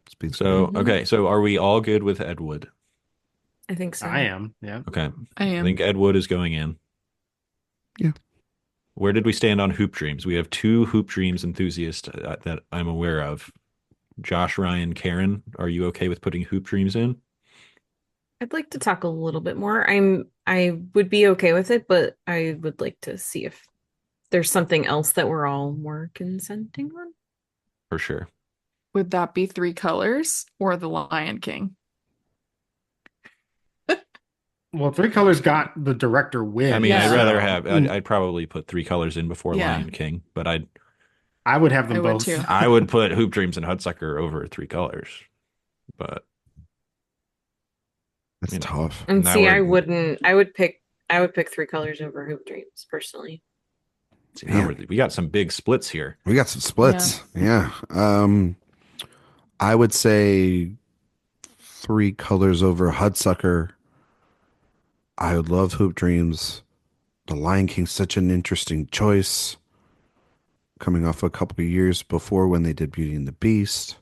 Speed. So, Mhm. okay. So are we all good with Ed Wood? I think so. I am. Yeah. Okay. I I am. think Ed Wood is going in. Yeah. Where did we stand on Hoop Dreams? We have 2 Hoop Dreams enthusiasts that I'm aware of. Josh, Ryan, Karen, are you okay with putting Hoop Dreams in? I'd like to talk a little bit more. I would be okay with it, but I would like to see if there's something else that we're all more consenting on. For sure. Would that be Three Colors or The Lion King? Well, Three Colors got the director win. I mean, Yeah. I'd rather have. Mm. I'd probably put 3 colors in before Yeah. Lion King, but I would have them I would both. too. I would put Hoop Dreams and Hudsucker over 3 colors. But That's you know. tough. And Now see, we're- I would pick Three Colors over Hoop Dreams personally. see, now we got some big splits here. We got some splits. Yeah. I would say 3 colors over Hudsucker. I would love Hoop Dreams. The Lion King's such an interesting choice. Coming off a couple of years before when they did Beauty and the Beast.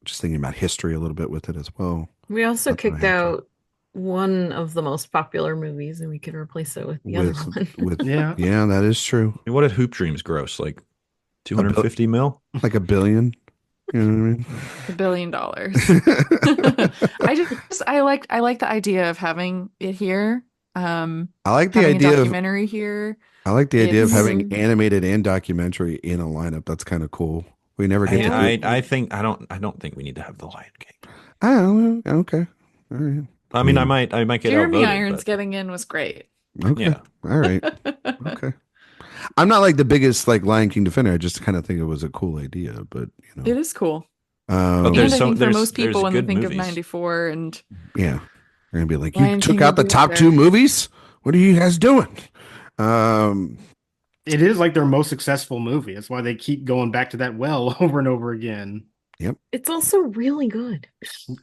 Just thinking about history a little bit with it as well. We also That's what I kicked had to- out one of the most popular movies, and we could replace it with the other one. with Yeah. yeah, that is true. I mean, what did Hoop Dreams gross? Like 250 mil? Like $1 billion. You know $1 billion. what I mean? I like the idea of having it here. I like the Having a idea of documentary here. I like the idea of It's- having animated and documentary in a lineup. That's kind of cool. We never get to do I think I don't think we need to have the Lion King. Oh, okay. All right. I mean, I might get Jeremy outvoted, Irons but- getting in was great. Okay. Yeah. All right. Okay. I'm not like the biggest like Lion King defender. I just kind of think it was a cool idea, but you know. It is cool. But And there's I so- think for there's- most people, there's when they good think movies. of '94, and yeah. They're gonna be like, Lion you took King out the will be top up 2 there. movies? What are you guys doing? Um It is like their most successful movie. That's why they keep going back to that well over and over again. It's also really good.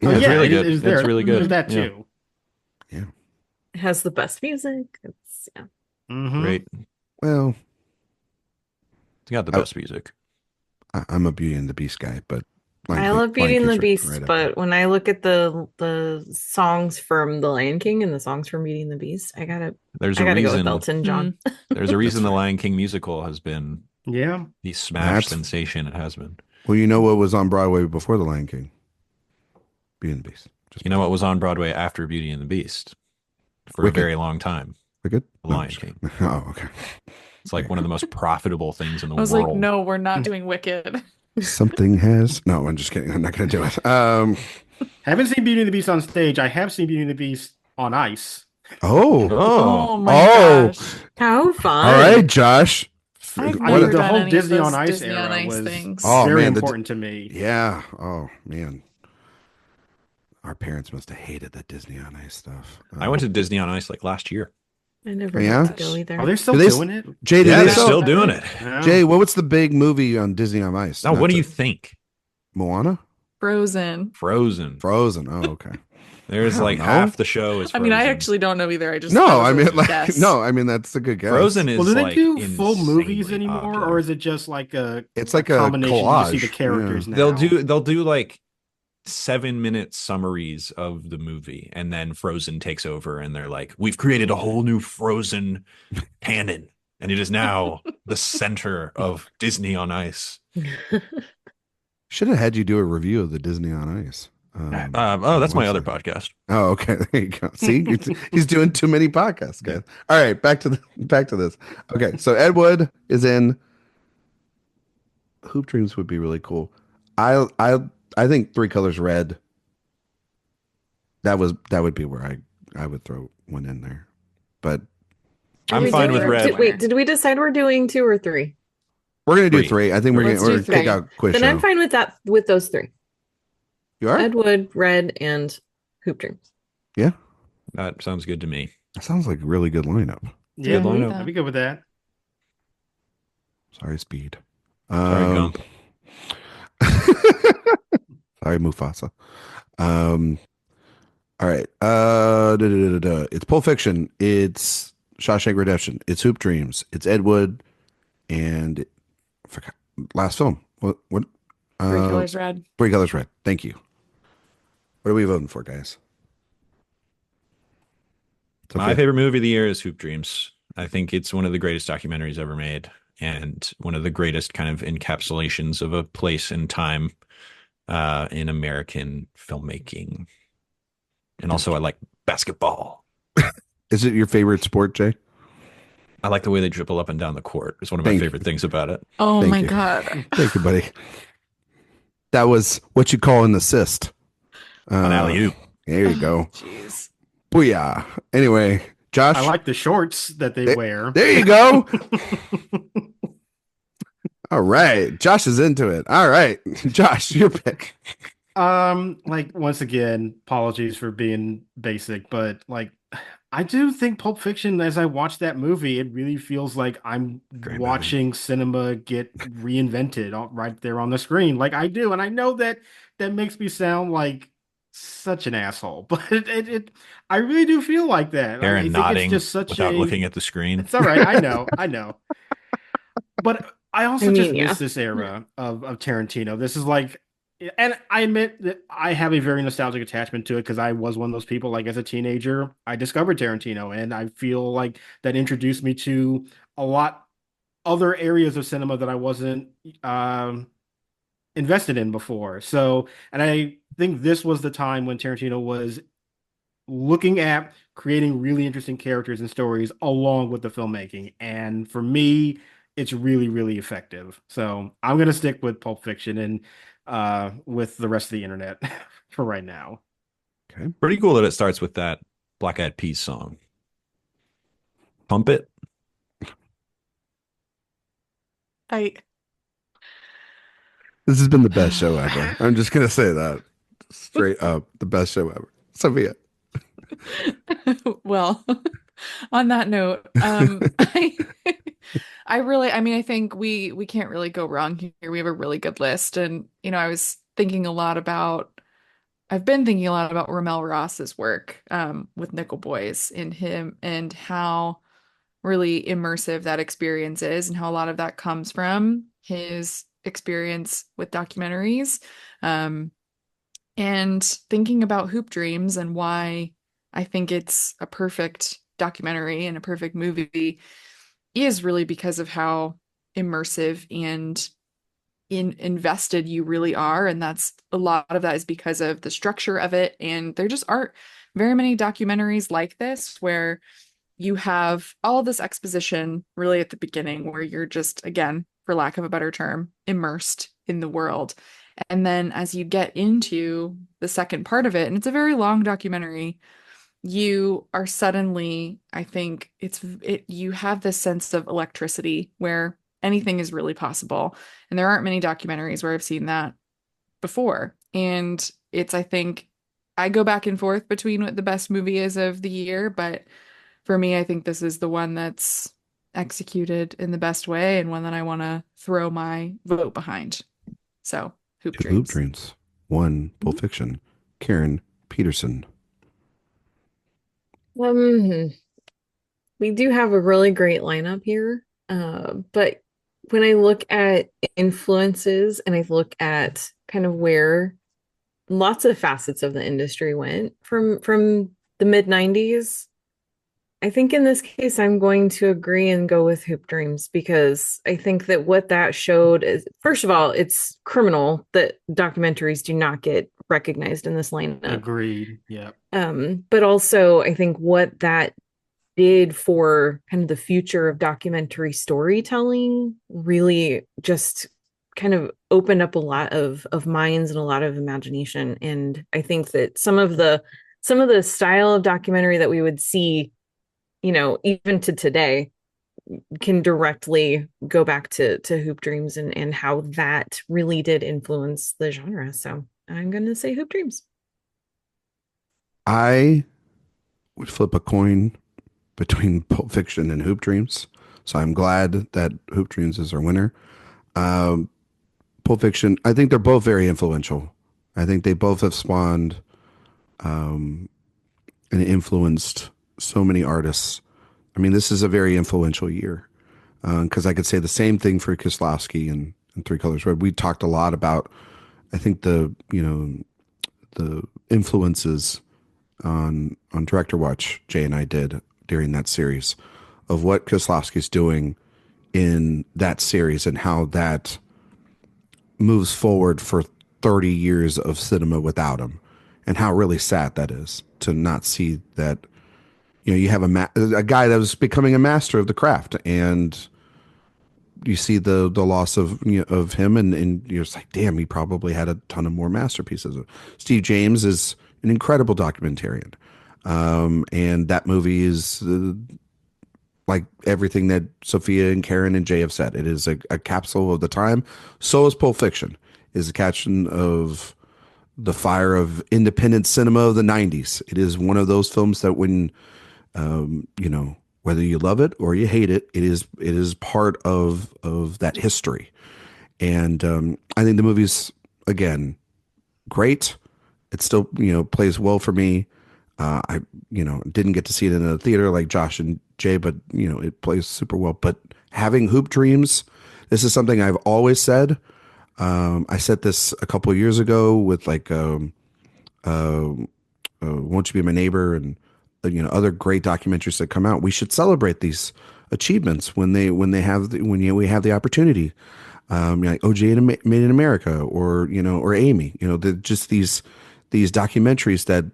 Yeah, it's really it good. is It's there. really good. There's that Yeah. too. It has the best music. It's Mhm. Great. well, It's got the Oh. best music. I'm a Beauty and the Beast guy, but I love Beauty and the King's Beast, right up but when I look at the songs from The Lion King and the songs from Beauty and the Beast, I gotta There's go a with reason. Elton John. There's a reason the Lion King musical has been Yeah. the smash That's- sensation it has been. Well, you know what was on Broadway before The Lion King? Beauty and the Beast. Just You know what was on Broadway after Beauty and the Beast for Wicked. a very long time? Wicked? The No, Lion I'm just King. kidding. Oh, okay. It's like one of the most profitable things in the I was world. like, no, we're not doing Wicked. Something has. No, I'm just kidding. I'm not going to do it. Haven't seen Beauty and the Beast on stage. I have seen Beauty and the Beast on ice. Oh. Oh, Oh my Oh. gosh. How fun. All right, Josh. I've I never mean, the done whole any Disney of on those Ice Disney on era Ice was things. Oh, very man, important to me. Yeah. Oh, man. Our parents must have hated that Disney on Ice stuff. I went to Disney on Ice like last year. I never Yeah? got to go either. Are they still Do they doing it? Jay, do Yeah, they they're sell? still doing it. Yeah. Jay, what's the big movie on Disney on Ice? Now, Not what do to- you think? Moana? Frozen. Frozen. Frozen. Oh, okay. There's I don't like know. half the show is I Frozen. mean, I actually don't know either. I just No, that was I a mean, like, guess. no, I mean, that's a good guess. Frozen is Well, do they like do full movies insanely anymore, popular. or is it just like a It's like a combination? You just see the collage, characters yeah. now. They'll do like 7-minute summaries of the movie, and then Frozen takes over, and they're like, "We've created a whole new Frozen canon, and it is now the center of Disney on Ice." Should have had you do a review of the Disney on Ice. That's my other website. podcast. Oh, okay. There you go. See, he's doing too many podcasts, guys. All right, back to this. Okay, so Ed Wood is in. Hoop Dreams would be really cool. I think Three Colors Red. That would be where I would throw one in there, but I'm We fine did- with Red. Wait, did we decide we're doing 2 or 3? we're gonna do Three. three. I think we're Let's gonna do kick three. out Quiz Then Show. I'm fine with that, with those 3. You are? Ed Wood, Red, and Hoop Dreams. Yeah, That sounds good to me. that sounds like a really good lineup. Yeah, Good lineup. I'd be good with that. Sorry, Speed. Sorry, Gump. Sorry, Mufasa. All right. It's Pulp Fiction. It's Shawshank Redemption. It's Hoop Dreams. It's Ed Wood, and last film. What? Three Colors Red. Three Colors Red. Thank you. What are we voting for, guys? My favorite movie of the year is Hoop Dreams. I think it's one of the greatest documentaries ever made, and one of the greatest kind of encapsulations of a place and time in American filmmaking. And also, I like basketball. Is it your favorite sport, Jay? I like the way they dribble up and down the court. It's one of my Thank favorite things about it. Oh Thank my you. God. Thank you, buddy. That was what you call an assist. An alley-oop. There you go. Jeez. Booyah. Anyway, Josh. I like the shorts that they wear. There you go. All right. Josh is into it. All right. Josh, your pick. Like once again, apologies for being basic, but like I do think Pulp Fiction, as I watch that movie, it really feels like I'm Great watching cinema get reinvented right there on the screen. Like I do, and I know that makes me sound like such an asshole, but I really do feel like that. I Aaron think nodding it's just such without looking at the screen. It's all right. I know. But I also just yeah. miss this era of Tarantino. This is like, and I admit that I have a very nostalgic attachment to it because I was one of those people, like as a teenager, I discovered Tarantino, and I feel like that introduced me to a lot other areas of cinema that I wasn't invested in before. So, and I think this was the time when Tarantino was looking at creating really interesting characters and stories along with the filmmaking. And for me, it's really, really effective. So I'm going to stick with Pulp Fiction and with the rest of the internet for right now. Okay. Pretty cool that it starts with that Black Eyed Peas song. Pump it. This has been the best show ever. I'm just going to say that straight up. The best show ever. Sophia. Well, on that note, I think we can't really go wrong here. We have a really good list. And, I've been thinking a lot about Ramel Ross's work with Nickel Boys in him and how really immersive that experience is and how a lot of that comes from his experience with documentaries. And thinking about Hoop Dreams and why I think it's a perfect documentary and a perfect movie is really because of how immersive and invested you really are. And that's a lot of that is because of the structure of it. And there just aren't very many documentaries like this where you have all this exposition really at the beginning where you're just, again, for lack of a better term, immersed in the world. And then as you get into the second part of it, and it's a very long documentary, you are suddenly, I think you have this sense of electricity where anything is really possible. And there aren't many documentaries where I've seen that before. And I think I go back and forth between what the best movie is of the year, but for me, I think this is the one that's executed in the best way and one that I want to throw my vote behind. So, Hoop Two Dreams. Hoop Dreams. One, Pulp Fiction. Karen Peterson. We do have a really great lineup here. But when I look at influences and I look at kind of where lots of facets of the industry went from the mid 90s, I think in this case I'm going to agree and go with Hoop Dreams, because I think that what that showed is, first of all, it's criminal that documentaries do not get recognized in this lineup. Agreed. Yeah. But also I think what that did for kind of the future of documentary storytelling really just kind of opened up a lot of minds and a lot of imagination. And I think that some of the style of documentary that we would see, you know, even to today, can directly go back to Hoop Dreams and how that really did influence the genre. So I'm going to say Hoop Dreams. I would flip a coin between Pulp Fiction and Hoop Dreams. So I'm glad that Hoop Dreams is our winner. Pulp Fiction, I think they're both very influential. I think they both have spawned and influenced so many artists. I mean, this is a very influential year, because I could say the same thing for Kieslowski and Three Colors Red. We talked a lot about, I think, the influences on Director Watch, Jay and I did during that series, of what Kieslowski's doing in that series and how that moves forward for 30 years of cinema without him, and how really sad that is to not see that. You know, you have a guy that was becoming a master of the craft, and you see the loss of of him, and you're just like, damn, he probably had a ton of more masterpieces. Steve James is an incredible documentarian, and that movie is like everything that Sophia and Karen and Jay have said. It is a capsule of the time. So is Pulp Fiction. Is a caption of the fire of independent cinema of the 90s. It is one of those films that when whether you love it or you hate it, it is part of that history. And I think the movie's, again, great. It still, plays well for me. I didn't get to see it in a theater like Josh and Jay, but it plays super well. But having Hoop Dreams, this is something I've always said. I said this a couple of years ago with like Won't You Be My Neighbor, and other great documentaries that come out. We should celebrate these achievements when we have the opportunity. Like OJ Made in America, or Amy. Just these documentaries that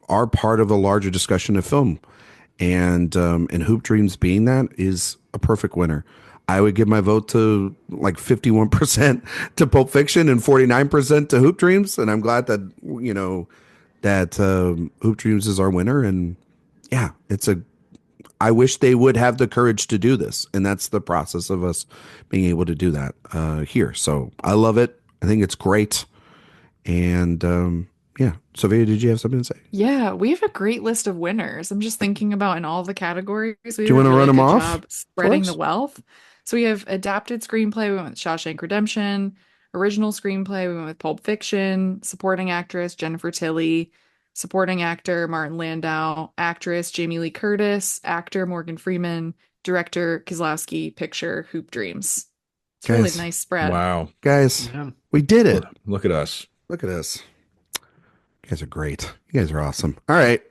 are part of a larger discussion of film, and Hoop Dreams being that is a perfect winner. I would give my vote to like 51% to Pulp Fiction and 49% to Hoop Dreams, and I'm glad that Hoop Dreams is our winner. And yeah, I wish they would have the courage to do this, and that's the process of us being able to do that here. So I love it. I think it's great. And yeah, Sophia, did you have something to say? Yeah, we have a great list of winners. I'm just thinking about in all the categories. Do you want to run them off? Job spreading the wealth. So we have adapted screenplay. We went with Shawshank Redemption. Original screenplay. We went with Pulp Fiction. Supporting actress Jennifer Tilly. Supporting actor Martin Landau. Actress Jamie Lee Curtis. Actor Morgan Freeman. Director Kieslowski. Picture Hoop Dreams. It's really nice spread. Wow, guys, we did it. Look at us. Look at us. You guys are great. You guys are awesome. All right,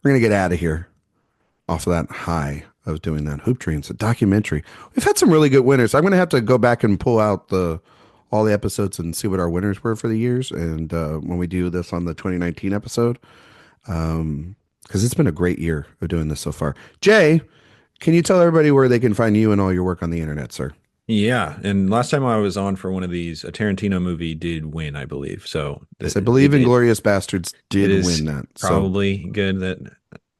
we're gonna get out of here off of that high of doing that. Hoop Dreams, a documentary. We've had some really good winners. I'm gonna have to go back and pull out all the episodes and see what our winners were for the years, and when we do this on the 2019 episode, because it's been a great year of doing this so far. Jay, can you tell everybody where they can find you and all your work on the internet, sir? Yeah, and last time I was on for one of these, a Tarantino movie did win, I believe. So yes, I believe Inglourious Bastards did win that. Probably good that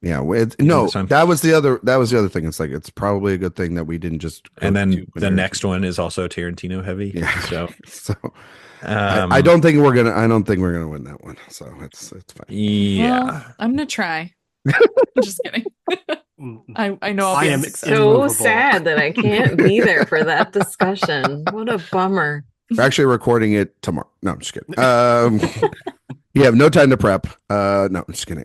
Yeah, know, this time. that was the other thing. It's like it's probably a good thing that we didn't just. And then the next one is also Tarantino heavy. Yeah. So, I don't think we're gonna win that one. So it's fine. Yeah, Well, I'm gonna try. Just kidding. I know I'll be am successful. So immovable. sad that I can't be there for that discussion. What a bummer. We're actually recording it tomorrow. No, I'm just kidding. You have no time to prep. No, I'm just kidding.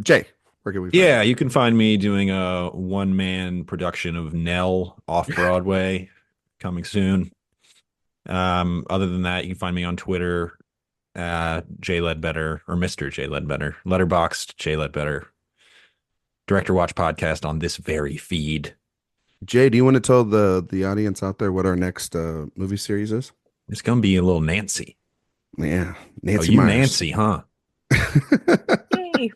Jay, where can we find yeah, you can find me doing a one-man production of Nell off Broadway coming soon. Other than that, you can find me on Twitter, J Ledbetter or Mr. J Ledbetter, Letterboxd J Ledbetter, Director Watch Podcast on this very feed. Jay, do you want to tell the audience out there what our next movie series is? It's gonna be a little Nancy. Yeah, Myers. Nancy, huh? Yay.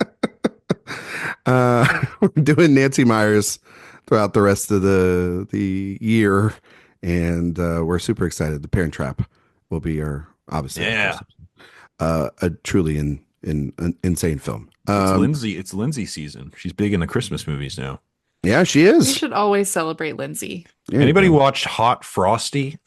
We're doing Nancy Myers throughout the rest of the year, and we're super excited. The Parent Trap will be our obviously a truly an insane film. It's Lindsay season. She's big in the Christmas movies now. Yeah, she We is. should always celebrate Lindsay. Yeah. Anybody watched Hot Frosty?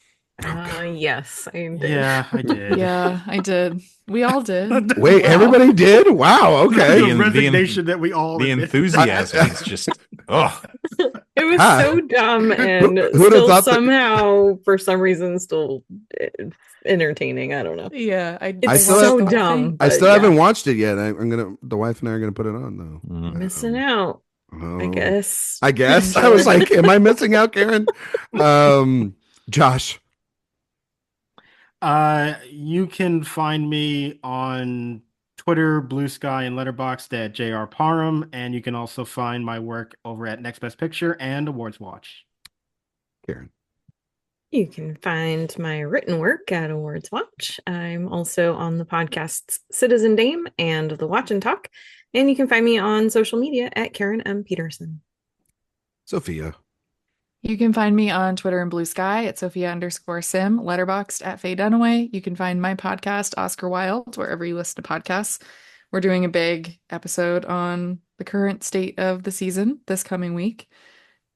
Yes, I did. Yeah, I did. Yeah, I did. We all did. Wait, Wow. everybody did? Wow. Okay. The resignation that we all The admit. enthusiasm is just It was Ah. so dumb and Who would've still thought that- somehow, for some reason, still entertaining. I don't know. Yeah, It's still so watched the whole dumb. thing. I but still yeah. haven't watched it yet. The wife and I are gonna put it on though. Missing out, I guess. I guess. I was like, am I missing out, Karen? Josh. You can find me on Twitter, Blue Sky, and Letterboxd at JR Parham, and you can also find my work over at Next Best Picture and AwardsWatch. Karen. You can find my written work at AwardsWatch. I'm also on the podcasts Citizen Dame and The Watch and Talk. And you can find me on social media at Karen M. Peterson. Sophia. You can find me on Twitter and Blue Sky at Sophia_Sim, Letterboxd at Faye Dunaway. You can find my podcast, Oscar Wilde, wherever you listen to podcasts. We're doing a big episode on the current state of the season this coming week.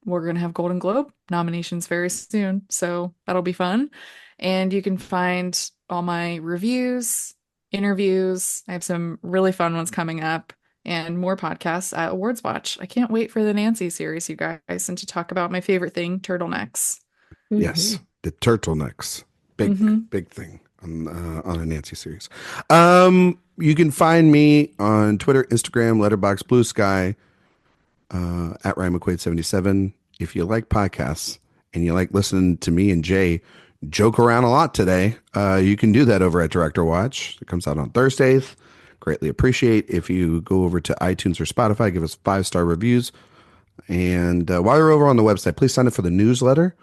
We're going to have Golden Globe nominations very soon, so that'll be fun. And you can find all my reviews, interviews. I have some really fun ones coming up and more podcasts at AwardsWatch. I can't wait for the Nancy series, you guys, and to talk about my favorite thing, turtlenecks. Yes, the turtlenecks, big thing on a Nancy series. You can find me on Twitter, Instagram, Letterboxd, Blue Sky, at Ryan McQuade 77. If you like podcasts and you like listening to me and Jay joke around a lot today, you can do that over at Director Watch. It comes out on Thursdays. Greatly appreciate if you go over to iTunes or Spotify, give us 5-star reviews. And while you're over on the website, please sign up for the newsletter.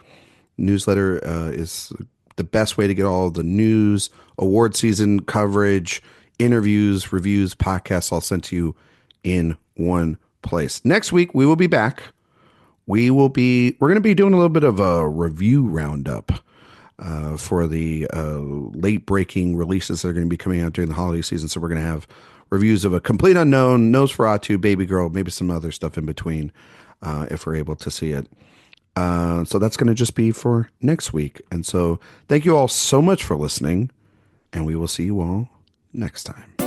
Newsletter is the best way to get all the news, award season coverage, interviews, reviews, podcasts all sent to you in one place. Next week, we will be back. We're going to be doing a little bit of a review roundup for the late breaking releases that are going to be coming out during the holiday season. So we're going to have reviews of A Complete Unknown, Nosferatu, Baby Girl, maybe some other stuff in between if we're able to see it. So that's going to just be for next week. And so thank you all so much for listening, and we will see you all next time.